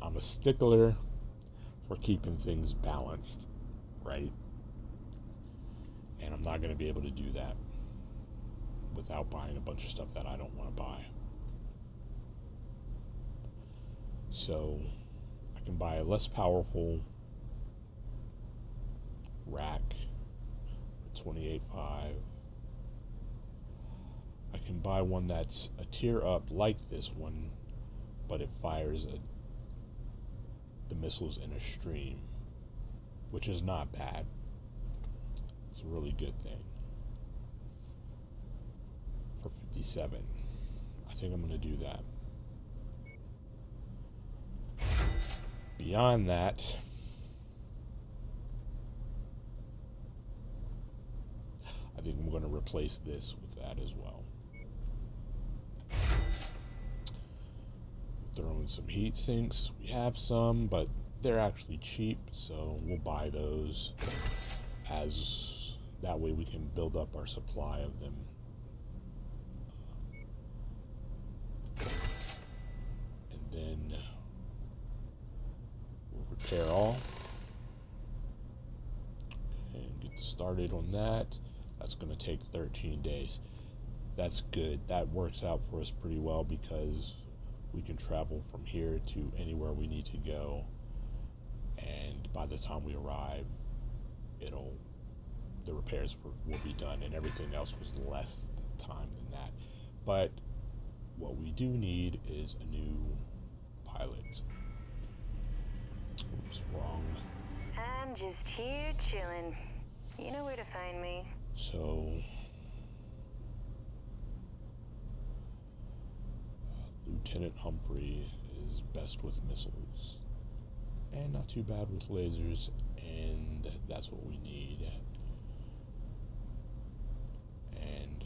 I'm a stickler for keeping things balanced, right? And I'm not going to be able to do that without buying a bunch of stuff that I don't want to buy. So I can buy a less powerful rack, 28.5. I can buy one that's a tier up like this one, but it fires the missiles in a stream, which is not bad. It's a really good thing. For 57. I think I'm going to do that. Beyond that, I think I'm going to replace this with that as well. Throw in some heat sinks. We have some, but they're actually cheap, so we'll buy those as that way we can build up our supply of them. And then we'll repair all and get started on that. That's going to take 13 days. That's good. That works out for us pretty well because we can travel from here to anywhere we need to go, and by the time we arrive, the repairs will be done, and everything else was less time than that. But what we do need is a new pilot. Oops, wrong. I'm just here chilling. You know where to find me. So Lieutenant Humphrey is best with missiles and not too bad with lasers, and that's what we need. And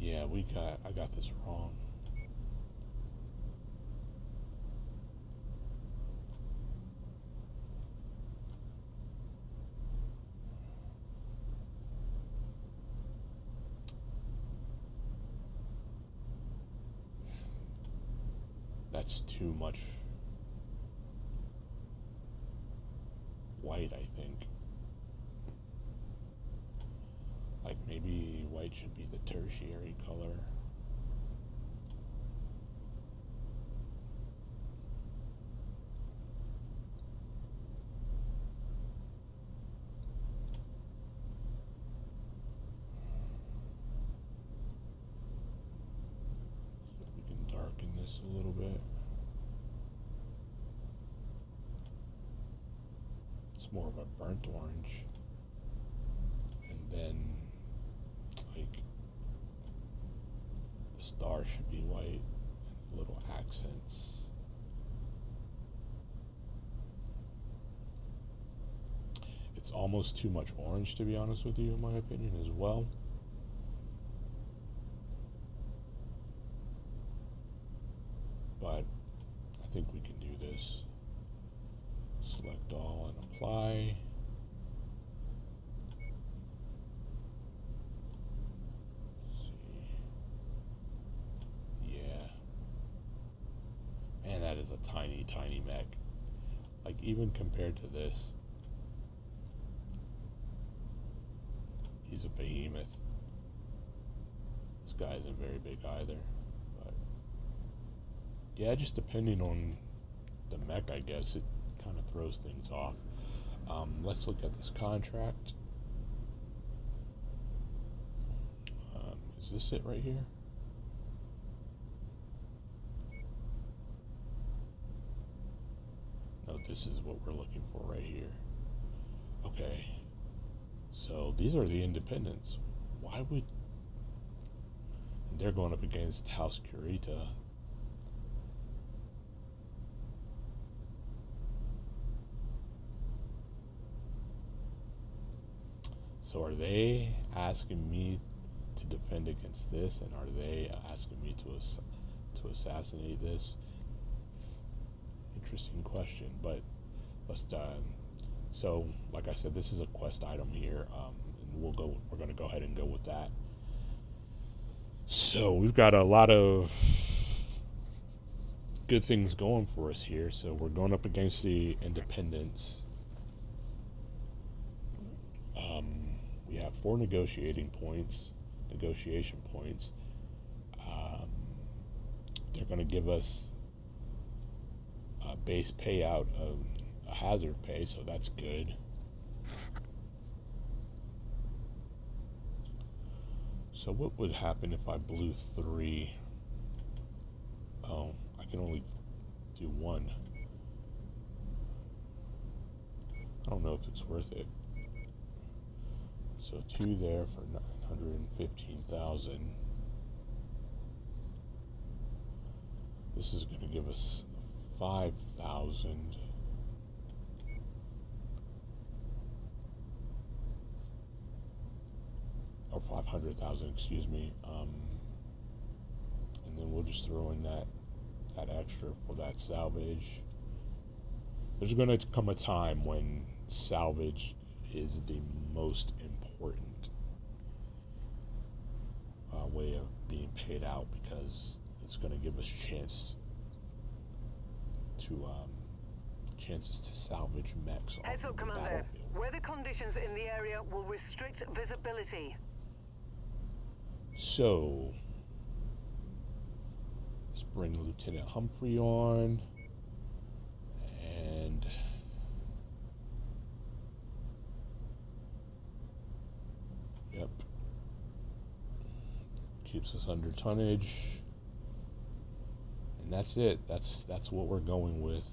Yeah, I got this wrong. That's too much white, I think. Like maybe white should be the tertiary color. So we can darken this a little bit. It's more of a burnt orange. And then, like, the star should be white, and little accents. It's almost too much orange, to be honest with you, in my opinion, as well. But I think we can do this. Select all and apply. Let's see. Yeah. Man, that is a tiny, tiny mech. Like, even compared to this, he's a behemoth. This guy isn't very big either. But yeah, just depending on the mech, I guess, it kind of throws things off. Let's look at this contract. Is this it right here? No, this is what we're looking for right here. Okay. So these are the independents. Why would... They're going up against House Kurita. So are they asking me to defend against this, and are they asking me to assassinate this? Interesting question, but let's so like I said, this is a quest item here, and we're going to go ahead and go with that. So we've got a lot of good things going for us here. So we're going up against the independents. We have 4 negotiation points. They're going to give us a base payout of a hazard pay, so that's good. So what would happen if I blew 3? Oh, I can only do 1. I don't know if it's worth it. So 2 there for 915,000. This is going to give us 5,000. Or 500,000, excuse me. And then we'll just throw in that extra for that salvage. There's going to come a time when salvage is the most important way of being paid out, because it's going to give us chances to salvage mechs. Heads up, Commander. Weather conditions in the area will restrict visibility. So let's bring Lieutenant Humphrey on, and yep, keeps us under tonnage, and that's it. That's what we're going with.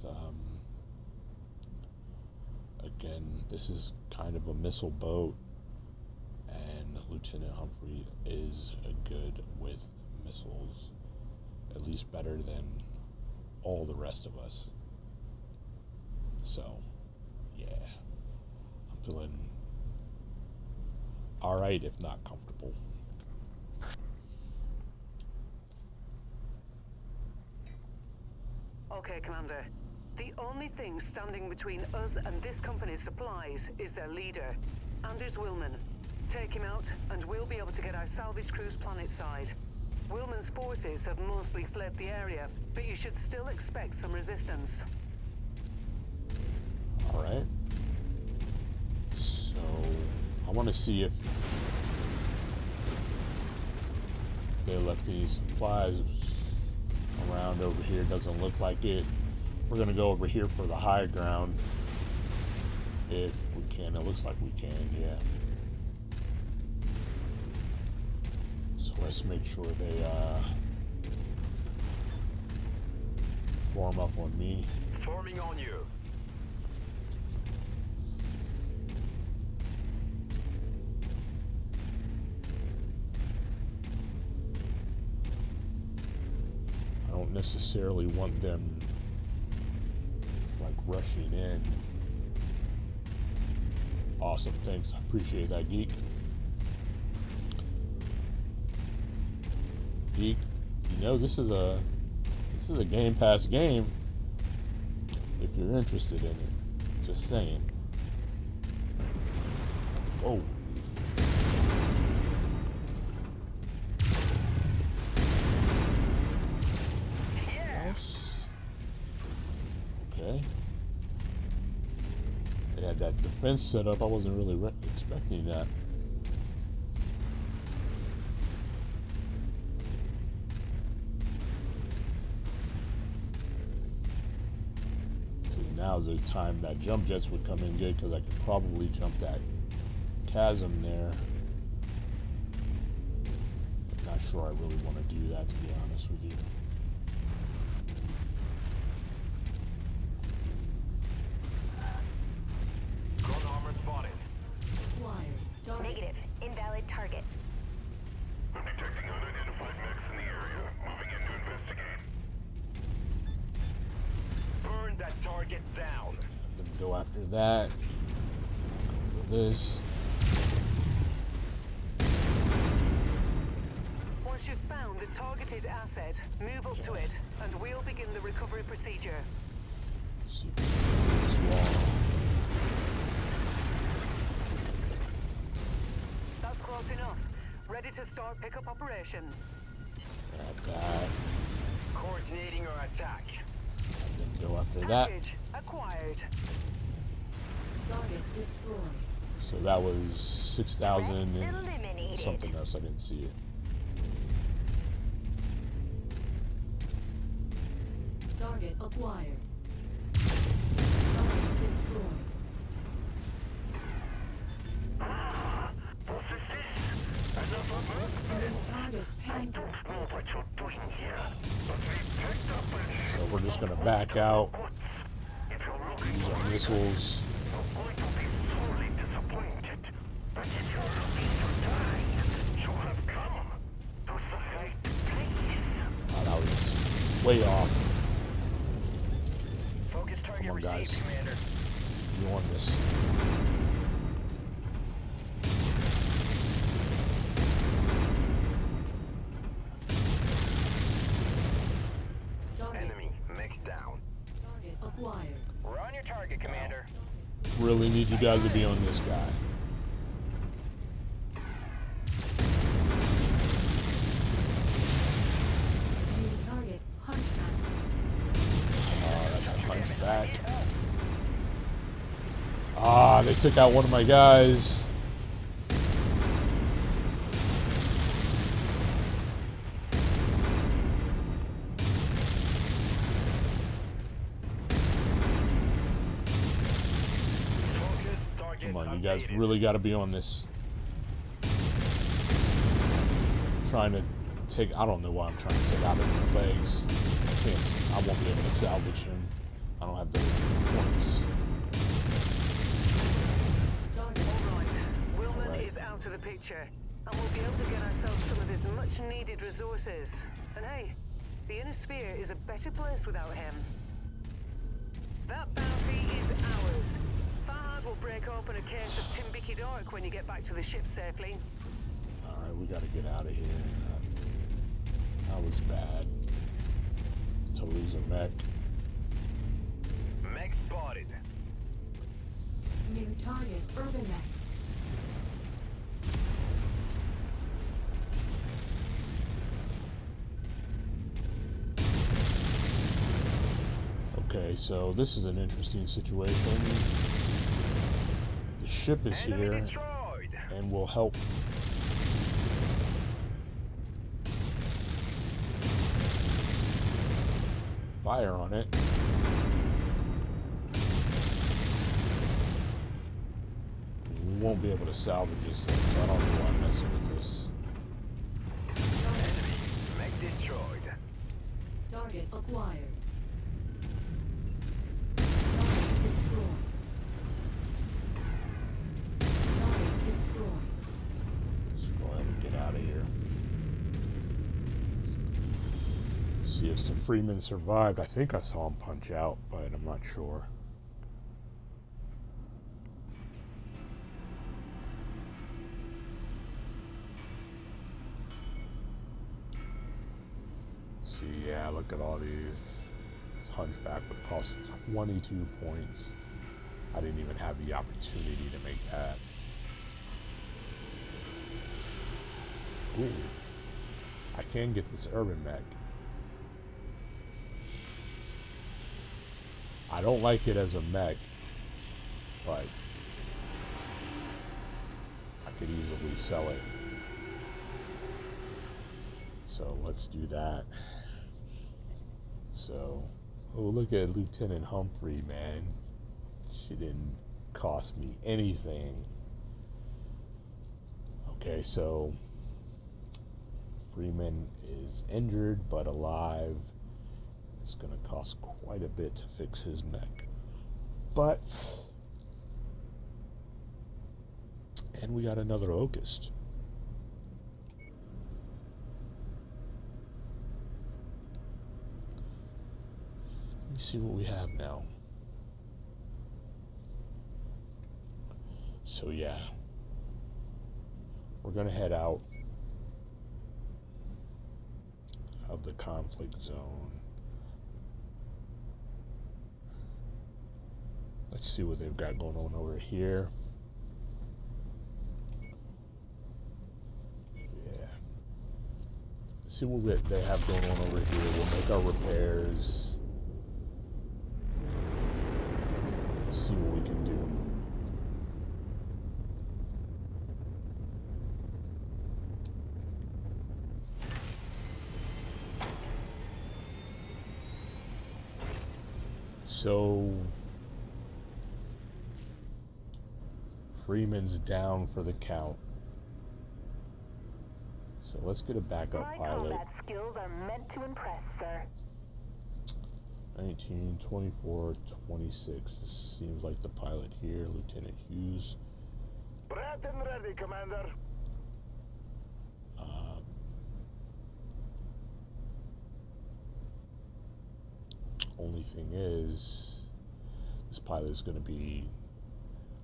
Again, this is kind of a missile boat, and Lieutenant Humphrey is good with missiles, at least better than all the rest of us. So, yeah, I'm feeling alright, if not comfortable. Okay, Commander. The only thing standing between us and this company's supplies is their leader, Anders Willman. Take him out, and we'll be able to get our salvage crews planetside. Willman's forces have mostly fled the area, but you should still expect some resistance. Alright. So, I want to see if they left any supplies around over here. Doesn't look like it. We're going to go over here for the high ground. If we can. It looks like we can, yeah. So let's make sure they form up on me. Forming on you. I don't necessarily want them like rushing in. Awesome, thanks. I appreciate that, Geek. Geek, you know this is a Game Pass game. If you're interested in it, just saying. Whoa. Okay. They had that defense set up. I wasn't really expecting that. See, now's the time that jump jets would come in good because I could probably jump that chasm there. Not sure I really want to do that, to be honest with you. Negative. Invalid target. I'm detecting unidentified mechs in the area. Moving in to investigate. Burn that target down. Then go after that. Go this. Once you've found the targeted asset, move up to it, and we'll begin the recovery procedure. Let's see if we can get this wall. That's close enough. Ready to start pickup operation. Grab that. Coordinating our attack. And then go after that. Package acquired. Target destroyed. So that was 6,000 and something else. I didn't see it. Target acquired. Target destroyed. What is this? Another mech? Target I don't know what you're doing here, but we picked up a So we're just gonna back out. If you're looking Use our missiles. you're going to be sorely disappointed. But if you're looking to die, you have come to the right place. Oh, that was way off. Focus target Come on, received, guys. Commander. You won this. Enemy mech down. Target acquired. We're on your target, Commander. Really need you guys to be on this guy. New target hunchback. Oh, that's a hunchback. Ah, they took out one of my guys. Focus target. Come on, you guys really got to be on this. Trying to take, I don't know why I'm trying to take out his legs. I won't be able to salvage him. I don't have the points. Alright, Willman is out of the picture, and we'll be able to get ourselves some of his much-needed resources. And hey, the Inner Sphere is a better place without him. That bounty is ours. Fahad will break open a case of Timbiki Dark when you get back to the ship safely. Alright, we got to get out of here. That was bad. To lose a mech. spotted. New target, Urban Mech. Okay, so this is an interesting situation. The ship is here and will help. Fire on it. We won't be able to salvage this thing, so I don't know why I'm messing with this. Enemy mech destroyed. Target acquired. Target destroyed. Target destroyed. Let's go ahead and get out of here. See if some Freemen survived. I think I saw him punch out, but I'm not sure. See, yeah, look at all these. This Hunchback would cost 22 points. I didn't even have the opportunity to make that. Ooh. I can get this Urban Mech. I don't like it as a mech, but I could easily sell it. So let's do that. So, oh, look at Lieutenant Humphrey, man. She didn't cost me anything. Okay, so Freeman is injured but alive. It's going to cost quite a bit to fix his mech. But, and we got another Locust. Let me see what we have now. So yeah, we're going to head out of the conflict zone. Let's see what they've got going on over here. Yeah. Let's see what they have going on over here. We'll make our repairs. Let's see what we can do. So Freeman's down for the count. So let's get a backup My pilot. combat skills are meant to impress, sir. 19, 24, 26. This seems like the pilot here, Lieutenant Hughes. Prepped and ready, Commander. Only thing is, this pilot is going to be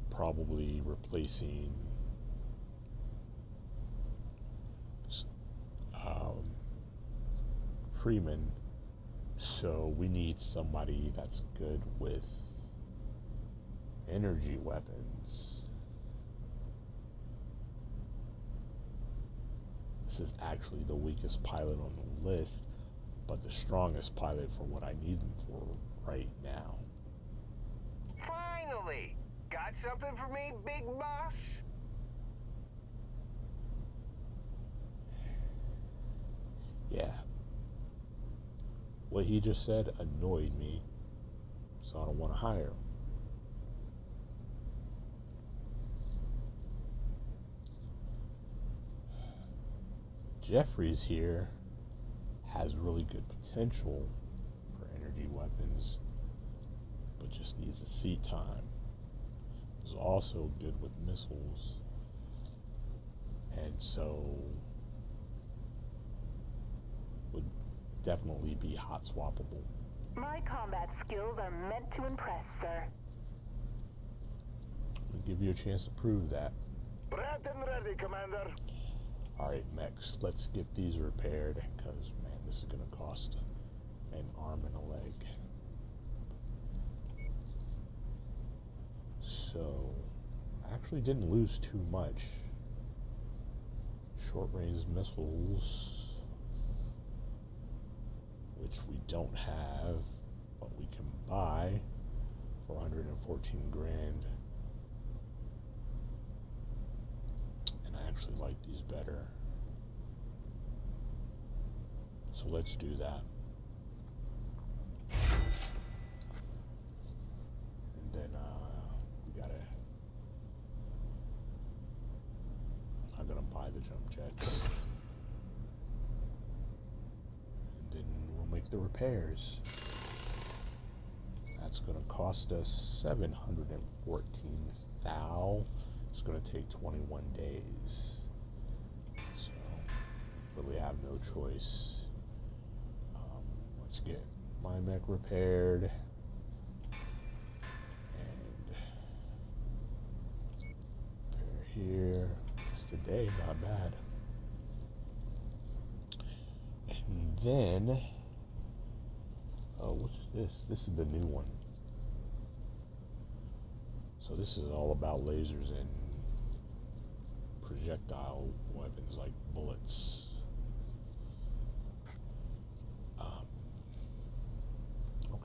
probably replacing Freeman, so we need somebody that's good with energy weapons. This is actually the weakest pilot on the list, but the strongest pilot for what I need them for right now. Finally! Got something for me, big boss? Yeah. What he just said annoyed me, so I don't want to hire him. Jeffries here has really good potential for energy weapons, but just needs a seat time. He's also good with missiles, and so would definitely be hot swappable. My combat skills are meant to impress, sir. We'll give you a chance to prove that. Prepped and ready, Commander. Alright, mechs, let's get these repaired, because, man, this is going to cost an arm and a leg. So, I actually didn't lose too much. Short-range missiles, which we don't have, but we can buy for 114 grand. And I actually like these better. So let's do that. And then we gotta... I'm gonna buy the jump jets. And then we'll make the repairs. That's gonna cost us 714 thou. It's gonna take 21 days. So really have no choice. Let's get my mech repaired. And repair here. Just a day, not bad. And then, oh, what's this? This is the new one. So this is all about lasers and projectile weapons like bullets.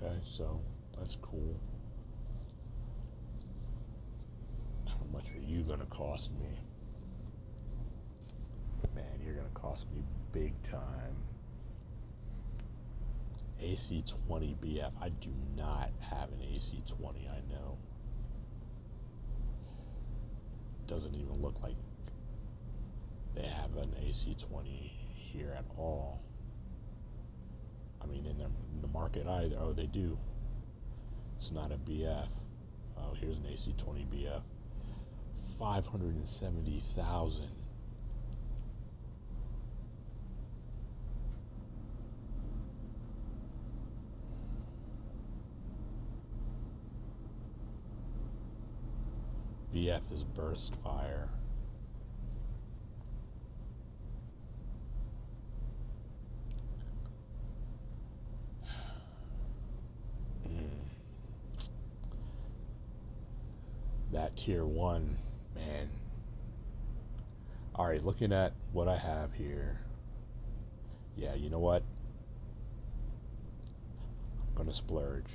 Okay, so that's cool. How much are you gonna cost me? Man, you're gonna cost me big time. AC-20 BF. I do not have an AC-20, I know. Doesn't even look like they have an AC-20 here at all. I mean, in the market either. Oh, they do. It's not a BF. Oh, here's an AC-20 BF. 570,000. BF is burst fire. That tier 1, man. Alright, looking at what I have here. Yeah, you know what? I'm gonna splurge.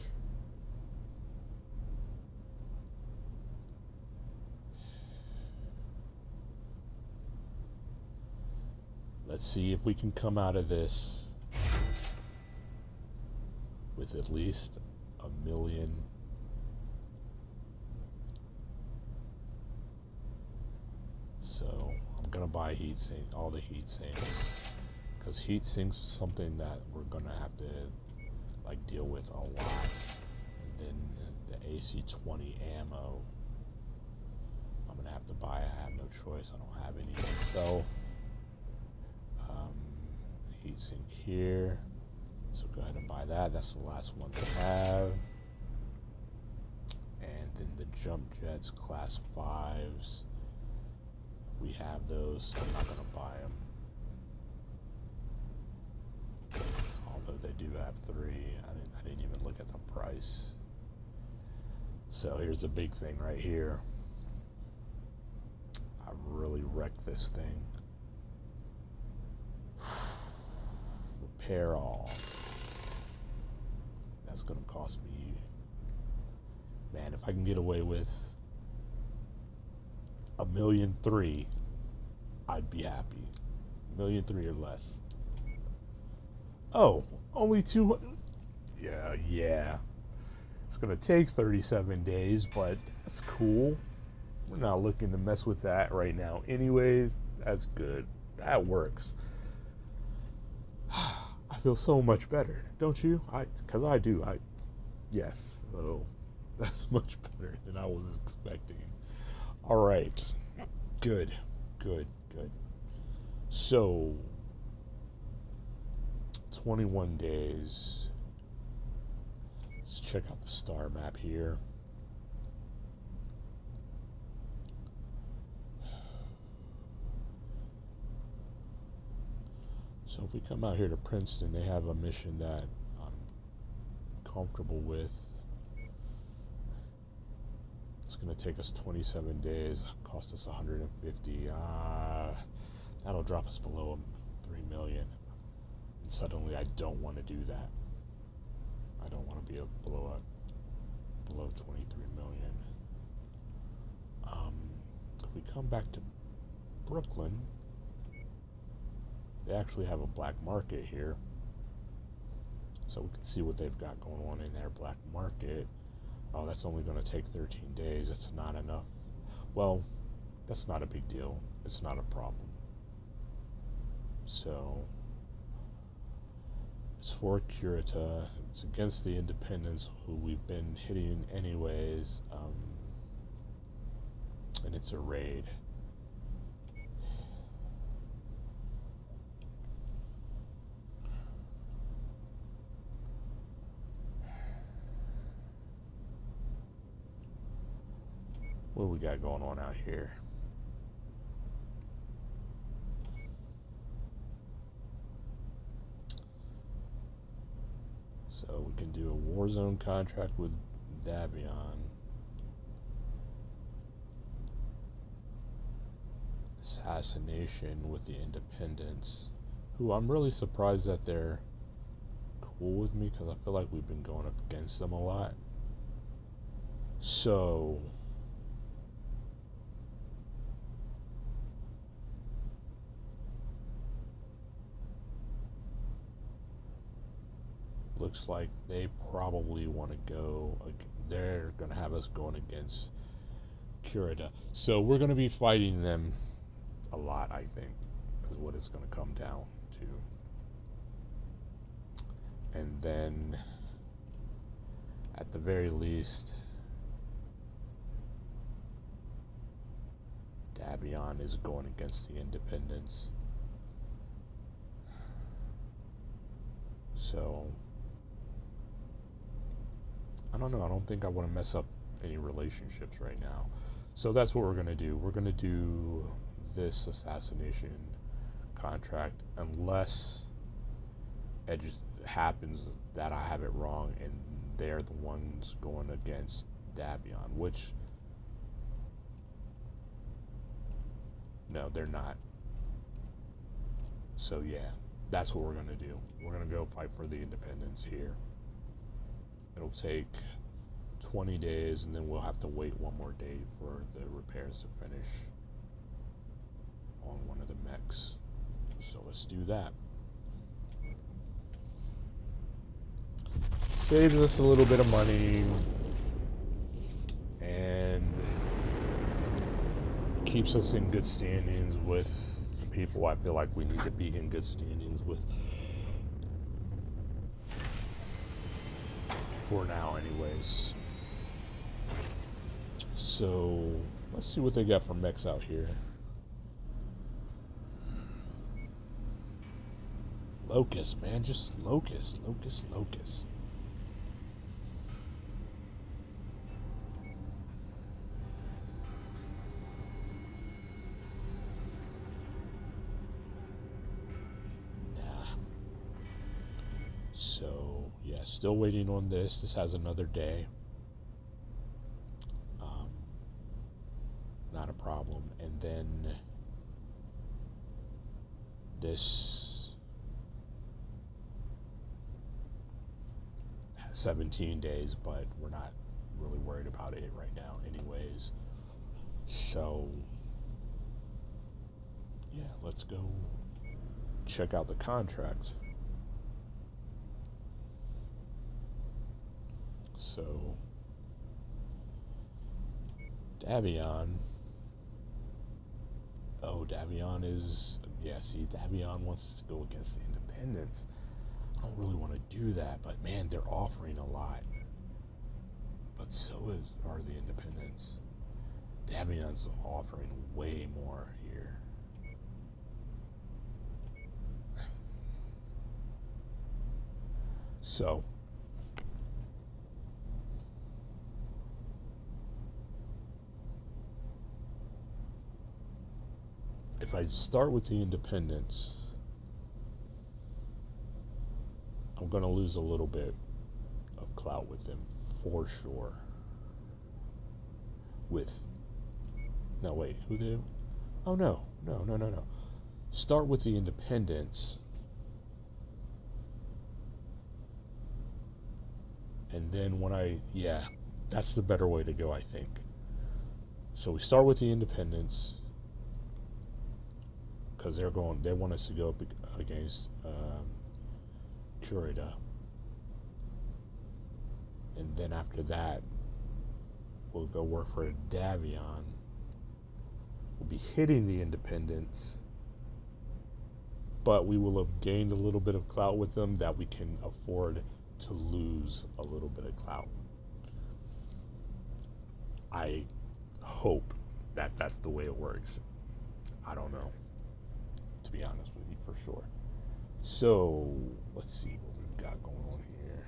Let's see if we can come out of this with at least $1 million. So I'm gonna buy heat sink, all the heat sinks, because heat sinks is something that we're gonna have to like deal with a lot. And then the AC-20 ammo, I'm gonna have to buy. I have no choice. I don't have any. So heat sink here. So go ahead and buy that. That's the last one they have. And then the jump jets, class 5s. We have those, so I'm not gonna buy them. Although they do have 3, I didn't even look at the price. So here's the big thing right here. I really wrecked this thing. Repair all. That's gonna cost me, man, if I can get away with $1.3 million, I'd be happy. $1.3 million or less. Oh, only 200. Yeah. It's gonna take 37 days, but that's cool. We're not looking to mess with that right now. Anyways, that's good. That works. I feel so much better, don't you? Because I do. Yes. So that's much better than I was expecting. All right. Good. So 21 days. Let's check out the star map here. So if we come out here to Princeton, they have a mission that I'm comfortable with. It's gonna take us 27 days, cost us 150. That'll drop us below 3 million. And suddenly I don't want to do that. I don't want to be below 23 million. If we come back to Brooklyn, they actually have a black market here. So we can see what they've got going on in their black market. Oh, that's only going to take 13 days. That's not enough. Well, that's not a big deal. It's not a problem. So, it's for Curita. It's against the Independents, who we've been hitting anyways. And it's a raid. What we got going on out here? So we can do a Warzone contract with Davion. Assassination with the Independents, who I'm really surprised that they're cool with me, because I feel like we've been going up against them a lot. So looks like they probably want to go, they're going to have us going against Curita. So we're going to be fighting them a lot, I think, is what it's going to come down to. And then, at the very least, Davion is going against the Independents. So, I don't know. I don't think I want to mess up any relationships right now. So that's what we're going to do. We're going to do this assassination contract unless it just happens that I have it wrong and they're the ones going against Davion, which, no, they're not. So yeah, that's what we're going to do. We're going to go fight for the Independents here. It'll take 20 days, and then we'll have to wait one more day for the repairs to finish on one of the mechs. So let's do that. Saves us a little bit of money and keeps us in good standings with the people I feel like we need to be in good standings with. For now, anyways. So, let's see what they got for mechs out here. Locust, man, just Locust. So, yeah, still waiting on this. This has another day. Not a problem. And then this has 17 days, but we're not really worried about it right now anyways. So, yeah, let's go check out the contracts. So, Davion. Oh, Davion is... Yeah, see, Davion wants us to go against the Independents. I don't really want to do that, but man, they're offering a lot. But so are the Independents. Davion's offering way more here. So... if I start with the Independents, I'm going to lose a little bit of clout with them, for sure. with... No, wait, who they... Oh, no. No. Start with the independents. And then when I... Yeah, that's the better way to go, I think. So we start with the independents. Because they want us to go up against Curita. And then after that, we'll go work for Davion. We'll be hitting the independents, but we will have gained a little bit of clout with them that we can afford to lose a little bit of clout. I hope that that's the way it works. I don't know, to be honest with you, for sure. So, let's see what we've got going on here.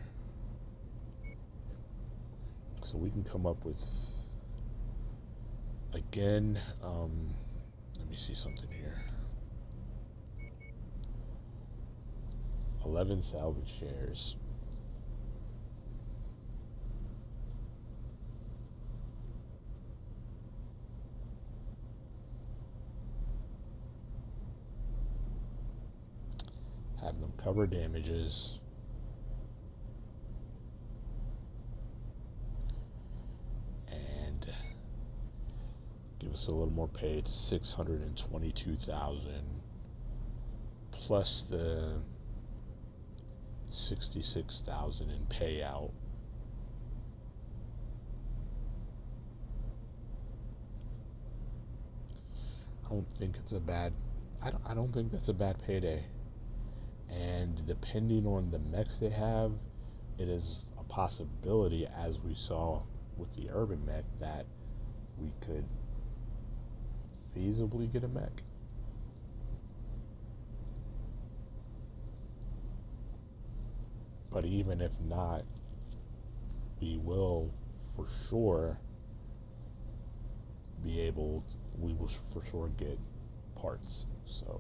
So we can come up with, again, let me see something here. 11 salvage shares. Have them cover damages. And give us a little more pay to 622,000 plus the 66,000 in payout. I don't think it's a bad. I don't think that's a bad payday. And depending on the mechs they have, it is a possibility, as we saw with the urban mech, that we could feasibly get a mech. But even if not, we will for sure be able, we will for sure get parts. So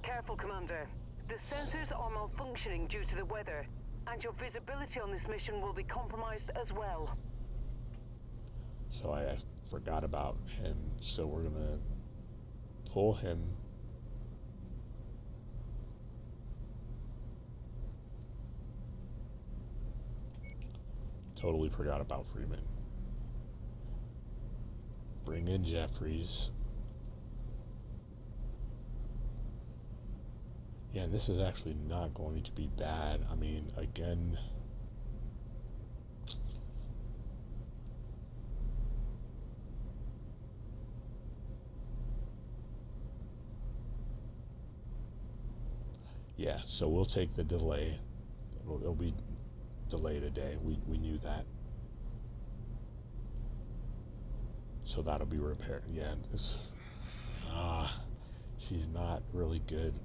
careful, Commander. The sensors are malfunctioning due to the weather, and your visibility on this mission will be compromised as well. So I forgot about him, so we're gonna pull him. Totally forgot about Freeman. Bring in Jeffries. Yeah, this is actually not going to be bad. I mean, again, yeah, so we'll take the delay. It'll be delayed a day. We knew that. So that'll be repaired. Yeah, this, she's not really good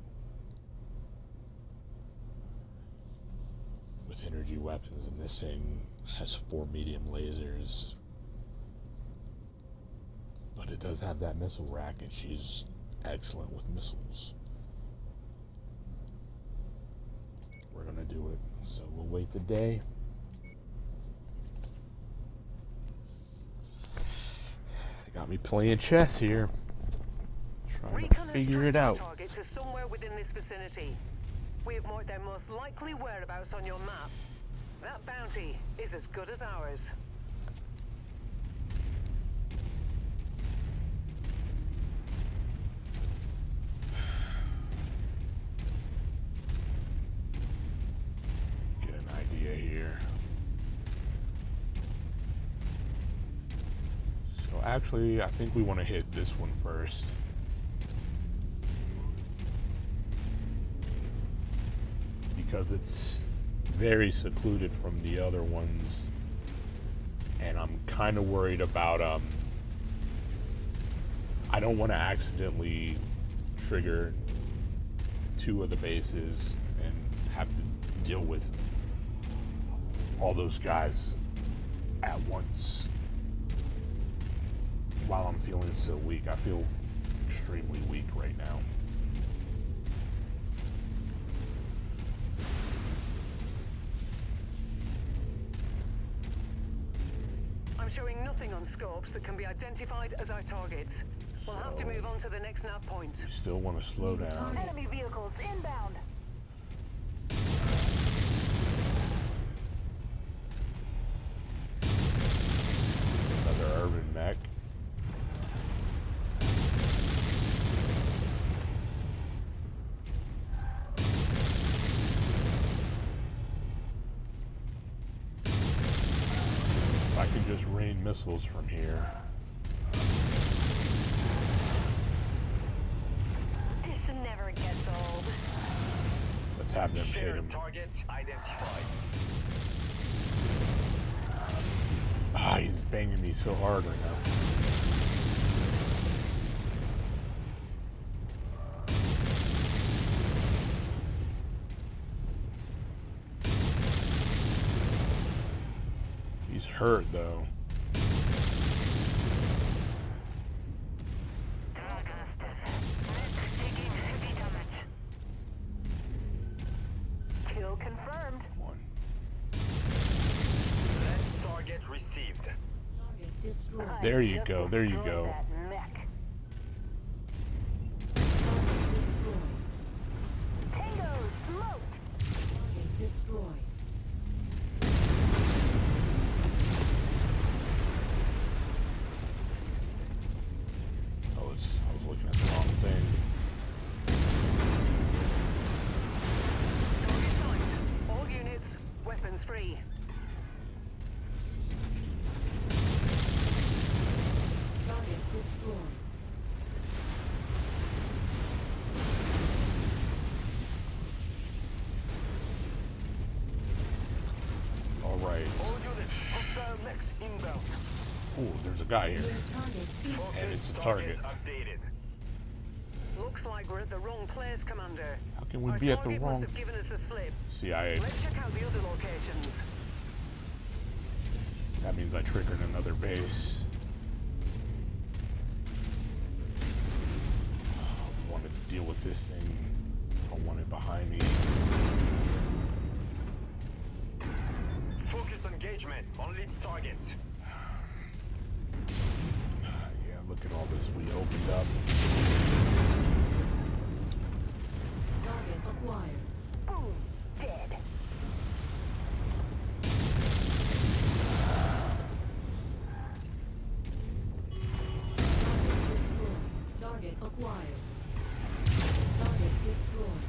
with energy weapons, and this thing has 4 medium lasers, but it does have that missile rack, and she's excellent with missiles. We're gonna do it, so we'll wait the day. They got me playing chess here, trying to figure it out. Targets are somewhere within this vicinity. We have marked their most likely whereabouts on your map. That bounty is as good as ours. Get an idea here. So actually, I think we want to hit this one first. Because it's very secluded from the other ones, and I'm kind of worried about I don't want to accidentally trigger 2 of the bases and have to deal with all those guys at once while I'm feeling so weak. I feel extremely weak right now. I'm I'm showing nothing on scopes that can be identified as our targets. We'll have to move on to the next nav point. You still want to slow down. Enemy vehicles inbound. Another urban mech. If I can just rain missiles from here. This never gets old. Let's have them hit him. Targets identified. Ah, he's banging me so hard right now. He's hurt though. Kill confirmed. Last target received. Target destroyed. There you go, there you go. Target destroyed. Tango smoked. Target destroyed. I was looking at the wrong thing. Target sight. All units, weapons free. Target destroyed. All right. All units, hostile mechs inbound. Ooh, there's a guy here. Target And it's a target. Updated. Looks like we're at the wrong place, Commander. How can we Our be at the target wrong? must have given us the slip. CIA. Let's check out the other locations. That means I triggered another base. I wanted to deal with this thing. I don't want it behind me. Focus engagement on lead targets. Yeah, look at all this we opened up. Target acquired. Boom. Dead. Target destroyed. Target acquired. Target destroyed.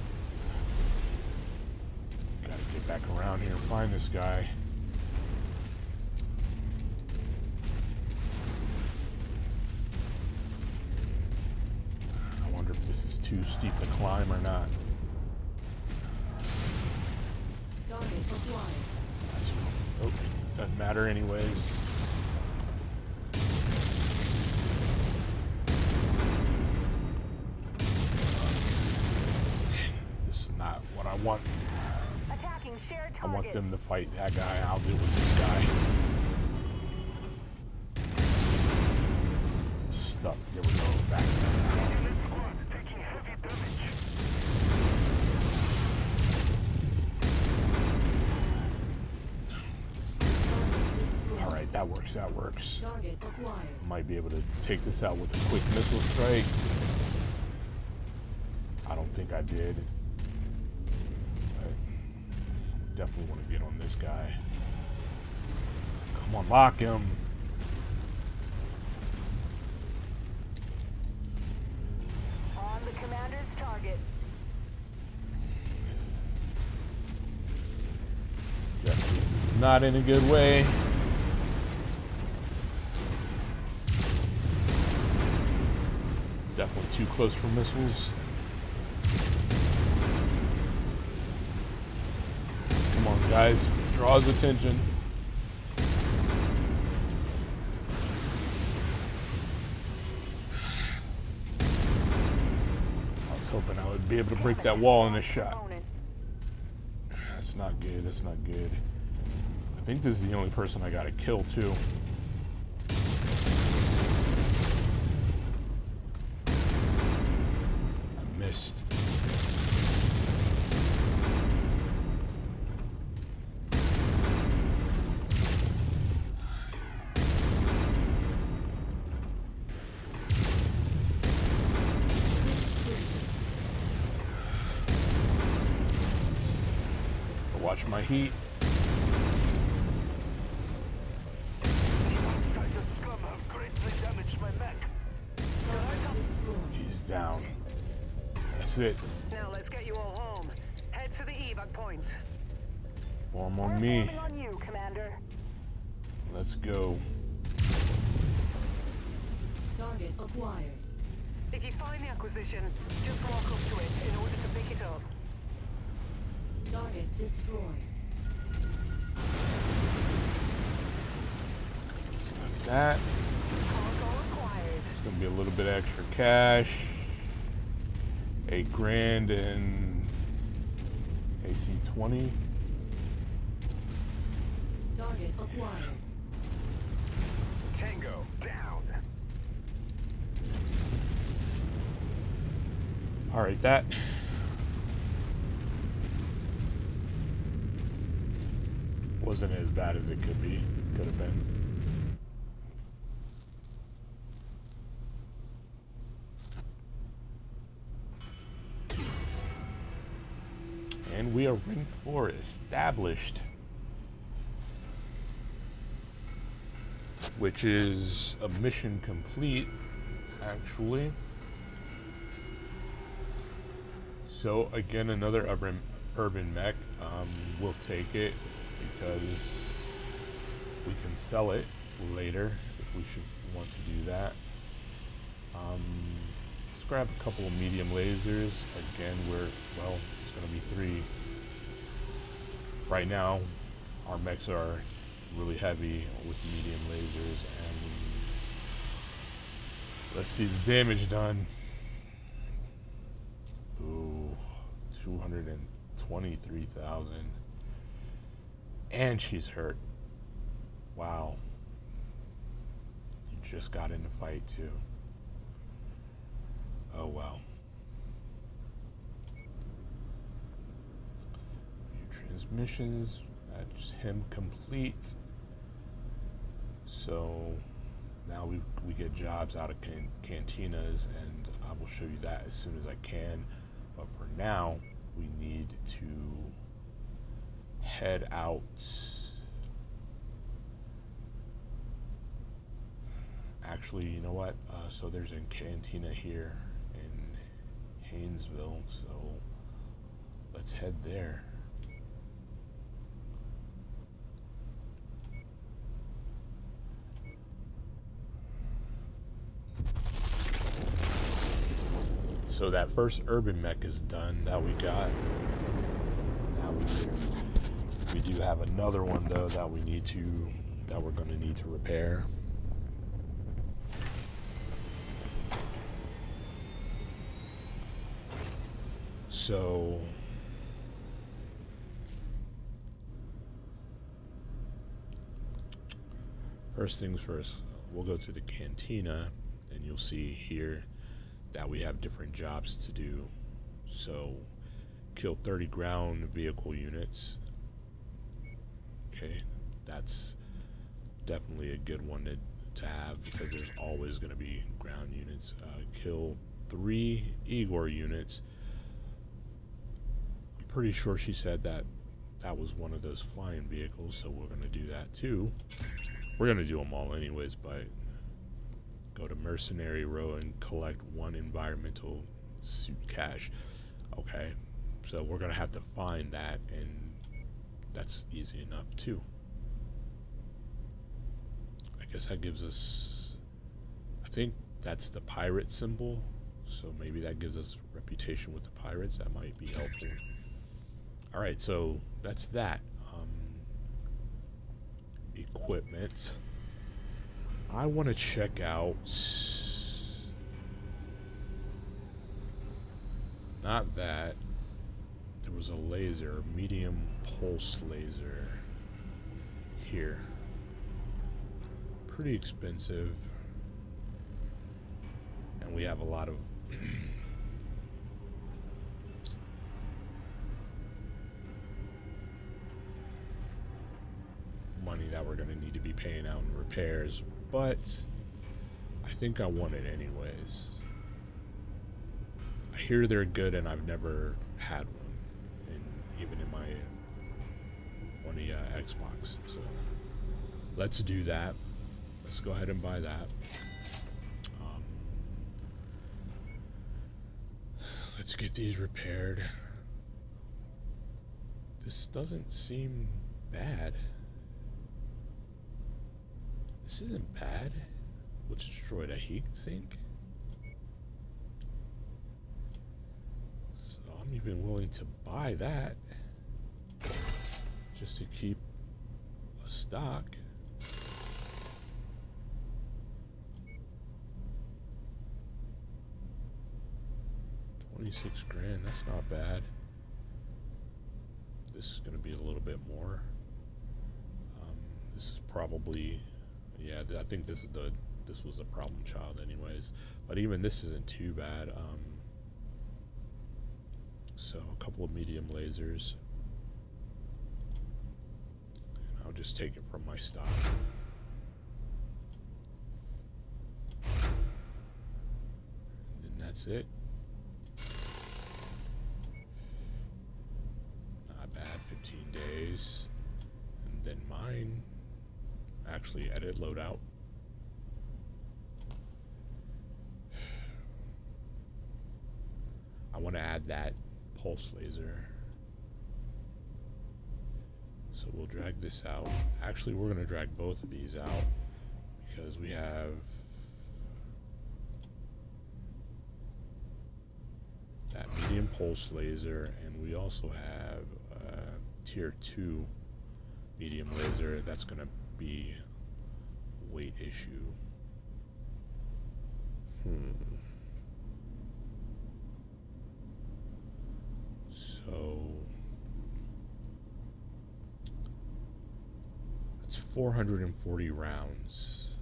Gotta get back around here and find this guy. I wonder if this is too steep to climb or not. Target acquired. Oh, doesn't matter anyways. This is not what I want. Attacking shared I want target. them to fight that guy. I'll deal with this guy. I'm stuck. Here we go. Back. Unit squad taking heavy damage. Target destroyed. All right, that works. That works. Target acquired. Might be able to take this out with a quick missile strike. I don't think I did. I definitely want to get on this guy. Come on, lock him. On the commander's target. Yeah, this is not in a good way. Definitely too close for missiles. Come on, guys. Draw his attention. I was hoping I would be able to break that wall in a shot. That's not good. That's not good. I think this is the only person I gotta kill, too. I missed. repeat. Scum have greatly damaged my mech. He's down. That's it. Now let's get you all home. Head to the evac point. Form on me. Forming on you, Commander. Let's go. Target acquired. If you find the acquisition, just walk up to it in order to pick it up. Target destroyed. That. It's gonna be a little bit extra cash. $8 grand and AC-20. Target acquired. Tango down. All right, that. Wasn't as bad as it could be. Could have been. And we are ranked 4 established. Which is a mission complete, actually. So again, another urban mech. We'll take it because we can sell it later if we should want to do that. Let's grab a couple of medium lasers. Again, it's going to be 3. Right now, our mechs are really heavy with medium lasers, and let's see the damage done. Ooh, 223,000. And she's hurt. Wow. You just got in the fight too. Oh wow. New transmissions. That's him complete. So now we get jobs out of cantinas, and I will show you that as soon as I can. But for now, we need to head out. Actually, you know what? So there's a cantina here in Haynesville, so let's head there. So that first urban mech is done that we got. Now we do have another one though that we're going to need to repair. So first things first, we'll go to the cantina, and you'll see here that we have different jobs to do. So kill 30 ground vehicle units. Okay, that's definitely a good one to have, because there's always going to be ground units. Kill 3 Igor units. I'm pretty sure she said that was one of those flying vehicles, so we're going to do that too. We're going to do them all anyways, but go to Mercenary Row and collect 1 environmental suit cache. Okay, so we're going to have to find that, and that's easy enough too. I guess that gives us, I think that's the pirate symbol, so maybe that gives us reputation with the pirates. That might be helpful. Alright, so that's that. Equipment. I want to check out, not that, there was a laser, medium pulse laser here. Pretty expensive, and we have a lot of money that we're going to need to be paying out in repairs, but I think I want it anyways. I hear they're good, and I've never had one, and even in my on the Xbox. So let's do that. Let's go ahead and buy that. Let's get these repaired. This doesn't seem bad. This isn't bad. What's destroyed? A heat sink? So I'm even willing to buy that just to keep a stock. $26 grand, that's not bad. This is going to be a little bit more. This is probably, yeah, I think this was a problem child anyways. But even this isn't too bad. So a couple of medium lasers. And I'll just take it from my stock. And then that's it. Not bad, 15 days. And then mine, actually edit loadout. I want to add that pulse laser. So we'll drag this out. Actually, we're going to drag both of these out because we have that medium pulse laser, and we also have tier 2 medium laser. That's going to be a weight issue. So that's 440 rounds.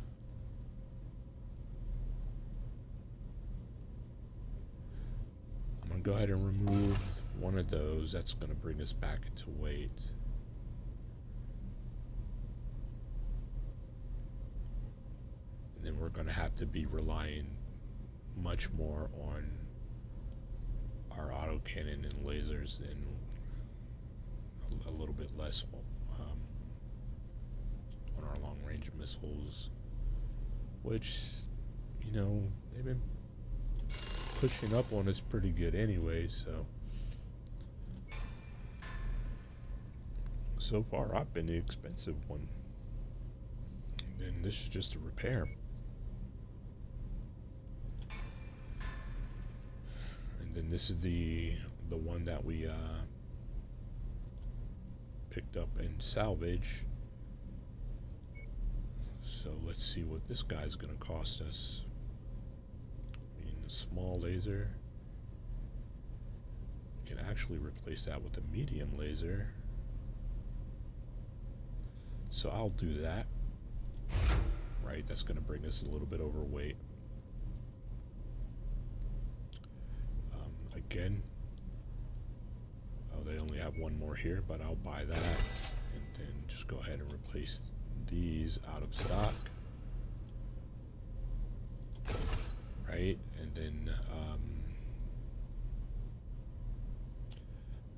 I'm going to go ahead and remove one of those. That's going to bring us back into weight. And then we're going to have to be relying much more on our autocannon and lasers and a little bit less on our long-range missiles, which, you know, they've been pushing up on us pretty good anyway. So far I've been the expensive one, and then this is just a repair. And this is the one that we picked up in salvage. So let's see what this guy's gonna cost us. I mean, a small laser. We can actually replace that with a medium laser. So I'll do that. Right, that's gonna bring us a little bit overweight. Again, oh, they only have one more here, but I'll buy that and then just go ahead and replace these out of stock, right? And then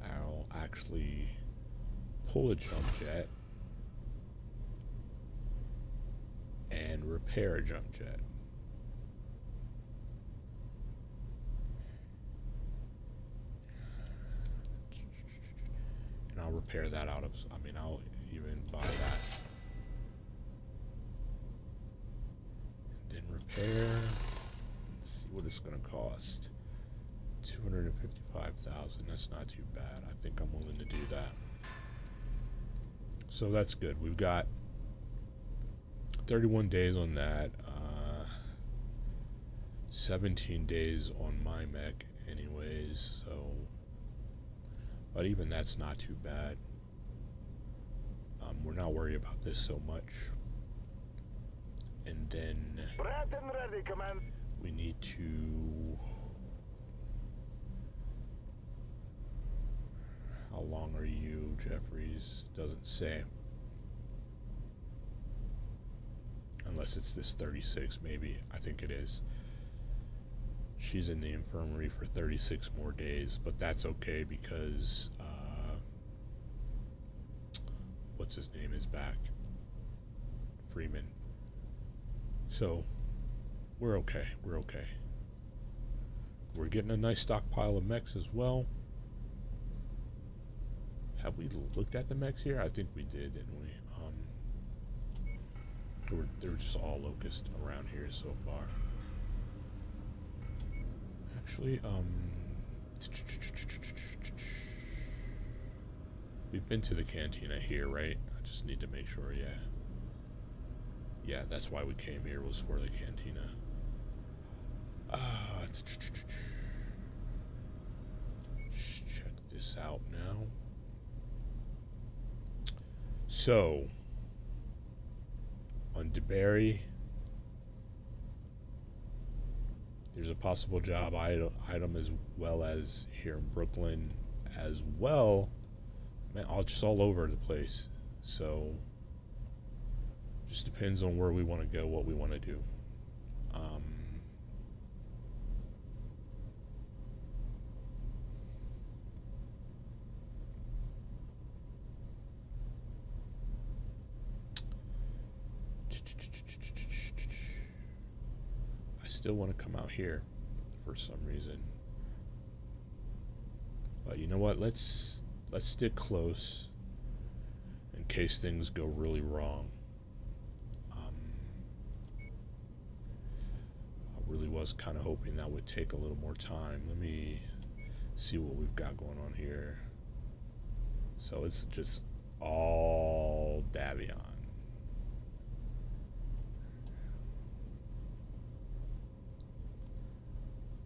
I'll actually pull a jump jet and repair a jump jet. I'll repair that out of, I mean, I'll even buy that. And then repair, let's see what it's gonna cost. 255,000, that's not too bad. I think I'm willing to do that. So that's good. We've got 31 days on that, 17 days on my mech anyways, so, but even that's not too bad. We're not worried about this so much. And then we need to, how long are you, Jeffries? Doesn't say. Unless it's this 36, maybe. I think it is. She's in the infirmary for 36 more days, but that's okay because what's his name is back. Freeman. So, we're okay. We're okay. We're getting a nice stockpile of mechs as well. Have we looked at the mechs here? I think we did, didn't we? They were just all locust around here so far. Actually, we've been to the cantina here, right? I just need to make sure, yeah. Yeah, that's why we came here, was for the cantina. Check this out now. So, on DeBerry, there's a possible job item as well as here in Brooklyn as well. Man, just all over the place. So, just depends on where we want to go, what we want to do. I still want to come out here for some reason. But you know what? Let's stick close in case things go really wrong. I really was kind of hoping that would take a little more time. Let me see what we've got going on here. So it's just all Davion.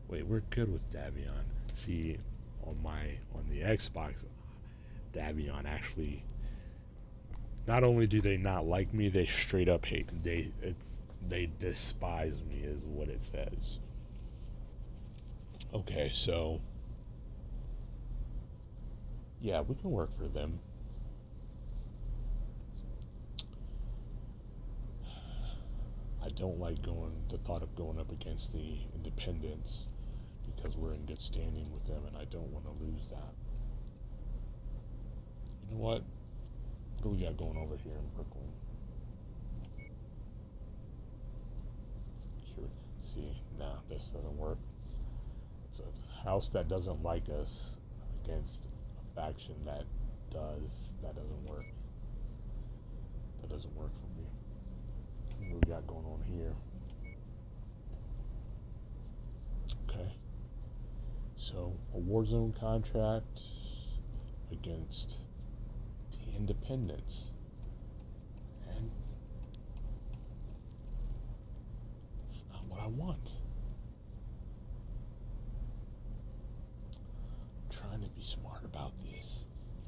Wait, we're good with Davion. See, on the Xbox, Davion actually, not only do they not like me, they straight up hate me. They despise me is what it says. Okay, so yeah, we can work for them. I don't like the thought of going up against the independents because we're in good standing with them, and I don't want to lose that. You know what? What do we got going over here in Brooklyn? See, nah, this doesn't work. It's a house that doesn't like us against a faction that does. That doesn't work. That doesn't work for me. What do we got going on here? Okay. So, a Warzone contract against the independents. And that's not what I want. I'm trying to be smart about this.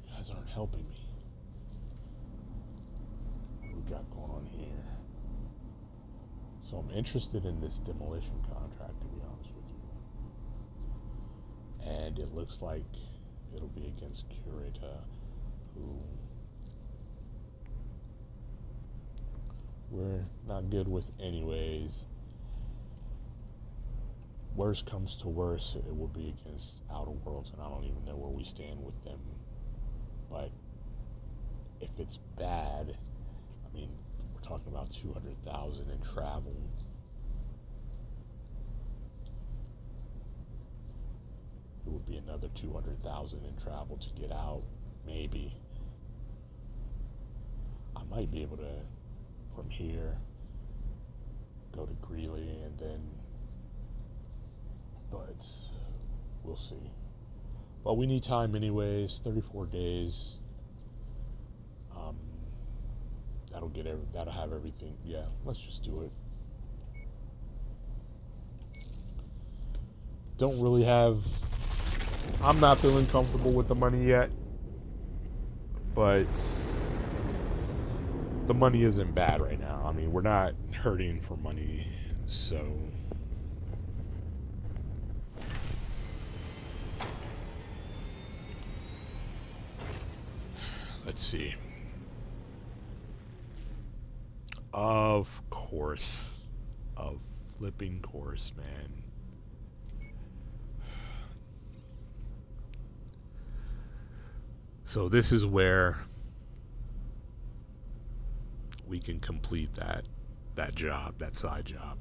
You guys aren't helping me. What do we got going on here? So I'm interested in this demolition contract, to be honest with you. And it looks like it'll be against Curita, who we're not good with anyways. Worst comes to worst, it will be against Outer Worlds, and I don't even know where we stand with them. But if it's bad, I mean, we're talking about 200,000 in travel. It would be another 200,000 in travel to get out, maybe. I might be able to, from here, go to Greeley and then, but we'll see. But we need time anyways, 34 days. That'll have everything. Yeah, let's just do it. Don't really have, I'm not feeling comfortable with the money yet, but the money isn't bad right now. I mean, we're not hurting for money, so let's see. Of course. Of flipping course, man. So this is where we can complete that job, that side job.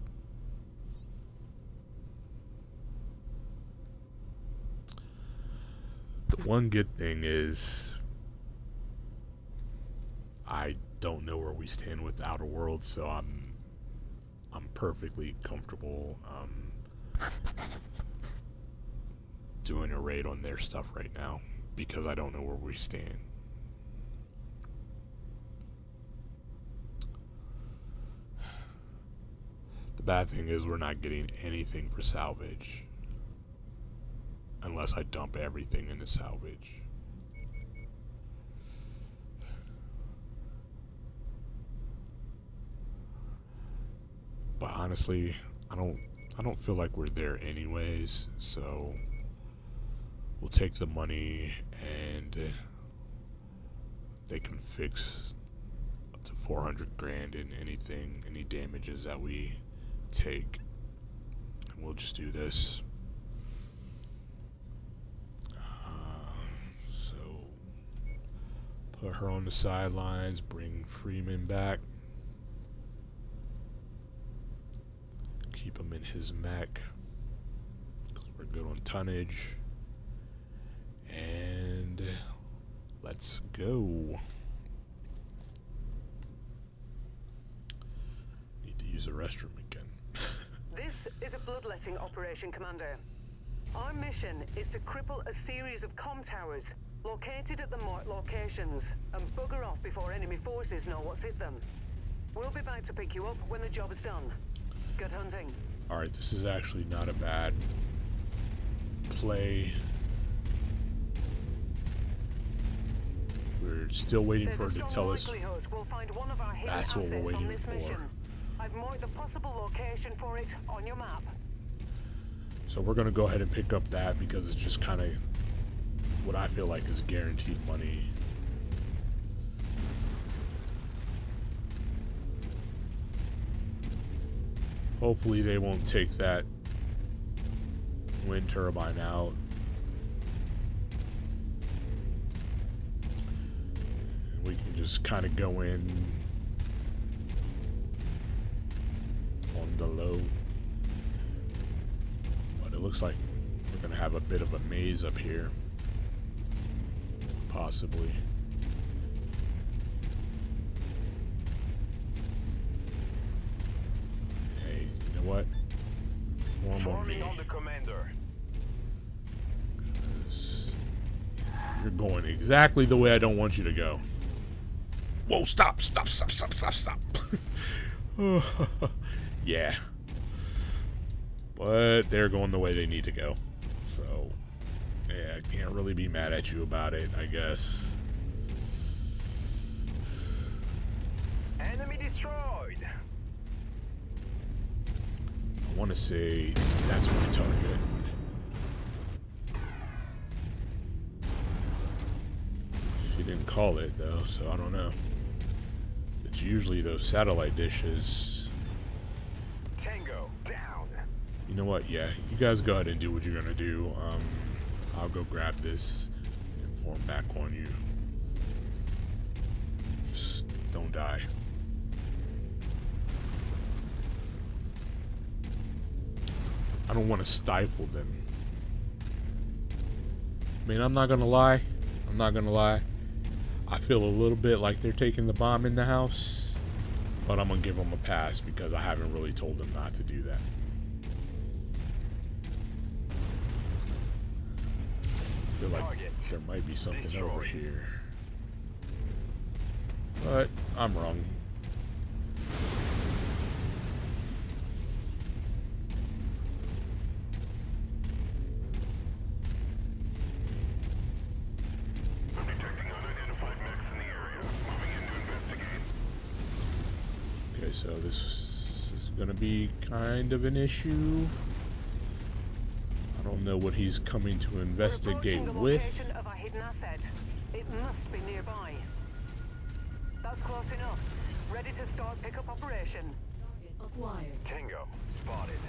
The one good thing is I don't know where we stand with the Outer Worlds, so I'm perfectly comfortable doing a raid on their stuff right now because I don't know where we stand. The bad thing is we're not getting anything for salvage unless I dump everything into salvage. But honestly, I don't feel like we're there anyways, so we'll take the money and they can fix up to 400 grand in any damages that we take. And we'll just do this. So put her on the sidelines, bring Freeman back. Keep him in his mech, because we're good on tonnage. And let's go. Need to use the restroom again. This is a bloodletting operation, Commander. Our mission is to cripple a series of comm towers located at the marked locations and bugger off before enemy forces know what's hit them. We'll be back to pick you up when the job is done. Good hunting. Alright, this is actually not a bad play. We're still waiting for her to tell us we'll find one of our hidden that's what we're assets on waiting this for. mission. I've marked the possible location for it on your map. So we're going to go ahead and pick up that because it's just kind of what I feel like is guaranteed money. Hopefully they won't take that wind turbine out. And we can just kind of go in on the low. But it looks like we're going to have a bit of a maze up here. Possibly. What? Forming on the commander. You're going exactly the way I don't want you to go. Whoa, stop. Yeah. But they're going the way they need to go. So, yeah, I can't really be mad at you about it, I guess. Enemy destroyed. I want to say that's my target. She didn't call it though, so I don't know. It's usually those satellite dishes. Tango down. You know what? Yeah, you guys go ahead and do what you're gonna do. I'll go grab this and form back on you. Just don't die. I don't want to stifle them. I mean, I'm not gonna lie. I feel a little bit like they're taking the bomb in the house, but I'm gonna give them a pass because I haven't really told them not to do that. I feel like there might be something over here, but I'm wrong. So this is going to be kind of an issue. I don't know what he's coming to investigate with. Location of our hidden asset. It must be nearby. That's close enough. Ready to start pickup operation. Acquired. Tango spotted.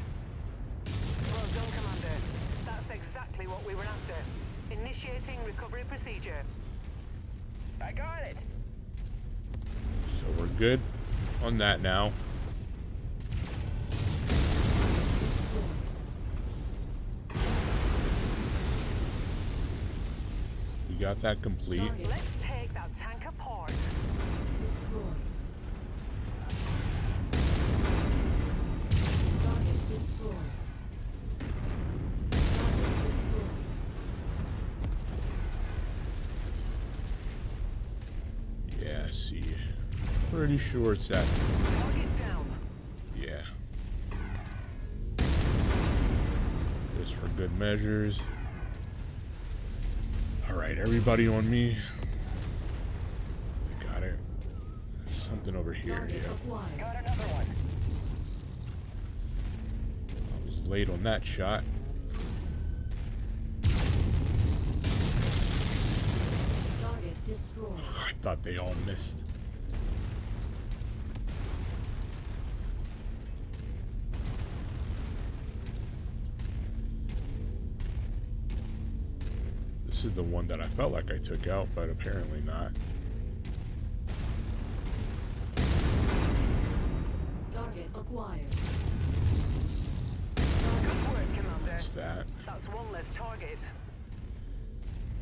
Well done, Commander. That's exactly what we were after. Initiating recovery procedure. I got it. So we're good. on that now. We got that complete. Let's take that tank apart. Destroyed. Target destroyed. Target destroyed. Yeah, I see. Pretty sure it's that. Target down. Yeah. Just for good measures. Alright, everybody on me. Got it. There's something over here. Yeah. Got another one. I was late on that shot. Target destroyed. I thought they all missed. This is the one that I felt like I took out, but apparently not. Target acquired. Good work, Commander. That's that. That's one less target.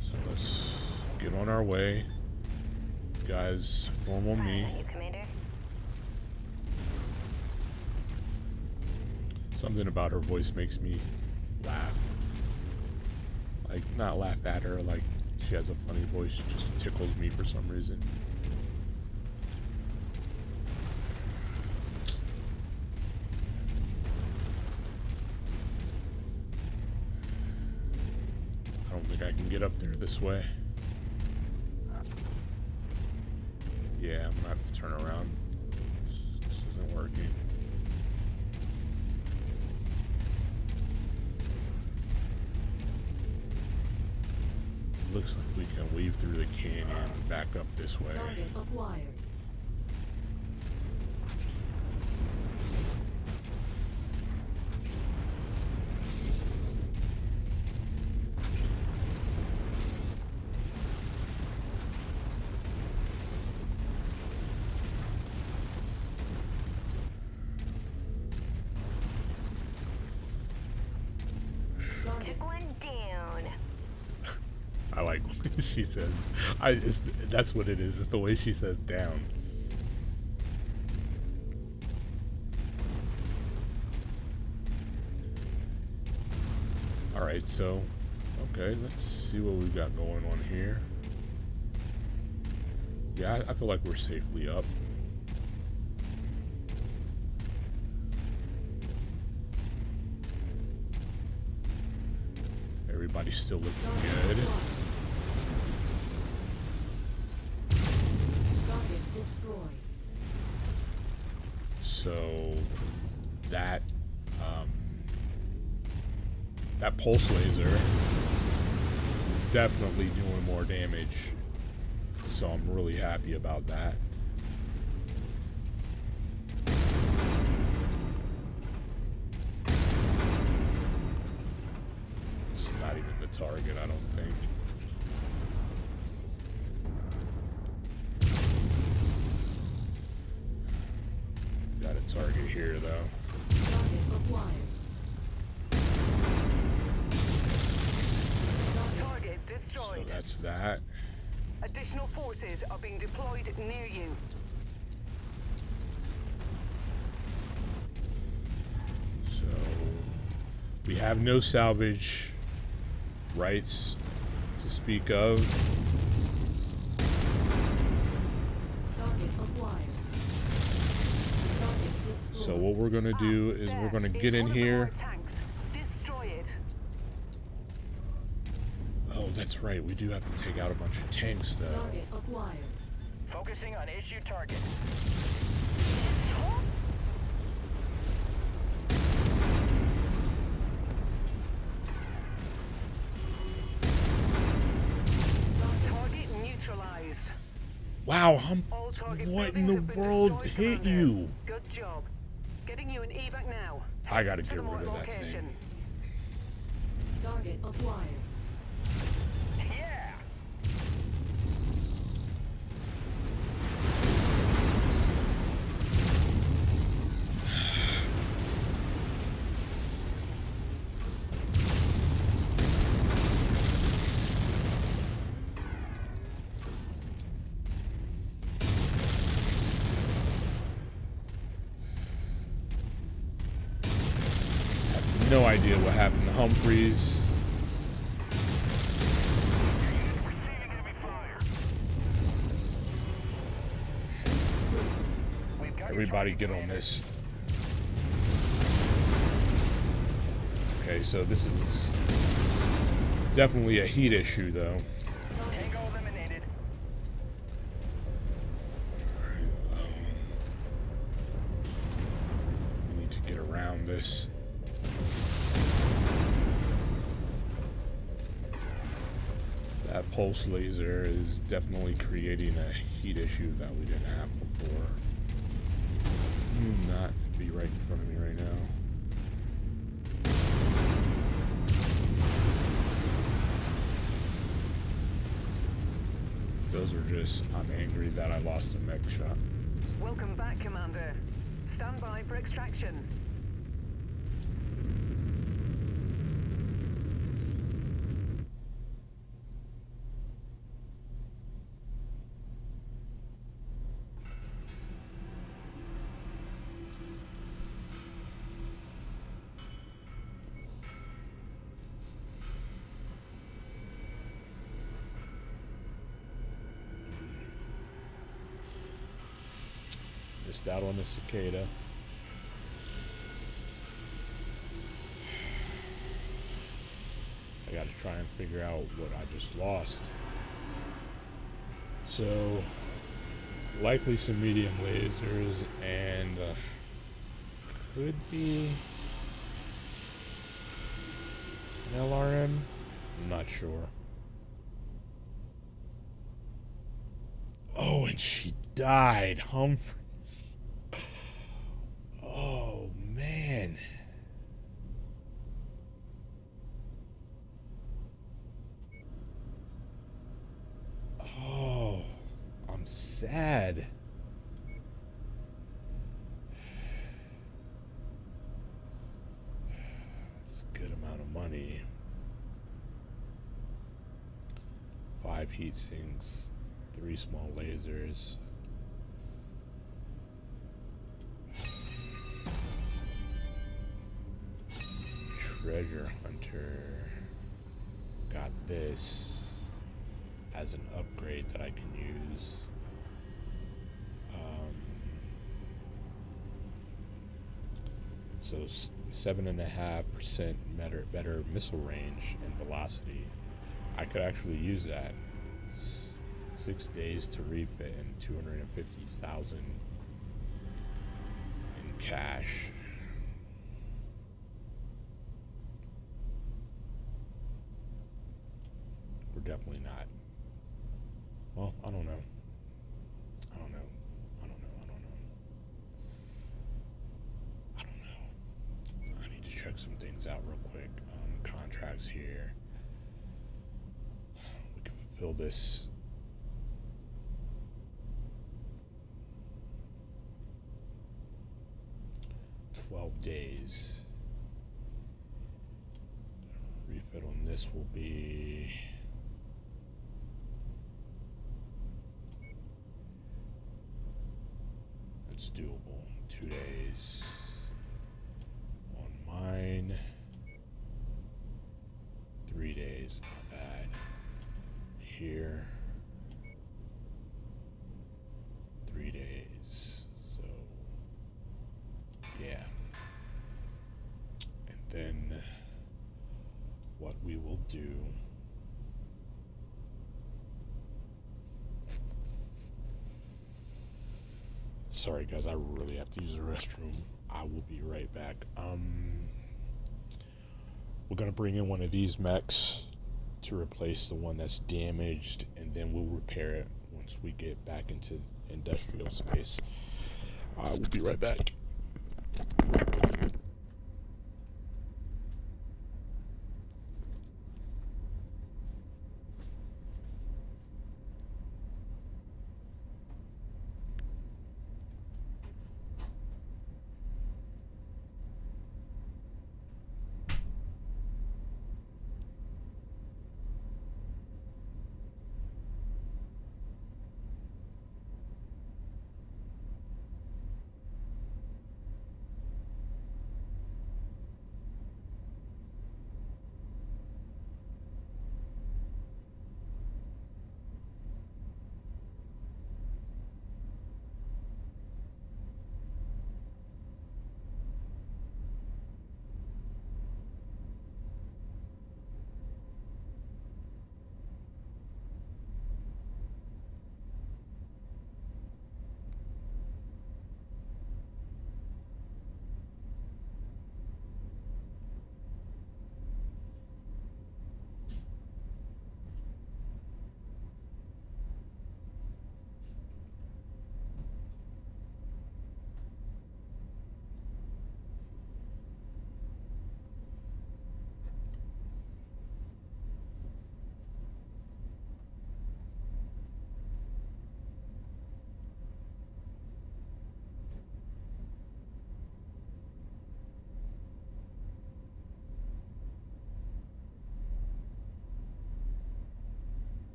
So let's get on our way. Guys, form on me. You, Commander. Something about her voice makes me laugh. Like, not laugh at her, like she has a funny voice. She just tickles me for some reason. I don't think I can get up there this way. Yeah, I'm gonna have to turn around. This isn't working. Looks like we can weave through the canyon and back up this way. Target acquired. Took one down. I like what she says. That's what it is. It's the way she says down. Alright, so, okay, let's see what we've got going on here. Yeah, I feel like we're safely up. Everybody's still looking good. Target destroyed. So that that pulse laser definitely doing more damage. So I'm really happy about that. It's not even the target, I don't think. Got a target here though. Target acquired. Target So destroyed. that's that. Additional forces are being deployed near you. So we have no salvage rights to speak of. Target acquired. Target destroyed. So what we're gonna do is we're gonna get in here. Tanks. Destroy it. Oh, that's right. We do have to take out a bunch of tanks, though. Target acquired. Focusing on issued target. Target neutralized. Wow, All target what in buildings the have been world destroyed, hit Commander. you? Good job. Getting you an evac now. I gotta To get the rid of mortar that location. thing. Target acquired. Yeah! no idea what happened to Humphreys. Everybody get on this. Okay, so this is definitely a heat issue, though. Tango eliminated. We need to get around this. That pulse laser is definitely creating a heat issue that we didn't have before. Not be right in front of me right now. Those are just, I'm angry that I lost a mech shot. Welcome back, Commander. Stand by for extraction. Missed out on the cicada. I gotta try and figure out what I just lost. So, likely some medium lasers and could be an LRM. I'm not sure. Oh, and she died, Humphrey. Oh, man. Oh, I'm sad. It's a good amount of money. 5 heat sinks, 3 small lasers. Treasure Hunter. Got this as an upgrade that I can use. So 7.5% better missile range and velocity. I could actually use that. 6 days to refit and 250,000 in cash. We're definitely not. Well, I don't know. I don't know. I don't know. I don't know. I don't know. I need to check some things out real quick. Contracts here. We can fulfill this. Days. Refit on this will be it's doable. 2 days on mine. 3 days, not bad. Here 3 days. So yeah. Then what we will do sorry guys, I really have to use the restroom. I will be right back. We're gonna bring in one of these mechs to replace the one that's damaged, and then we'll repair it once we get back into industrial space. We'll be right back.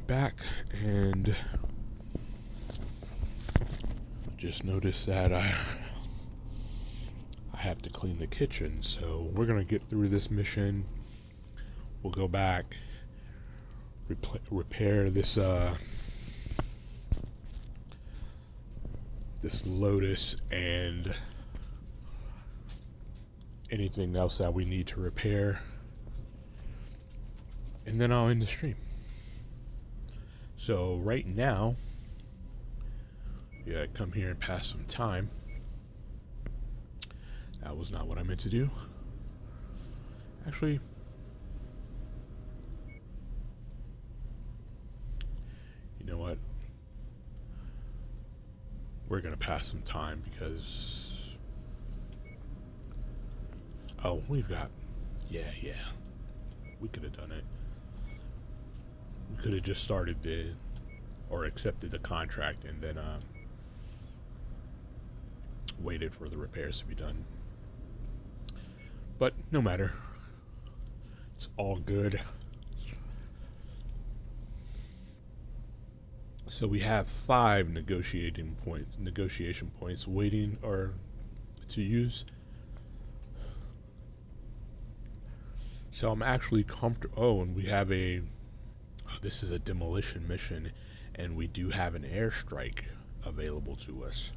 back, and just noticed that I have to clean the kitchen, so we're gonna get through this mission. We'll go back, repair this this Lotus and anything else that we need to repair, and then I'll end the stream. So right now, yeah, come here and pass some time. That was not what I meant to do. Actually, you know what? We're gonna pass some time because, oh, we've got, yeah, we could have done it. We could have just started or accepted the contract and then waited for the repairs to be done. But no matter, it's all good. So we have 5 negotiation points waiting or to use. So I'm actually comfortable. Oh, and we have this is a demolition mission, and we do have an airstrike available to us.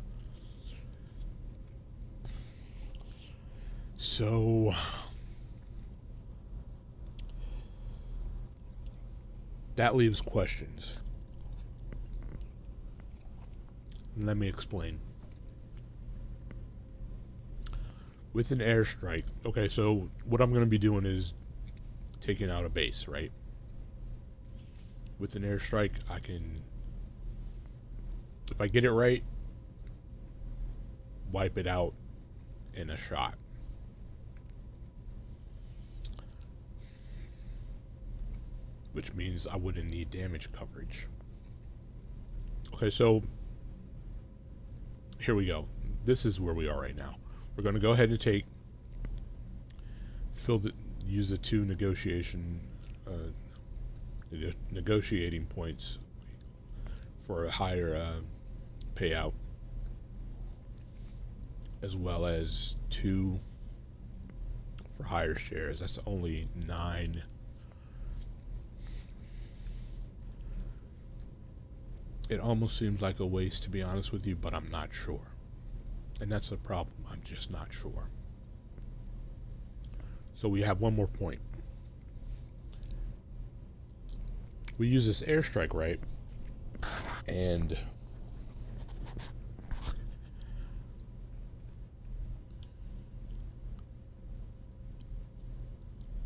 So that leaves questions. Let me explain. With an airstrike, okay, so what I'm going to be doing is taking out a base, right? With an airstrike, I can, if I get it right, wipe it out in a shot. Which means I wouldn't need damage coverage. Okay, so here we go. This is where we are right now. We're going to go ahead and use the 2 negotiating points for a higher payout, as well as 2 for higher shares. That's only 9. It almost seems like a waste, to be honest with you, but I'm not sure. And that's the problem. I'm just not sure. So we have 1 more point. We use this airstrike, right? And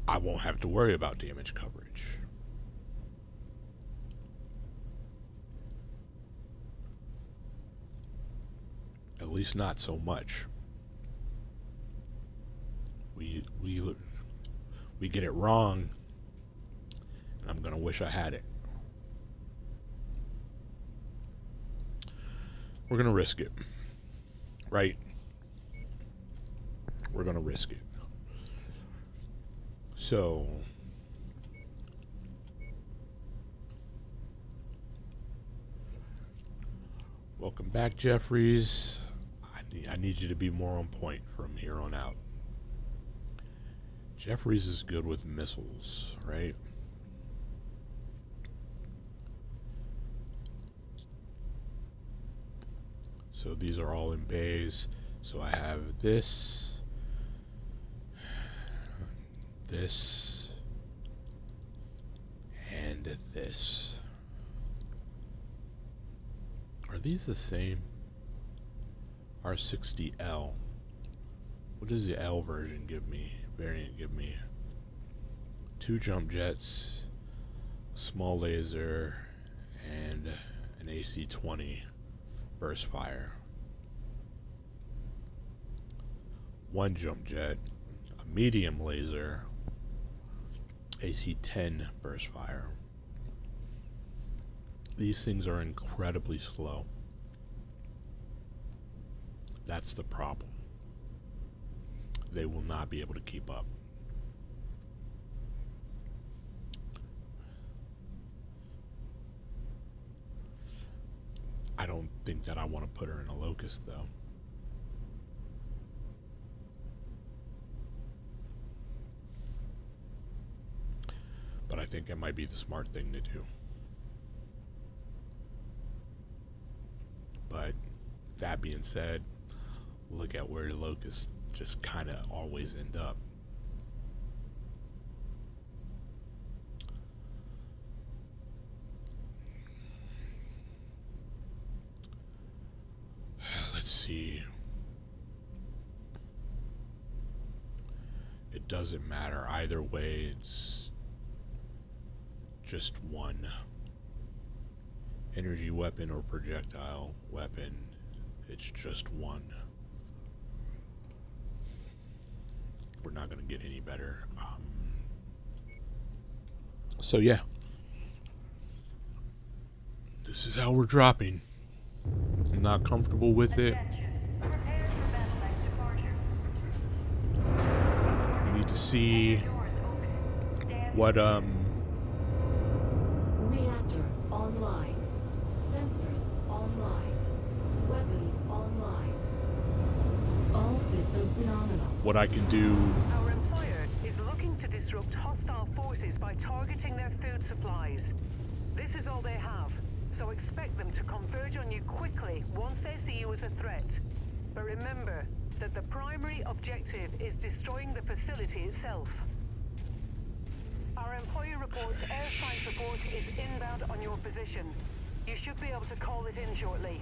I won't have to worry about damage coverage. At least not so much. We get it wrong, and I'm gonna wish I had it. We're gonna risk it, right? We're gonna risk it. So welcome back, Jeffries. I need you to be more on point from here on out. Jeffries is good with missiles, right? So these are all in bays. So I have this, and this. Are these the same? R60L. What does the L version give me? Variant give me? 2 jump jets, a small laser, and an AC-20 burst fire. 1 jump jet, a medium laser, AC-10 burst fire. These things are incredibly slow. That's the problem. They will not be able to keep up. think that I want to put her in a locust, though. But I think it might be the smart thing to do. But that being said, look at where the locusts just kind of always end up. Let's see. It doesn't matter either way. It's just one energy weapon or projectile weapon. It's just one. We're not gonna get any better. So yeah, this is how we're dropping. I'm not comfortable with it. We need to see what Reactor online. Sensors online. Weapons online. All systems nominal. what I can do. Our employer is looking to disrupt hostile forces by targeting their food supplies. This is all they have, so expect them to converge on you quickly once they see you as a threat. But remember that the primary objective is destroying the facility itself. Our employer reports airstrike support is inbound on your position. You should be able to call it in shortly.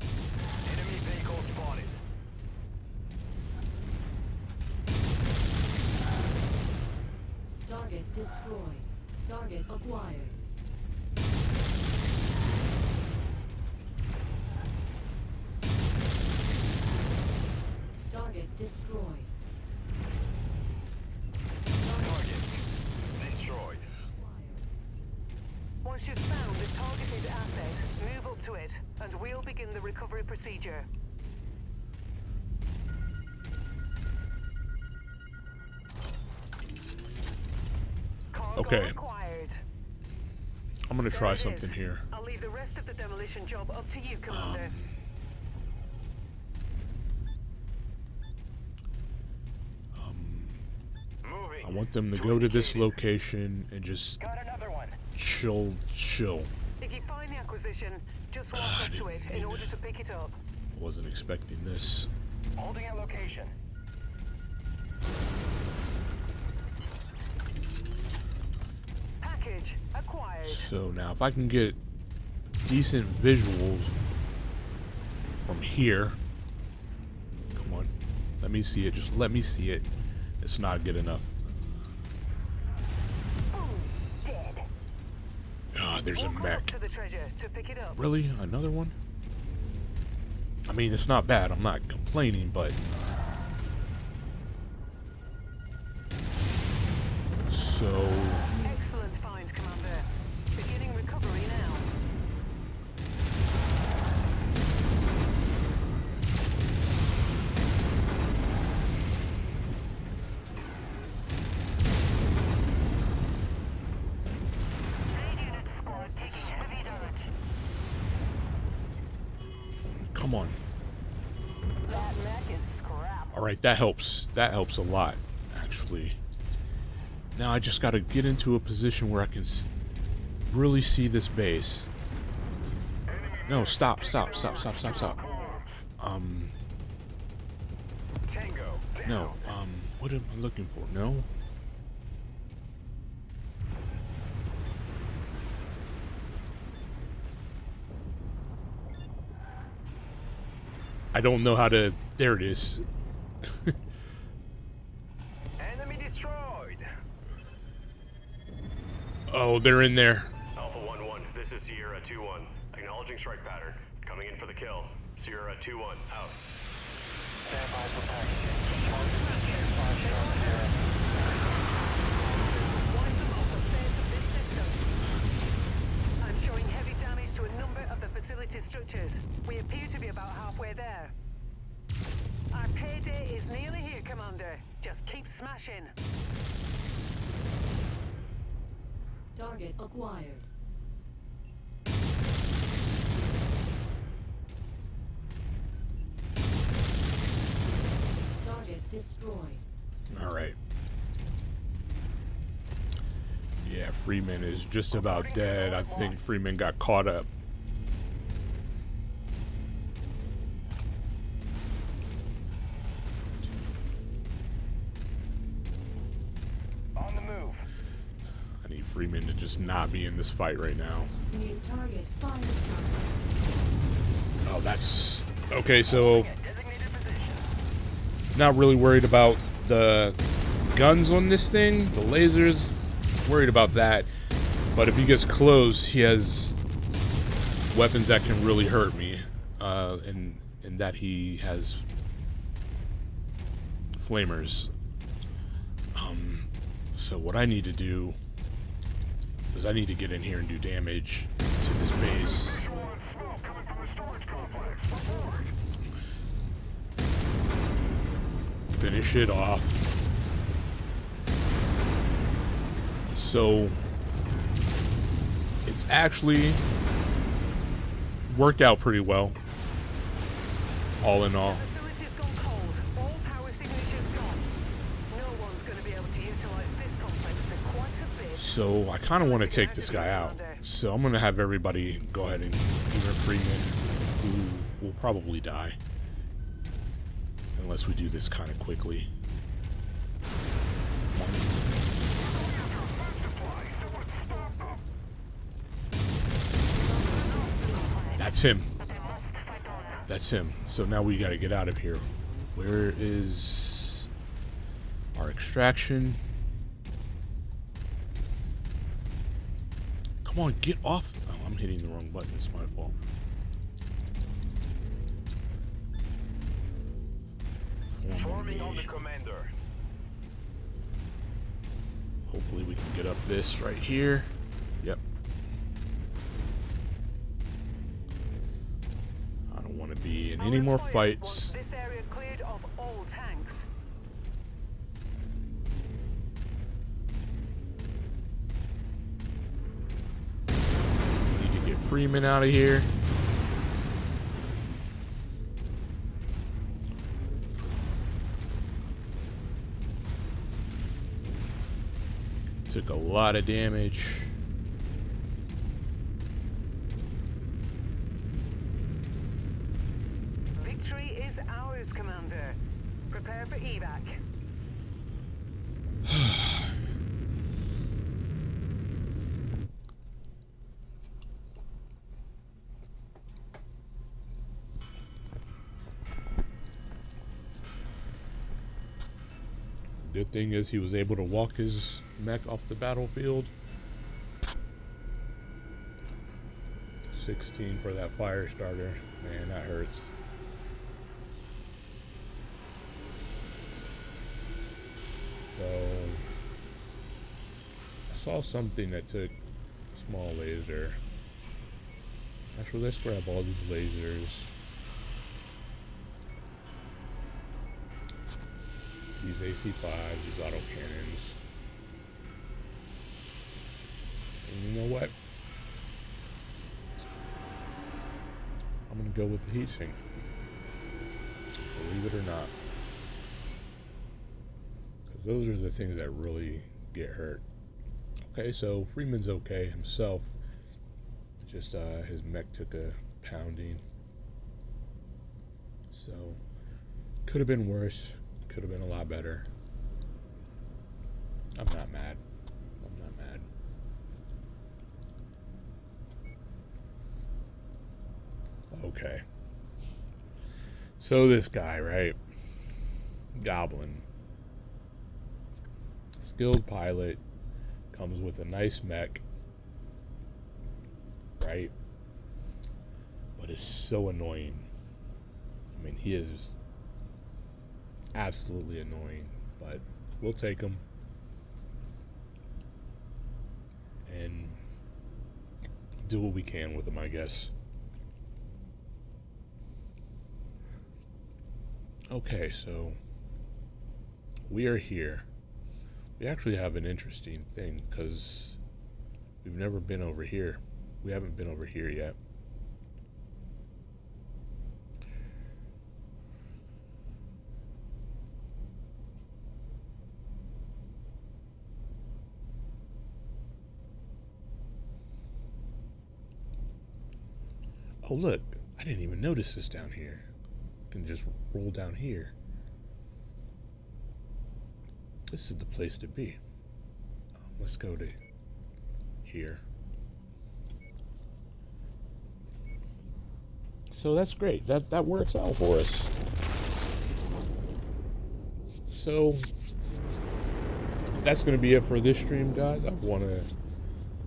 Enemy vehicle spotted. Target destroyed. Target acquired. Target destroyed. Target destroyed. Once you've found the targeted asset, move up to it, and we'll begin the recovery procedure. Cargo Okay. acquired. I'm gonna try There it something is. here. I'll leave the rest of the demolition job up to you, Commander. I want them to go to this location and just chill. If you find the acquisition, just walk up to it in order to pick it up. Wasn't expecting this. Holding a location. Package acquired. So now if I can get decent visuals from here. Come on. Let me see it. Just let me see it. It's not good enough. God, there's a mech. To the treasure to pick it up. Really? Another one? I mean, it's not bad. I'm not complaining, but... So... Excellent find, Commander. Beginning recovery now. Come on. That mech is scrap. Alright, that helps. That helps a lot, actually. Now I just gotta get into a position where I can really see this base. No, stop. No, what am I looking for? No? I don't know how to... There it is. Enemy destroyed. Oh, they're in there. Alpha 1-1, this is Sierra 2-1. Acknowledging strike pattern. Coming in for the kill. Sierra 2-1, out. Stand by for packaging. Wipe them off the face of this system. I'm showing heavy damage to a number of the facility structures. We appear to be about halfway there. Our payday is nearly here, Commander. Just keep smashing. Target acquired. destroyed. Alright. Yeah, Freeman is just about dead. I think Freeman got caught up. On the move. I need Freeman to just not be in this fight right now. New target fire started. Oh, that's... Okay, so... Not really worried about the guns on this thing, the lasers. Worried about that. But if he gets close, he has weapons that can really hurt me. And that he has flamers. So what I need to do is I need to get in here and do damage to this base. Finish it off. So it's actually worked out pretty well, all in all. So I kind of want to take this guy out. So I'm going to have everybody go ahead and even Freeman, who will probably die. Unless we do this kind of quickly. That's him. That's him. So now we got to get out of here. Where is our extraction? Come on, get off. Oh, I'm hitting the wrong button. It's my fault. Forming on the commander. Hopefully we can get up this right here. Yep. I don't want to be in any more fights. This area cleared of all tanks. Need to get Freeman out of here. Took a lot of damage. Victory is ours, Commander. Prepare for evac. Good thing is he was able to walk his mech off the battlefield. 16 for that fire starter. Man, that hurts. So I saw something that took a small laser. Actually, let's grab all these lasers. These AC-5s, these autocannons. And you know what? I'm gonna go with the heatsink. Believe it or not. Because those are the things that really get hurt. Okay, so Freeman's okay himself. Just his mech took a pounding. So, could have been worse. Could have been a lot better. I'm not mad. I'm not mad. Okay. So this guy, right? Goblin. Skilled pilot. Comes with a nice mech. Right? But is so annoying. I mean, he is absolutely annoying, but we'll take him and do what we can with him, I guess. Okay, so we are here. We actually have an interesting thing because we've never been over here. We haven't been over here yet. Oh, look. I didn't even notice this down here. I can just roll down here. This is the place to be. Let's go to here. So that's great. That works out for us. So that's going to be it for this stream, guys. I want to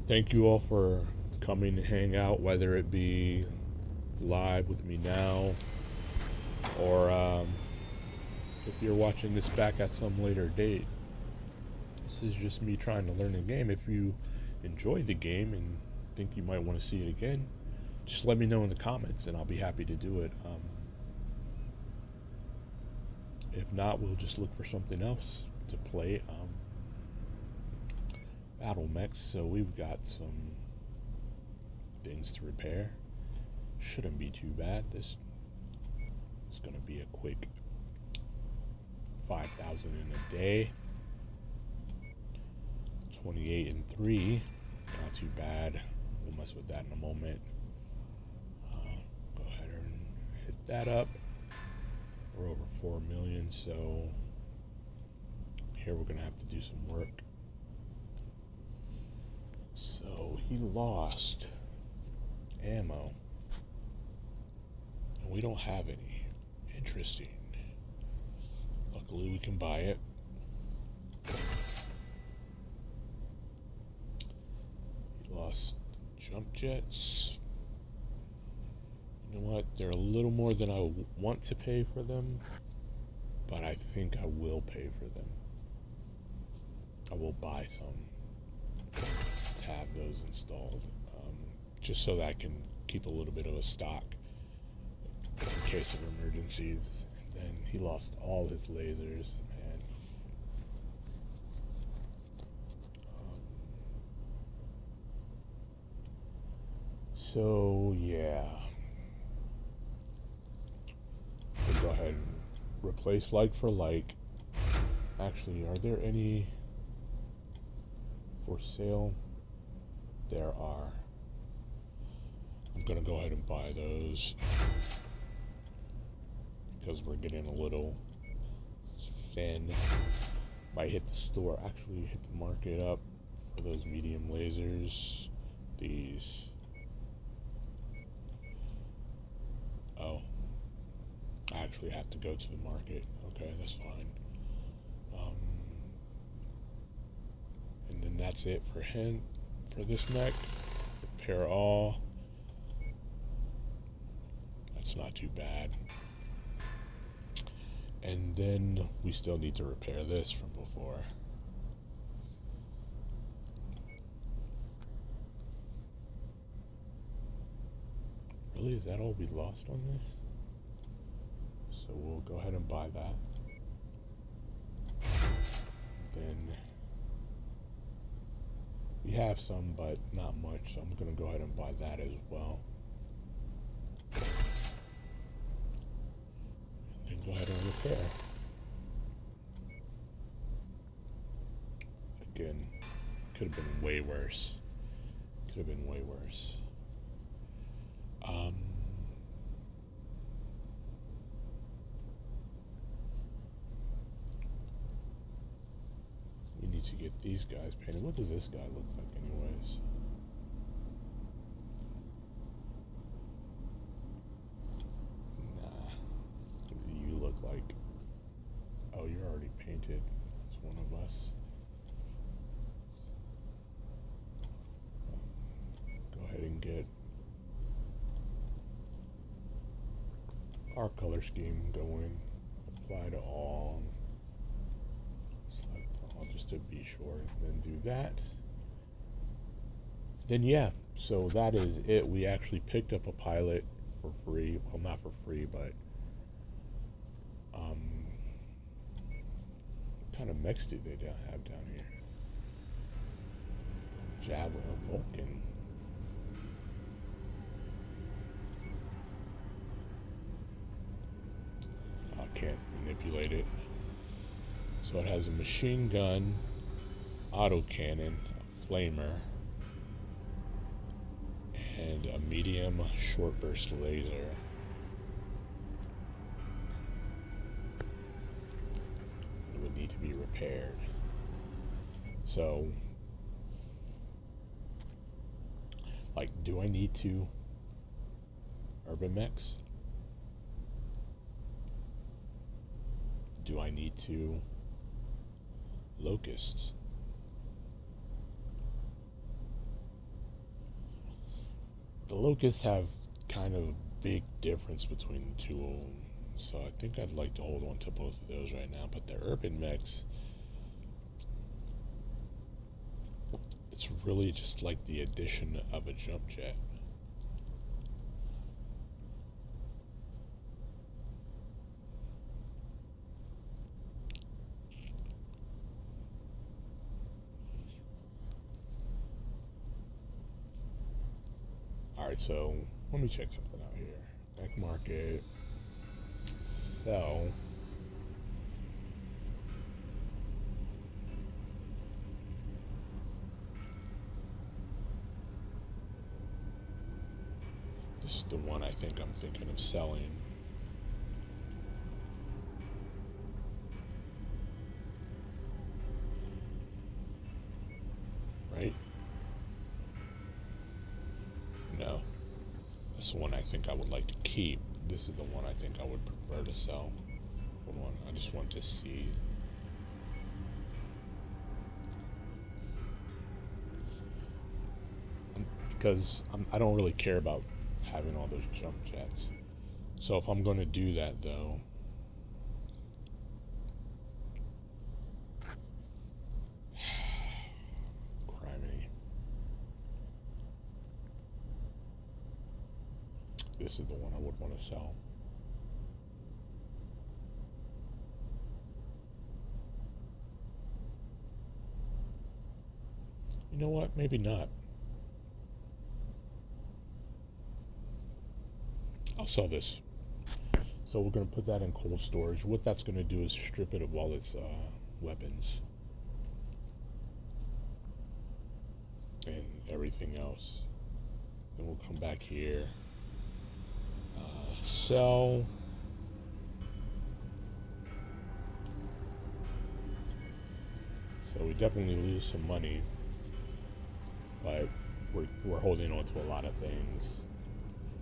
thank you all for coming to hang out, whether it be live with me now or if you're watching this back at some later date. This is just me trying to learn the game. If you enjoy the game and think you might want to see it again, just let me know in the comments and I'll be happy to do it. If not, we'll just look for something else to play. Battle mechs, so we've got some things to repair. Shouldn't be too bad. This is going to be a quick 5,000 in a day. 28 and 3, not too bad. We'll mess with that in a moment. Go ahead and hit that up. We're over 4 million, so here we're gonna have to do some work. So he lost ammo, and we don't have any. Interesting. Luckily we can buy it. He lost jump jets. You know what? They're a little more than I want to pay for them, but I think I will pay for them. I will buy some to have those installed, just so that I can keep a little bit of a stock in case of emergencies. And he lost all his lasers, man. So yeah. We'll go ahead and replace like for like. Actually, are there any for sale? There are. I'm gonna go ahead and buy those because we're getting a little thin. Might hit the store, actually hit the market up for those medium lasers. These. Oh. I actually have to go to the market. Okay, that's fine. And then that's it for him, for this mech. Repair all. That's not too bad. And then we still need to repair this from before. Really, is that all we lost on this? So we'll go ahead and buy that. Then we have some, but not much, so I'm gonna go ahead and buy that as well. And then go ahead and repair. Again, could have been way worse. Could have been way worse. We need to get these guys painted. What does this guy look like anyways? Nah. What do you look like? Oh, you're already painted. That's one of us. Go ahead and get our color scheme going. Apply to all. Select all just to be sure. Then do that. Then yeah, so that is it. We actually picked up a pilot for free. Well, not for free, but what kind of mechs do they have down here? Javelin, Vulcan. I can't manipulate it. So it has a machine gun, autocannon, a flamer, and and a medium short burst laser. It would need to be repaired. So, like, do I need to urban mechs? Do I need to locusts? The locusts have kind of a big difference between the two of them, so I think I'd like to hold on to both of those right now. But the urban mechs, it's really just like the addition of a jump jet. Alright, so let me check something out here. Back market. Sell. This is the one I think I'm thinking of selling. Right? No. This is the one I think I would like to keep. This is the one I think I would prefer to sell. Hold on, I just want to see. Because I don't really care about having all those jump jets. So if I'm going to do that though, criminy. This is the one I would want to sell. You know what? Maybe not. I'll sell this. So we're going to put that in cold storage. What that's going to do is strip it of all its weapons and everything else. Then we'll come back here. Sell. So we definitely lose some money, but we're holding on to a lot of things.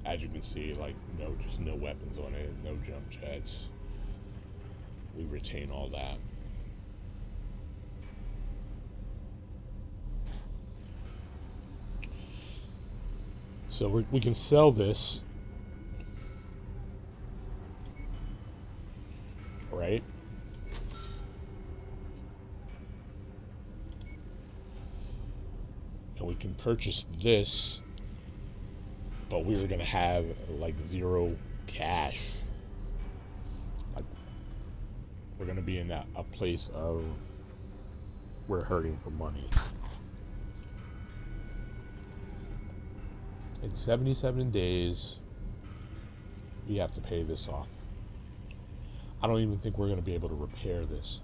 As you can see, like, just no weapons on it, no jump jets. We retain all that. So we can sell this, right? And we can purchase this, but we were gonna have like 0 cash. Like, we're gonna be in a place of we're hurting for money. In 77 days, we have to pay this off. I don't even think we're gonna be able to repair this.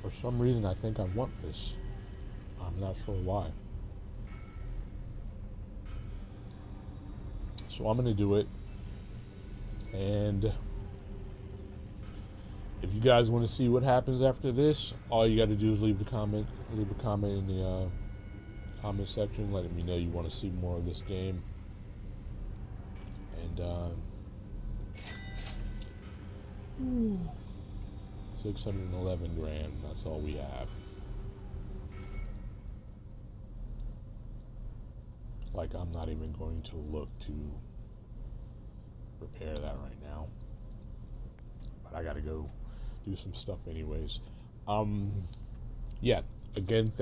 For some reason, I think I want this. I'm not sure why. So I'm gonna do it. And if you guys want to see what happens after this, all you got to do is leave a comment in the comment section, letting me know you want to see more of this game. And 611 grand, that's all we have. Like, I'm not even going to look to repair that right now, but I gotta go do some stuff anyways. Yeah, again,